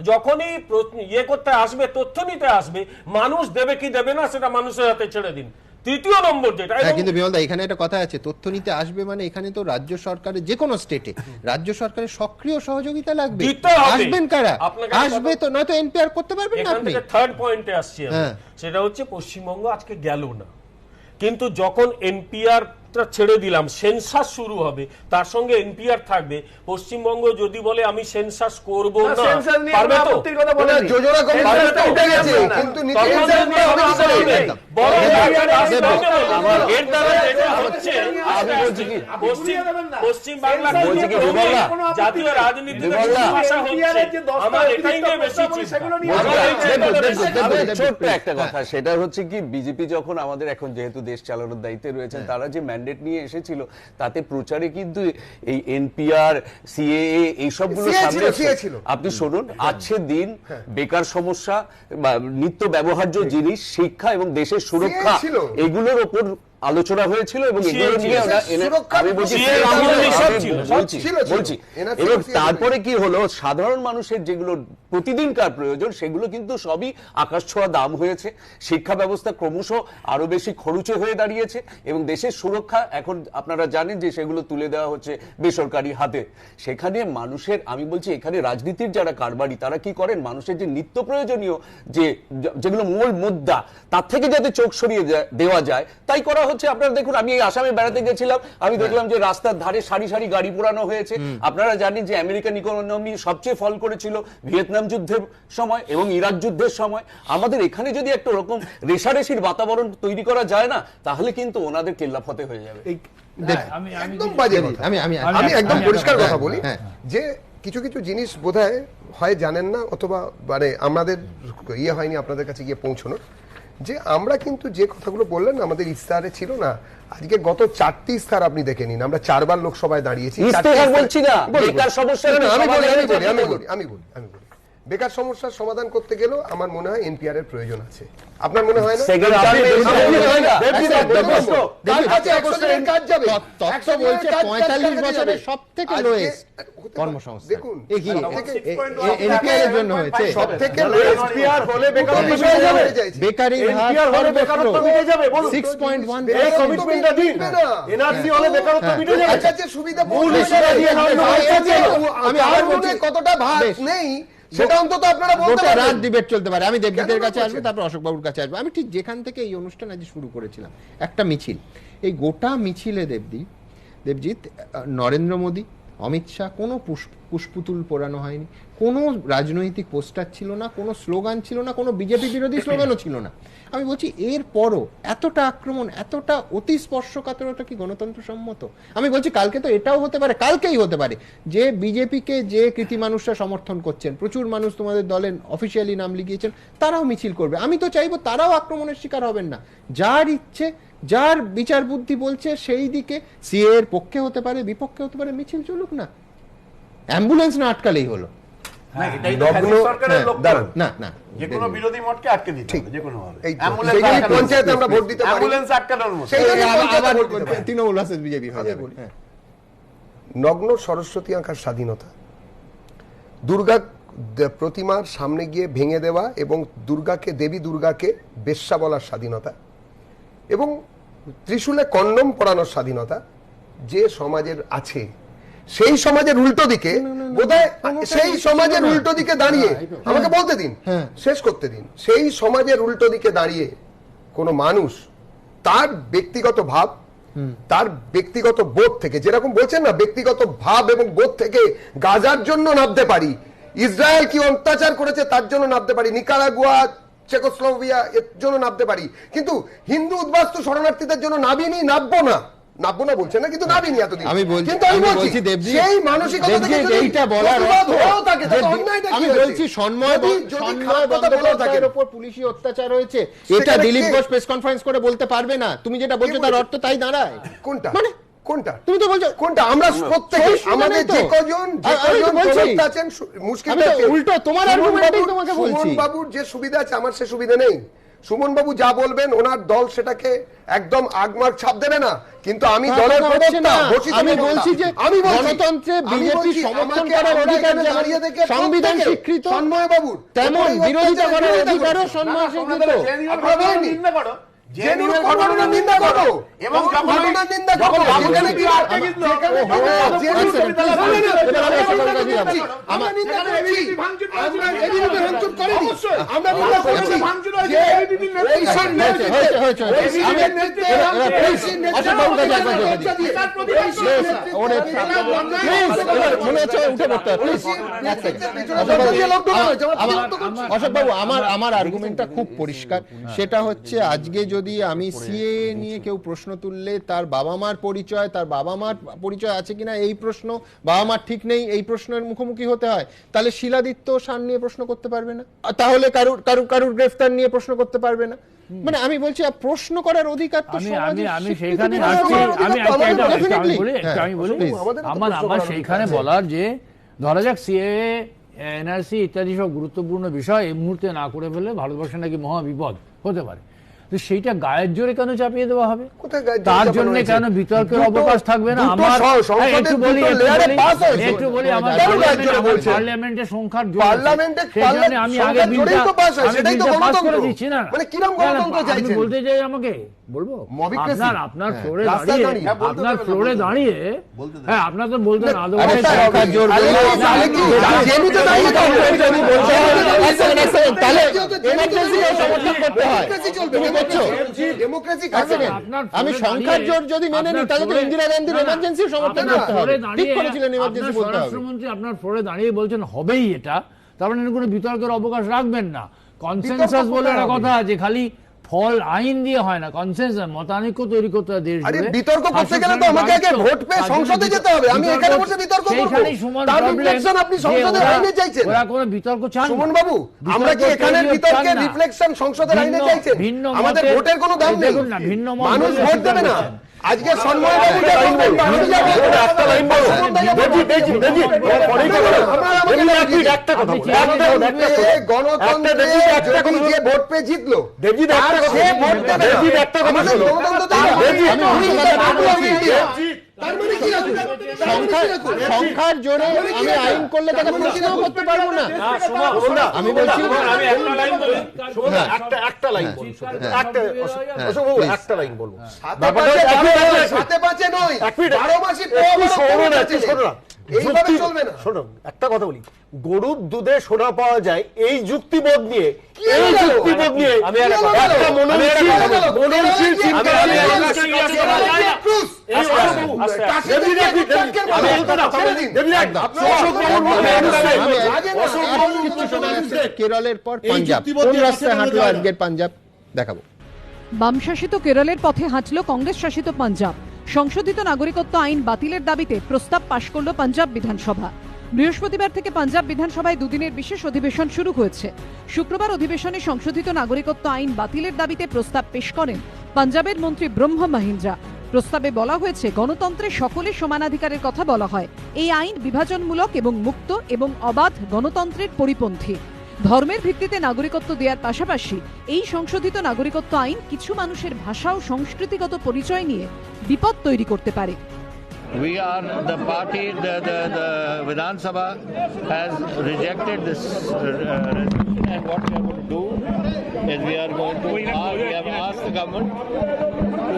যখনই ইয়ে করতে আসবে, তথ্য নিতে আসবে, মানুষ দেবে কি দেবে না সেটা মানুষের হাতে ছেড়ে দিন। তৃতীয় নম্বর যেটা, কিন্তু বিমলদা এখানে একটা কথা আছে, তথ্য নিতে আসবে মানে এখানে তো রাজ্য সরকারের যে কোনো স্টেটে রাজ্য সরকারের সক্রিয় সহযোগিতা লাগবে। আসবেন কারা? আসবে তো, নয়তো এনপিআর করতে পারবেন না আপনি। থার্ড পয়েন্টে আসছি, সেটা হচ্ছে পশ্চিমবঙ্গ আজকে গেল না, কিন্তু যখন এনপিআর ছেড়ে দিলাম, সেন্সাস শুরু হবে, তার সঙ্গে এনপিআর থাকবে। পশ্চিমবঙ্গ যদি বলে আমি সেন্সাস করব না, পারবে তো? যোজনা কিন্তু পশ্চিম বাংলা জাতীয় রাজনীতি ছোট্ট একটা কথা, সেটা হচ্ছে কি, বিজেপি যখন আমাদের এখন যেহেতু দেশ চালানোর দায়িত্বে রয়েছেন, তারা যে ম্যান্ডেট নিয়ে এসেছিল তাতে প্রচারে কিন্তু এই এনপিআর, সিএএ এই সবগুলো সামনে ছিল। আপনি শুনুন, আজকে দিন বেকার সমস্যা, নিত্য ব্যবহার্য জিনিস, শিক্ষা এবং দেশের সুরক্ষা, এগুলোর উপর আলোচনা হয়েছিল এবং এবং তারপরে কি হলো, সাধারণ মানুষের যেগুলো প্রতিদিনকার প্রয়োজন সেগুলো কিন্তু সবই আকাশ ছোঁয়া দাম হয়েছে। শিক্ষা ব্যবস্থা ক্রমশ আরো বেশি খরুচে হয়ে দাঁড়িয়েছে এবং দেশের সুরক্ষা এখন আপনারা জানেন যে সেগুলো তুলে দেওয়া হচ্ছে বেসরকারি হাতে। সেখানে মানুষের, আমি বলছি এখানে রাজনীতির যারা কারবারি তারা কি করেন, মানুষের যে নিত্য প্রয়োজনীয় যেগুলো মূল মুদ্রা তার থেকে যাতে চোখ সরিয়ে দেওয়া যায় তাই করা হচ্ছে। আপনারা দেখুন, আমি এই আসামে বেড়াতে গেছিলাম, আমি দেখলাম যে রাস্তার ধারে সারি সারি গাড়ি পোড়ানো হয়েছে। আপনারা জানেন যে আমেরিকান ইকোনমি সবচেয়ে ফল করেছিল ভিয়েতনাম যুদ্ধের সময় এবং ইরাক যুদ্ধের সময়। আমাদের এখানে যদি একটা রকম রেশারেশির বাতাবরণ তৈরি করা যায় না, তাহলে কিন্তু ওনাদের কেল্লাফতে হয়ে যাবে। আমি একদম পরিষ্কার কথা বলি যে কিছু কিছু জিনিস বোধহয় হয় জানেন না, অথবা মানে আমাদের ইয়ে হয়নি আপনাদের কাছে গিয়ে পৌঁছানোর, যে আমরা কিন্তু যে কথাগুলো বললেন আমাদের ইস্তাহারে ছিল না। আজকে গত 4টি ইস্তাহার আপনি দেখে নিন, আমরা 4 বার লোকসভায় দাঁড়িয়েছি। বলছি না, বেকার সমস্যা আমি বলি বেকার সমস্যার সমাধান করতে গেলেও আমার মনে হয় এনপিআর এর প্রয়োজন আছে। আপনার মনে হয় না? কাজ যাবে তথ্য বলছে 45 বছরের সবথেকে লোয়েস্ট কর্মসংস্থান। দেখুন এনপিআর এর জন্য হয়েছে সবথেকে লোয়েস্ট এনপিআর হলে বেকারত্ব মিটে যাবে, বেকারের হার হলে বেকারত্ব মিটে যাবে। বলুন 6.1 এই কমিটমেন্টটা দিন, এনআরসি হলে বেকারত্ব মিটে যাবে। আচ্ছা যে সুবিধা মূল সুবিধা দিয়ে আমি আর মনে কতটা ভাগ নেই সেটা অন্তত আপনারা বলতে পারেন। রাত ডিবেট চলতে পারে। আমি দেবজিতের কাছে আসবো, তারপর অশোক বাবুর কাছে আসবো। আমি ঠিক যেখান থেকে এই অনুষ্ঠান আজ শুরু করেছিলাম, একটা মিছিল, এই গোটা মিছিলে দেবজিৎ, নরেন্দ্র মোদী, অমিত শাহ, কোনো পুষ্পুতুল পোড়ানো হয়নি, কোনো রাজনৈতিক পোস্টার ছিল না, কোনো স্লোগান ছিল না, কোনো বিজেপি বিরোধী স্লোগানও ছিল না। আমি বলছি এরপরও এতটা আক্রমণ, এতটা অতি স্পর্শকাতরতা কি গণতন্ত্র সম্মত? আমি বলছি কালকে তো এটাও হতে পারে, কালকেই হতে পারে যে বিজেপিকে যে কৃতি মানুষরা সমর্থন করছেন, প্রচুর মানুষ তোমাদের দলের অফিসিয়ালি নাম লিখিয়েছেন, তারাও মিছিল করবে। আমি তো চাইবো তারাও আক্রমণের শিকার হবেন না। যার ইচ্ছে, যার বিচার বুদ্ধি বলছে সেই দিকে, সিএ এর পক্ষে হতে পারে, বিপক্ষে হতে পারে, মিছিল চলুক না, অ্যাম্বুলেন্স না আটকালেই হলো। বিরোধী মতকে আটকে দিতে হবে যে কোনো ভাবে। পঞ্চায়েতে আমরা ভোট দিতে পারি, অ্যাম্বুলেন্স আটকানোর মতো। তৃণমূল ভার্সেস বিজেপি হয়ে যাবে। নগ্ন সরস্বতী আঁকার স্বাধীনতা, দুর্গা প্রতিমার সামনে গিয়ে ভেঙে দেওয়া এবং দেবী দুর্গাকে বেশ্যা বলার স্বাধীনতা এবং ত্রিশূলে কন্ডম পরানোর স্বাধীনতা যে সমাজের আছে, সেই সমাজের উল্টো দিকে বোধহয়, সেই সমাজের উল্টো দিকে দাঁড়িয়ে, আমাকে বলতে দিন, শেষ করতে দিন, সেই সমাজের উল্টো দিকে দাঁড়িয়ে কোনো মানুষ তার ব্যক্তিগত ভাব, তার ব্যক্তিগত বোধ থেকে, যেরকম বলছেন না, ব্যক্তিগত ভাব এবং বোধ থেকে গাজার জন্য নামতে পারি, ইসরায়েল কি অত্যাচার করেছে তার জন্য নামতে পারি, নিকারাগুয়া, চেকোস্লোভাকিয়া এর জন্য নামতে পারি, কিন্তু হিন্দু উদ্বাস্তু শরণার্থীদের জন্য নামবো না বলছেন না, কিন্তু নাবিনি এতদিন। আমি বলছি সেই মানসিকতা থেকে এইটা বলার আমি বলছি সন্ময় বন্দ্যোপাধ্যায়ের উপর পুলিশি অত্যাচার হয়েছে, এটা দিলীপ ঘোষ প্রেস কনফারেন্স করে বলতে পারবে না। তুমি যেটা বলছো তার অর্থ তাই দাঁড়ায়। কোনটা মানে কোনটা তুমি তো বলছো কোনটা? আমরা প্রত্যেকে আমাদের যে কজন আছেন মুশকিলটা উল্টো তোমার আর্গুমেন্টই তোমাকে বলছি। সুমন বাবুর যে সুবিধা আছে আমার সে সুবিধা নেই। সুমন বাবু যা বলবেন ওনার দল সেটাকে একদম আগমার্ক ছাপ দেবে না, কিন্তু আমি দলের প্রবক্তা, আমি বলছি যে আমি গণতন্ত্রে বিজেপি সমর্থন করার অধিকার দাঁড়িয়ে থেকে সংবিধান স্বীকৃত সন্ময় বাবুর, তেমন বিরোধিতা করার অধিকারও সন্ময় স্বীকৃত। আপনারা নিন্দা করো, যে ঘটনার নিন্দা করো এবং ঘটনার নিন্দা করো, যেখানে কি আমরা নিন্দা করছি, আমরা নিন্দা করছি যে এই অশোক বাবু, আমার আর্গুমেন্টটা খুব পরিষ্কার। সেটা হচ্ছে আজকে যদি আমি সিএ নিয়ে কেউ প্রশ্ন তুললে তার বাবা মার পরিচয় আছে কিনা এই প্রশ্ন, বাবা মার ঠিক নেই এই প্রশ্নের মুখোমুখি হতে হয়, তাহলে শিলাদিত্য শান নিয়ে প্রশ্ন করতে পারবে না, তাহলে কারুর গ্রেফতার নিয়ে প্রশ্ন করতে পারবে না। মানে আমি বলছি প্রশ্ন করার অধিকার তো আমি সেইখানে আমার সেইখানে বলার যে ধরা যাক সিএ, এনআরসি ইত্যাদি সব গুরুত্বপূর্ণ বিষয় এই মুহূর্তে না করে ফেলে ভারতবর্ষে নাকি মহা বিপদ হতে পারে, তো সেইটা গায়ের জোরে কেন চাপিয়ে দেওয়া হবে? তার জন্য কেন বিতর্কের অবকাশ থাকবে না? আমার একটু বলি আমার পার্লামেন্টের সংখ্যার জোর, সেই জন্য আমি আগে বিলটা পাস করে দিচ্ছি না। আমি বলতে চাই, আমাকে বলবো আপনার ফ্লোরে দাঁড়িয়ে হ্যাঁ আপনার তো বলতে না আমি সংখ্যার জোর যদি মেনে নিই তাহলে তো ইন্দিরা গান্ধীর এমার্জেন্সি সমর্থন করতে হবে। ঠিক করেছিলেন এমার্জেন্সি বলতে হবে। স্বরাষ্ট্রমন্ত্রী আপনার ফ্লোরে দাঁড়িয়ে বলছেন হবেই এটা, তার মানে কোনো বিতর্কের অবকাশ রাখবেন না। কনসেনসাস বলে একটা কথা আছে, খালি ফল আইন দিয়ে হয় না, কনসেনসাস মতানৈক্য তৈরি করতে হয় দেশ জুড়ে। বিতর্ক করতে গেলে তো আমাকে আগে ভোট পেয়ে সংসদে যেতে হবে। আমি এখানে বসে বিতর্ক করব, তার রিফ্লেকশন আপনি সংসদের আইনে চাইছেন। ওরা কোনো বিতর্ক চান? সুমন বাবু, আমরা কি এখানে বিতর্কের রিফ্লেকশন সংসদের আইনে চাইছেন? আমাদের ভোটের কোনো দাম নেই, মানুষ ভোট দেবে না। আজকে সন্ময়বাবু যে বলবেন, আমি যাবো। একটা লাইন বলো। একটা কথা বলো। গণতন্ত্রে যদি যে ভোট পেয়ে জিতলো, দেবজিৎ একটা কথা সে ভোট দেবে না। দেবজিৎ একটা কথা আমাদের বলো। গণতন্ত্র তো এই দেবজিৎ, আমি তার মানে কি রাখুন? সংখ্যার জোরে আমি আইন করলে তাকে প্রশ্ন করতে পারবো না। আমি বলছি একটা লাইন বলুন, একটা লাইন বলুন। সাথে পাঁচে নয়, 12 মাসে এইভাবে চলবে না। শোনো, একটা কথা বলি, গরুর দুধে সোনা পাওয়া যায় এই যুক্তিবোধ নিয়ে, আমি একটা মননশীল চিন্তা কেরলের পর পাঞ্জাব, কোন রাস্তায় হাঁটলো আজকের পাঞ্জাব দেখাবো। বাম শাসিত কেরলের পথে হাঁটল কংগ্রেস শাসিত পাঞ্জাব। সংশোধিত নাগরিকত্ব আইন বাতিলের দাবিতে প্রস্তাব পাশ করল পাঞ্জাব বিধানসভা। বৃহস্পতিবার থেকে পাঞ্জাব বিধানসভায় দুদিনের বিশেষ অধিবেশন শুরু হয়েছে। শুক্রবার অধিবেশনে সংশোধিত নাগরিকত্ব আইন বাতিলের দাবিতে প্রস্তাব পেশ করেন পাঞ্জাবের মন্ত্রী ব্রহ্ম মহিন্দ্রা। প্রস্তাবে বলা হয়েছে, গণতন্ত্রে সকলের সমানাধিকারের কথা বলা হয়। এই আইন বিভাজনমূলক এবং মুক্ত এবং অবাধ গণতন্ত্রের পরিপন্থী। ধর্মের ভিত্তিতে নাগরিকত্ব দেওয়ার পাশাপাশি এই সংশোধিত নাগরিকত্ব আইন কিছু মানুষের ভাষা ও সংস্কৃতিগত পরিচয় নিয়ে বিপদ তৈরি করতে পারে। We are the party, the Vidhan Sabha has rejected this and what we are going to do is we have asked the government to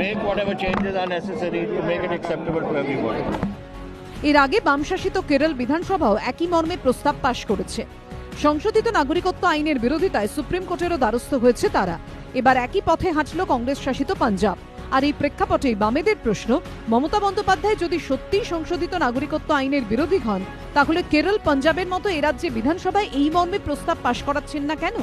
make whatever changes are necessary to make it acceptable to everybody. এর আগে বামশাসিত কেরল বিধানসভাও একই মর্মে প্রস্তাব পাশ করেছে। সংশোধিত নাগরিকত্ব আইনের বিরোধিতায় সুপ্রিম কোর্টেরও দ্বারস্থ হয়েছে তারা। এবার একই পথে হাঁটল কংগ্রেস শাসিত পাঞ্জাব। আর এই প্রেক্ষাপটে বামেদের প্রশ্ন, মমতা বন্দ্যোপাধ্যায় যদি সত্যিই সংশোধিত নাগরিকত্ব আইনের বিরোধী হন, তাহলে কেরল পাঞ্জাবের মতো এ রাজ্যে বিধানসভায় এই মর্মে প্রস্তাব পাশ করাচ্ছেন না কেন?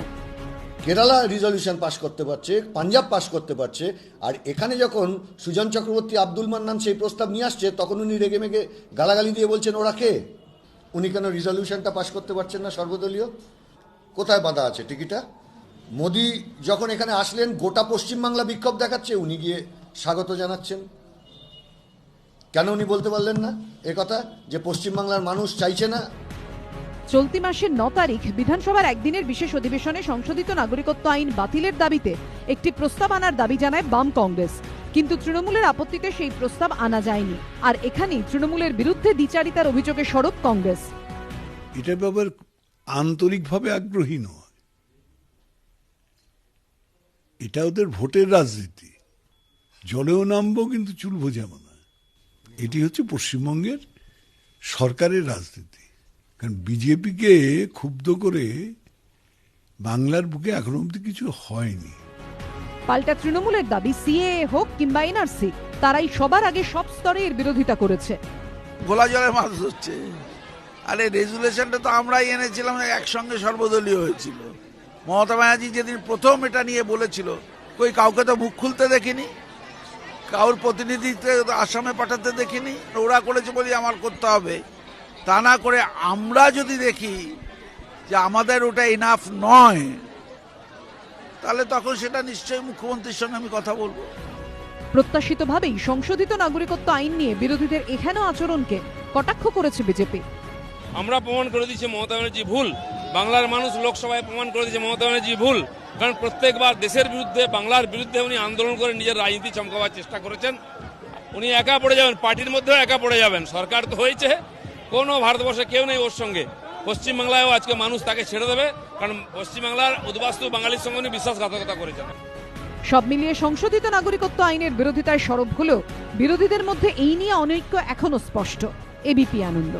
কেরালা রিজলিউশন পাশ করতে পারছে, পাঞ্জাব পাশ করতে পারছে, আর এখানে যখন সুজন চক্রবর্তী, আব্দুল মান্নান সেই প্রস্তাব নিয়ে আসছে, তখন উনি রেগে মেগে গালাগালি দিয়ে বলছেন ওরা কে? উনি কেন রিজলিউশনটা পাশ করতে পারছেন না সর্বদলীয়? কোথায় বাঁধা আছে টিকিটা? মোদি যখন এখানে আসলেন, গোটা পশ্চিমবাংলা বিক্ষোভ দেখাচ্ছে, উনি গিয়ে স্বাগত জানাচ্ছেন। কেন উনি বলতে পারলেন না এ কথা যে পশ্চিমবাংলার মানুষ চাইছে না? চলতি মাসের 9 তারিখ বিধানসভার একদিনের বিশেষ অধিবেশনে সংশোধিত নাগরিকত্ব আইন বাতিলের দাবিতে একটি প্রস্তাব আনার দাবি জানায় বাম কংগ্রেস। কিন্তু তৃণমূলের আপত্তিতে সেই প্রস্তাব আনা যায়নি। আর এখানেই তৃণমূলের বিরুদ্ধে দ্বিচারিতার অভিযোগে সরব কংগ্রেস। এটার ব্যাপারে আন্তরিকভাবে আগ্রহী নয়, এটা ওদের ভোটের রাজনীতি। জলেও নামবো কিন্তু চুল ভোজাবো না, এটি হচ্ছে পশ্চিমবঙ্গের সরকারের রাজনীতি। কারণ বিজেপিকে ক্ষুব্ধ করে বাংলার বুকে এখন অব্দি কিছু হয়নি। পাল্টা তৃণমূলের দাবি, সিএএ হোক কিংবা এনআরসি, তারাই সবার আগে সব স্তরে এর বিরোধিতা করেছে। গোলা জলে মাছ হচ্ছে। আরে রেজুলেশনটা তো আমরাই এনেছিলাম, একসঙ্গে সর্বদলীয় হয়েছিল। মমতা ব্যানার্জি যেদিন প্রথম এটা নিয়ে বলেছিল, কই কাউকে তো মুখ খুলতে দেখিনি, কাউর প্রতিনিধিত্ব আসামে পাঠাতে দেখিনি। ওরা করেছে বলি আমার করতে হবে, তা না করে আমরা যদি দেখি যে আমাদের ওটা ইনাফ নয়, তাহলে তখন সেটা নিশ্চয়ই মুখ্যমন্ত্রীর সঙ্গে আমি কথা বলবো। প্রত্যাশিতভাবেই সংশোধিত নাগরিকত্ব আইন নিয়ে বিরোধীদের এখানে আচরণকে কটাক্ষ করেছে বিজেপি। আমরা প্রমাণ করে দিচ্ছি মমতা ব্যানার্জি ভুল, বাংলার মানুষ লোকসভায় প্রমাণ করে দিচ্ছে মমতা ব্যানার্জি ভুল। কারণ প্রত্যেকবার দেশের বিরুদ্ধে, বাংলার বিরুদ্ধে উনি আন্দোলন করে নিজের রাজনীতি চমকাবার চেষ্টা করেছেন। উনি একা পড়ে যাবেন, পার্টির মধ্যেও একা পড়ে যাবেন। সরকার তো হয়েছে, কোনো ভারতবর্ষে কেউ নেই ওর সঙ্গে। পশ্চিমবাংলায়ও আজকে মানুষ তাকে ছেড়ে দেবে, কারণ পশ্চিমবাংলার উদ্বাস্তু বাঙালির সঙ্গে উনি বিশ্বাসঘাতকতা করেছেন। সব মিলিয়ে সংশোধিত নাগরিকত্ব আইনের বিরোধিতায় সরব হলেও বিরোধীদের মধ্যে এই নিয়ে অনৈক্য এখনো স্পষ্ট। এবিপি আনন্দ।